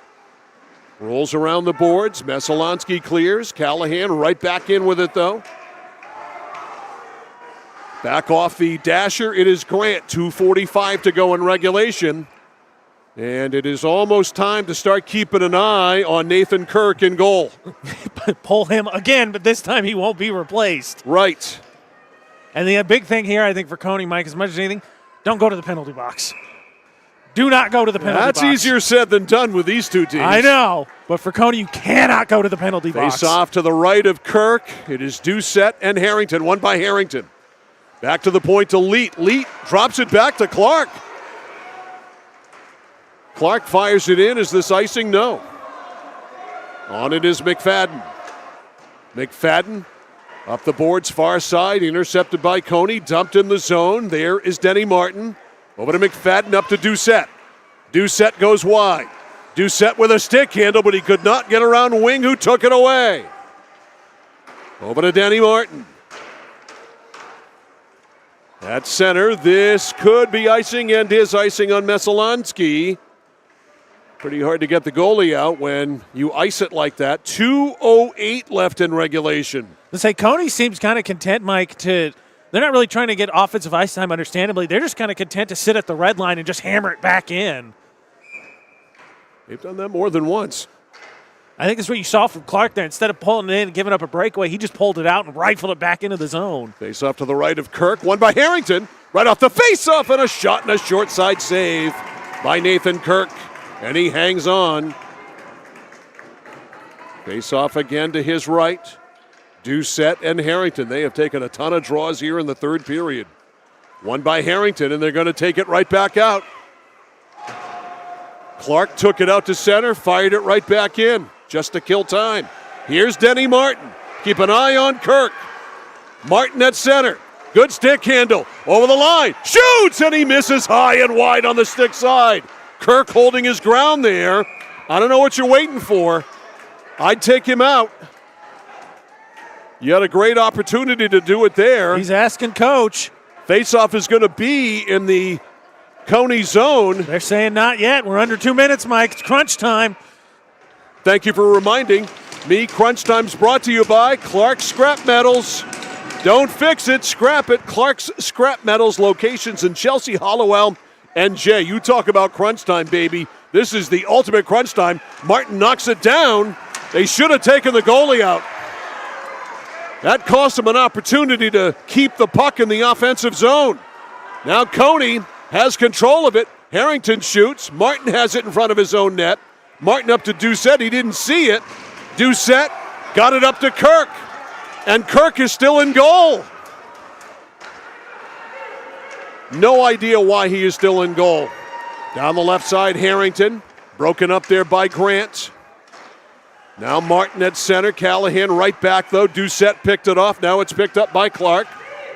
Rolls around the boards. Messalonskee clears. Callahan right back in with it, though. Back off the dasher. It is Grant. 2:45 to go in regulation. And it is almost time to start keeping an eye on Nathan Kirk in goal. Pull him again, but this time he won't be replaced. Right. And the big thing here, I think, for Cony, Mike, as much as anything, don't go to the penalty box. Do not go to the penalty box. That's easier said than done with these two teams. I know, but for Cony, you cannot go to the penalty box. Face off to the right of Kirk. It is Doucette and Harrington, one by Harrington. Back to the point to Leet. Leet drops it back to Clark. Clark fires it in. Is this icing? No. On it is McFadden. McFadden up the boards far side, intercepted by Cony, dumped in the zone. There is Denny Martin. Over to McFadden, up to Doucette. Doucette goes wide. Doucette with a stick handle, but he could not get around Wing, who took it away. Over to Denny Martin. At center, this could be icing and is icing on Messalonskee. Pretty hard to get the goalie out when you ice it like that. 2:08 left in regulation. Let's say Cony seems kind of content, Mike, they're not really trying to get offensive ice time, understandably. They're just kind of content to sit at the red line and just hammer it back in. They've done that more than once. I think that's what you saw from Clark there. Instead of pulling it in and giving up a breakaway, he just pulled it out and rifled it back into the zone. Face off to the right of Kirk. Won by Harrington. Right off the face-off and a shot and a short side save by Nathan Kirk. And he hangs on. Face off again to his right. Doucette and Harrington. They have taken a ton of draws here in the third period. Won by Harrington, and they're going to take it right back out. Clark took it out to center, fired it right back in, just to kill time. Here's Denny Martin. Keep an eye on Kirk. Martin at center. Good stick handle. Over the line. Shoots, and he misses high and wide on the stick side. Kirk holding his ground there. I don't know what you're waiting for. I'd take him out. You had a great opportunity to do it there. He's asking coach. Faceoff is going to be in the Cony zone. They're saying not yet. We're under 2 minutes, Mike. It's crunch time. Thank you for reminding me. Crunch Time's brought to you by Clark's Scrap Metals. Don't fix it, scrap it. Clark's Scrap Metals locations in Chelsea, Hollowell, and Jay. You talk about crunch time, baby. This is the ultimate crunch time. Martin knocks it down. They should have taken the goalie out. That cost him an opportunity to keep the puck in the offensive zone. Now Cony has control of it. Harrington shoots. Martin has it in front of his own net. Martin up to Doucette. He didn't see it. Doucette got it up to Kirk. And Kirk is still in goal. No idea why he is still in goal. Down the left side, Harrington. Broken up there by Grant. Now Martin at center. Callahan right back, though. Doucette picked it off. Now it's picked up by Clark.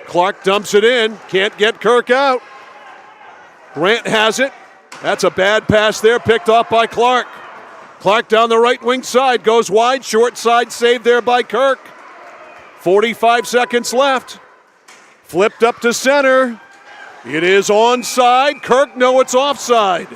Clark dumps it in. Can't get Kirk out. Grant has it. That's a bad pass there. Picked off by Clark. Clark down the right wing side. Goes wide. Short side saved there by Kirk. 45 seconds left. Flipped up to center. It is onside. Kirk, no, it's offside.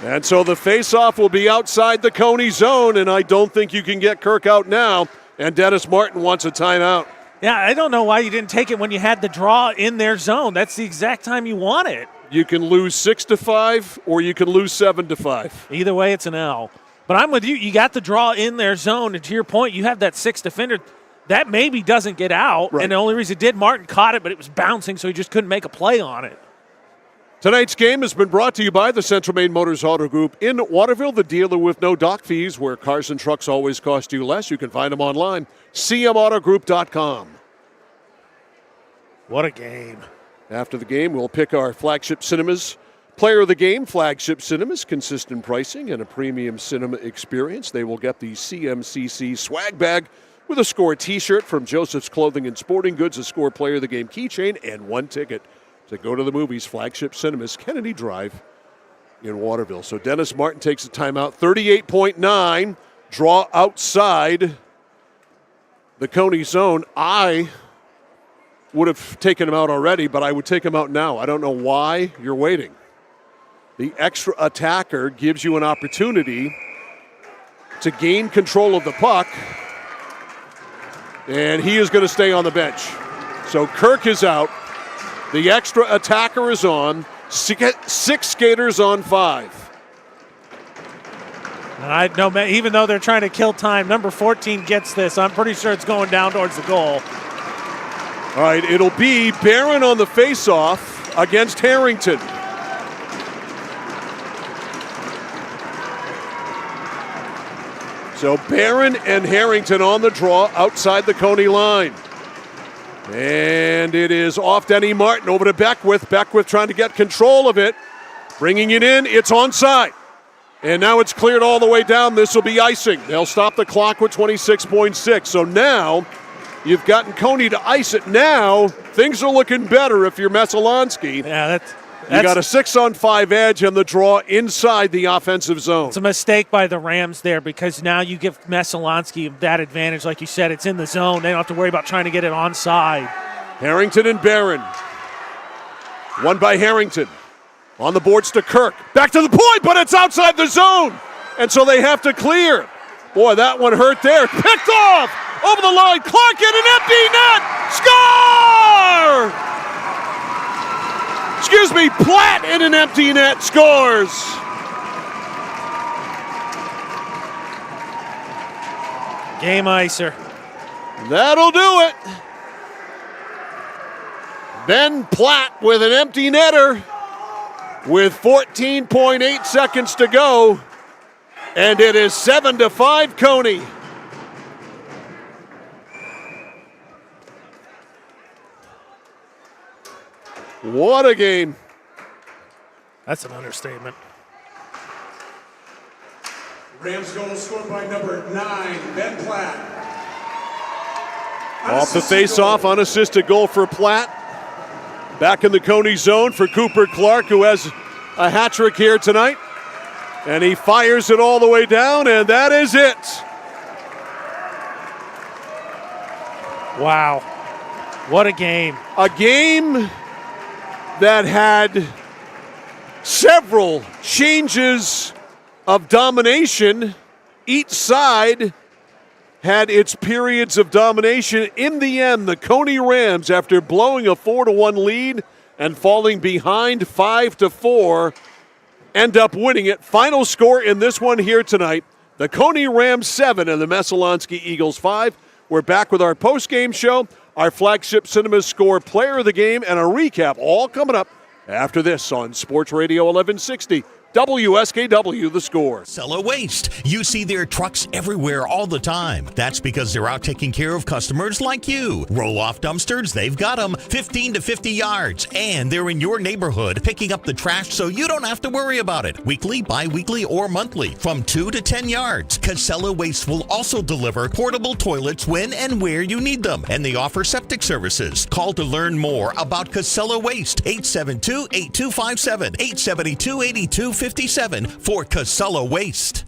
And so the faceoff will be outside the Cony zone, and I don't think you can get Kirk out now. And Dennis Martin wants a timeout. Yeah, I don't know why you didn't take it when you had the draw in their zone. That's the exact time you want it. You can lose 6-5, or you can lose 7-5. Either way, it's an L. But I'm with you. You got the draw in their zone, and to your point, you have that sixth defender. That maybe doesn't get out, right. And the only reason it did, Martin caught it, but it was bouncing, so he just couldn't make a play on it. Tonight's game has been brought to you by the Central Maine Motors Auto Group in Waterville, the dealer with no dock fees, where cars and trucks always cost you less. You can find them online, cmautogroup.com. What a game. After the game, we'll pick our Flagship Cinemas player of the game. Flagship Cinemas, consistent pricing and a premium cinema experience. They will get the CMCC swag bag with a Score t-shirt from Joseph's Clothing and Sporting Goods, a Score player of the game keychain, and one ticket to go to the movies. Flagship Cinemas, Kennedy Drive in Waterville. So Dennis Martin takes a timeout. 38.9, draw outside the Cony zone. I would have taken him out already, but I would take him out now. I don't know why you're waiting. The extra attacker gives you an opportunity to gain control of the puck, and he is going to stay on the bench. So Kirk is out. The extra attacker is on. Six skaters on 5. I know, even though they're trying to kill time, number 14 gets this. I'm pretty sure it's going down towards the goal. All right, it'll be Barron on the faceoff against Harrington. So Barron and Harrington on the draw outside the Cony line. And it is off Denny Martin over to Beckwith. Beckwith trying to get control of it. Bringing it in. It's onside. And now it's cleared all the way down. This will be icing. They'll stop the clock with 26.6. So now you've gotten Cony to ice it. Now things are looking better if you're Messalonskee. Yeah, that's you got a 6-on-5 edge and the draw inside the offensive zone. It's a mistake by the Rams there because now you give Messalonskee that advantage. Like you said, it's in the zone. They don't have to worry about trying to get it onside. Harrington and Barron. One by Harrington. On the boards to Kirk. Back to the point, but it's outside the zone. And so they have to clear. Boy, that one hurt there. Picked off. Over the line. Clark in an empty net. Score! Excuse me, Platt in an empty net scores. Game icer. That'll do it. Ben Platt with an empty netter with 14.8 seconds to go. And it is 7-5 Cony. What a game. That's an understatement. Rams goal scored by number 9, Ben Platt. Off the face-off, unassisted goal for Platt. Back in the Cony zone for Cooper Clark, who has a hat trick here tonight. And he fires it all the way down, and that is it. Wow. What a game. A game that had several changes of domination. Each side had its periods of domination. In the end, the Cony Rams, after blowing a 4-1 lead and falling behind 5-4, end up winning it. Final score in this one here tonight, the Cony Rams 7 and the Messalonskee Eagles 5. We're back with our post-game show, our flagship Cinema Score Player of the Game, and a recap all coming up after this on Sports Radio 1160. WSKW, The Score. Casella Waste. You see their trucks everywhere all the time. That's because they're out taking care of customers like you. Roll-off dumpsters, they've got them 15 to 50 yards. And they're in your neighborhood picking up the trash so you don't have to worry about it. Weekly, bi-weekly, or monthly from 2 to 10 yards. Casella Waste will also deliver portable toilets when and where you need them. And they offer septic services. Call to learn more about Casella Waste. 872-8257, 872-8257 for Casella Waste.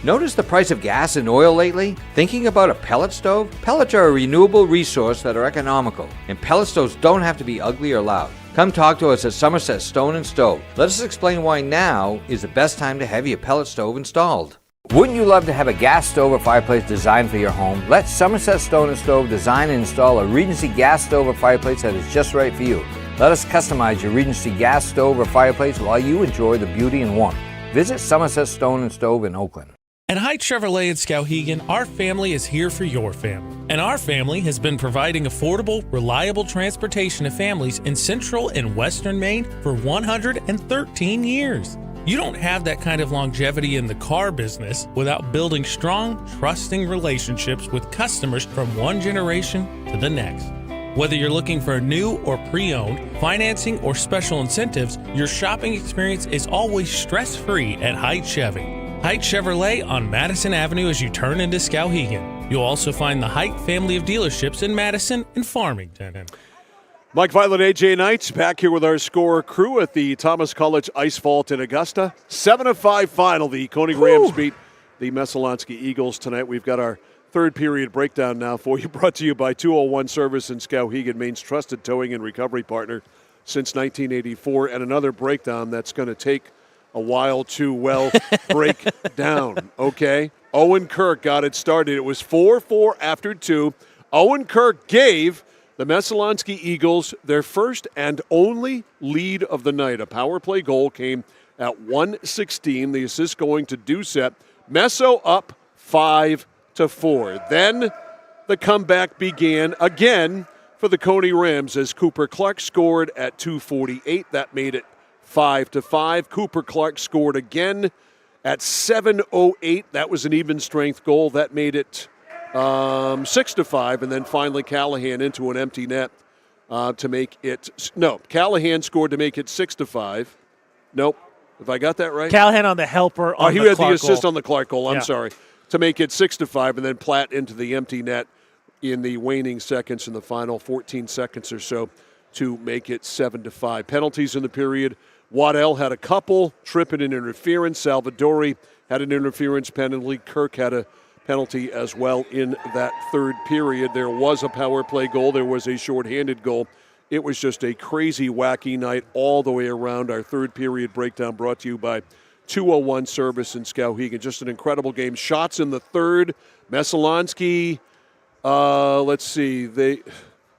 Notice the price of gas and oil lately? Thinking about a pellet stove? Pellets are a renewable resource that are economical, and pellet stoves don't have to be ugly or loud. Come talk to us at Somerset Stone & Stove. Let us explain why now is the best time to have your pellet stove installed. Wouldn't you love to have a gas stove or fireplace designed for your home? Let Somerset Stone & Stove design and install a Regency gas stove or fireplace that is just right for you. Let us customize your Regency gas stove or fireplace while you enjoy the beauty and warmth. Visit Somerset Stone & Stove in Oakland. At Haight Chevrolet in Skowhegan, our family is here for your family. And our family has been providing affordable, reliable transportation to families in central and western Maine for 113 years. You don't have that kind of longevity in the car business without building strong, trusting relationships with customers from one generation to the next. Whether you're looking for a new or pre-owned, financing, or special incentives, your shopping experience is always stress-free at Haight Chevy. Haight Chevrolet on Madison Avenue as you turn into Skowhegan. You'll also find the Haight family of dealerships in Madison and Farmington. Mike Violet, AJ Knights, back here with our Score crew at the Thomas College Ice Vault in Augusta. 7-5 final. The Cony Rams beat the Messalonskee Eagles tonight. We've got our third period breakdown now for you, brought to you by 201 Service in Skowhegan, Maine's trusted towing and recovery partner since 1984, and another breakdown that's going to take a while to, well, break down, okay? Owen Kirk got it started. It was 4-4 after 2. Owen Kirk gave the Messalonskee Eagles their first and only lead of the night. A power play goal came at 1:16, the assist going to Doucette. Messo up 5-4. Then the comeback began again for the Cony Rams as Cooper Clark scored at 2:48. That made it 5-5. Cooper Clark scored again at 7:08. That was an even strength goal. That made it 6-5. And then finally Callahan into an empty net to make it. No, Callahan scored to make it 6-5. Nope. Have I got that right? Callahan on the helper on he the had Clark the assist goal. on the Clark goal. I'm sorry. To make it 6-5, and then Platt into the empty net in the waning seconds in the final 14 seconds or so to make it 7-5. Penalties in the period. Waddell had a couple, tripping and interference. Salvadori had an interference penalty. Kirk had a penalty as well in that third period. There was a power play goal. There was a shorthanded goal It was just a crazy, wacky night all the way around. Our third period breakdown brought to you by 201 Service in Skowhegan. Just an incredible game. Shots in the third. Messalonskee, let's see,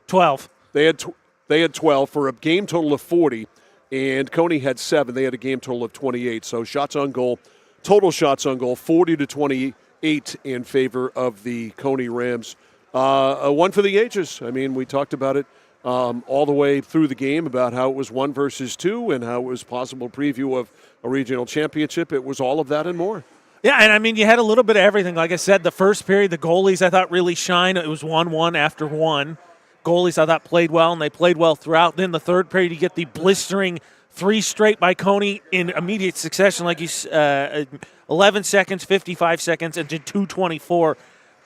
12. They had 12 for a game total of 40, and Cony had 7. They had a game total of 28. So shots on goal, total shots on goal, 40-28 in favor of the Cony Rams. A one for the ages. I mean, we talked about it all the way through the game about how it was 1 versus 2 and how it was possible preview of a regional championship. It was all of that and more. Yeah, and I mean, you had a little bit of everything. Like I said, the first period, the goalies I thought really shined. It was 1-1 after 1. Goalies I thought played well, and they played well throughout. Then the third period, you get the blistering 3 straight by Cony in immediate succession, like 11 seconds, 55 seconds, and to 2:24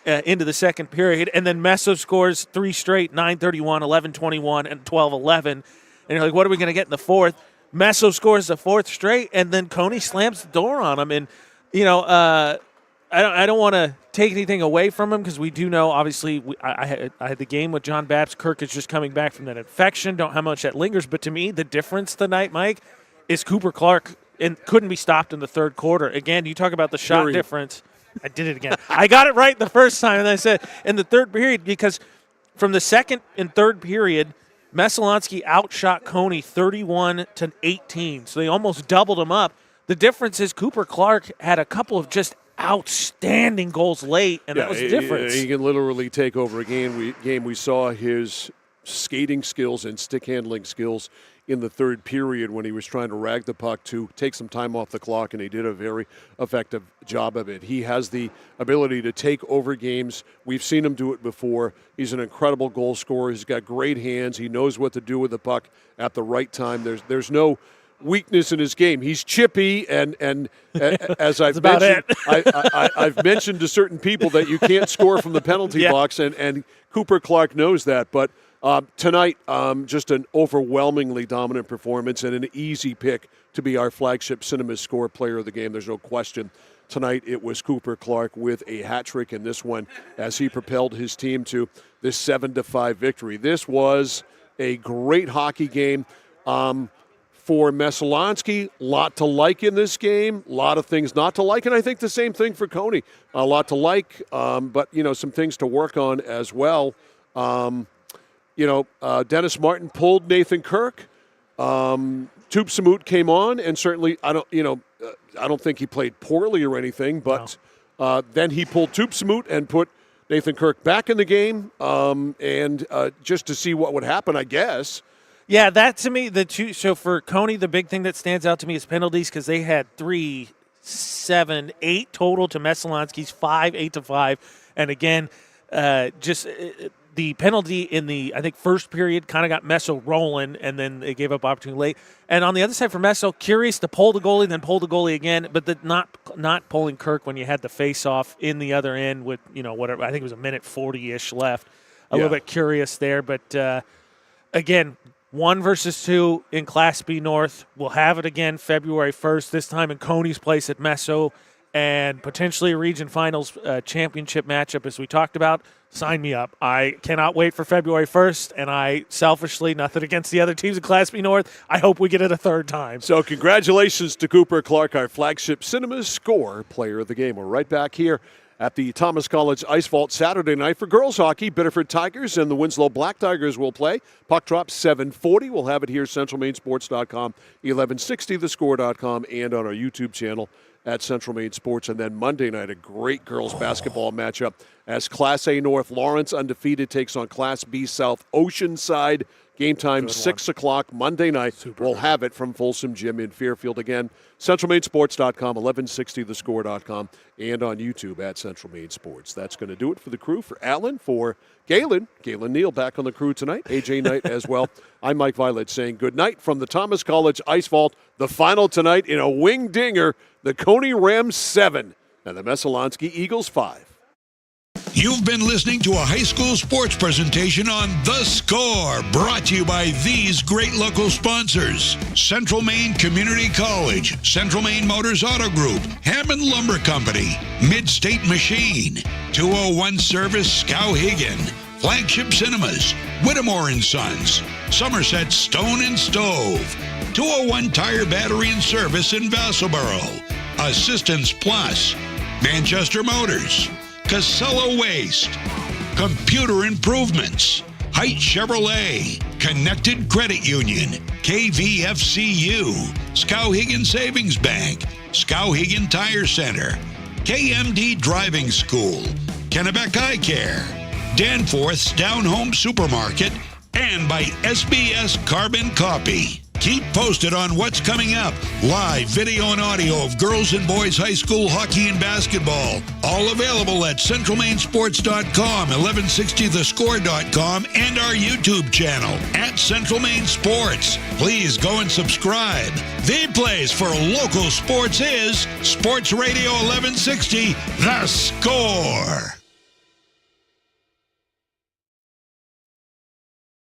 into the second period. And then Messo scores 3 straight, 9:31, 11:21, and 12:11. And you're like, what are we going to get in the fourth? Messo scores the 4th straight, and then Cony slams the door on him. And, you know, I don't want to take anything away from him because we do know, obviously, I had the game with John Babs. Kirk is just coming back from that infection. Don't know how much that lingers. But to me, the difference tonight, Mike, is Cooper Clark couldn't be stopped in the third quarter. Again, you talk about the shot difference. I did it again. I got it right the first time, and I said in the third period because from the second and third period, Messalonskee outshot Cony 31-18. So they almost doubled him up. The difference is Cooper Clark had a couple of just outstanding goals late, and that was the difference. He can literally take over a game. We saw his skating skills and stick handling skills in the third period when he was trying to rag the puck to take some time off the clock, and he did a very effective job of it. He has the ability to take over games. We've seen him do it before. He's an incredible goal scorer. He's got great hands. He knows what to do with the puck at the right time. There's no weakness in his game. He's chippy, and as I've mentioned, I've mentioned to certain people that you can't score from the penalty box, and Cooper Clark knows that. But tonight, just an overwhelmingly dominant performance and an easy pick to be our flagship Cinema Score player of the game. There's no question. Tonight, it was Cooper Clark with a hat trick in this one as he propelled his team to this 7-5 victory. This was a great hockey game. For Messalonskee, a lot to like in this game, a lot of things not to like, and I think the same thing for Cony. A lot to like, but, some things to work on as well. Dennis Martin pulled Nathan Kirk. Tupsamut came on, and certainly I don't think he played poorly or anything, but then he pulled Tupsamut and put Nathan Kirk back in the game, and just to see what would happen, I guess. Yeah, that to me, so for Cony, the big thing that stands out to me is penalties because they had 3, 7, 8 total to Messalonskee's 5, 8-5. And again, the penalty in the, I think, first period kind of got Messo rolling, and then they gave up opportunity late. And on the other side for Messo, curious to pull the goalie, then pull the goalie again, but not pulling Kirk when you had the face-off in the other end with, whatever, I think it was a minute 40-ish left. A little bit curious there, but again, 1 versus 2 in Class B North. We'll have it again February 1st, this time in Cony's place at Messo, and potentially a region finals championship matchup as we talked about. Sign me up. I cannot wait for February 1st, and I selfishly, nothing against the other teams in Class B North, I hope we get it a third time. So congratulations to Cooper Clark, our flagship Cinema Score player of the game. We're right back here at the Thomas College Ice Vault Saturday night for girls hockey. Biddeford Tigers and the Winslow Black Tigers will play. Puck drop 7:40. We'll have it here, centralmainsports.com, 1160thescore.com, and on our YouTube channel at Central Maine Sports. And then Monday night, a great girls basketball matchup as Class A North Lawrence, undefeated, takes on Class B South Oceanside. Game time, 6 o'clock Monday night. We'll have it from Folsom Gym in Fairfield. Again, centralmainsports.com, 1160thescore.com, and on YouTube at Central Maine Sports. That's going to do it for the crew. For Alan, for Galen Neal back on the crew tonight, AJ Knight as well. I'm Mike Violet saying good night from the Thomas College Ice Vault. The final tonight in a wing dinger, the Cony Rams 7 and the Messalonskee Eagles 5. You've been listening to a high school sports presentation on The Score, brought to you by these great local sponsors: Central Maine Community College, Central Maine Motors Auto Group, Hammond Lumber Company, Mid-State Machine, 201 Service Skowhegan, Flagship Cinemas, Whittemore & Sons, Somerset Stone and Stove, 201 Tire Battery and Service in Vassalboro, Assistance Plus, Manchester Motors, Casella Waste, Computer Improvements, Height Chevrolet, Connected Credit Union, KVFCU, Skowhegan Savings Bank, Skowhegan Tire Center, KMD Driving School, Kennebec Eye Care, Danforth's Down Home Supermarket, and by SBS Carbon Copy. Keep posted on what's coming up. Live video and audio of girls and boys high school hockey and basketball. All available at centralmainsports.com, 1160thescore.com, and our YouTube channel at Central Maine Sports. Please go and subscribe. The place for local sports is Sports Radio 1160, The Score.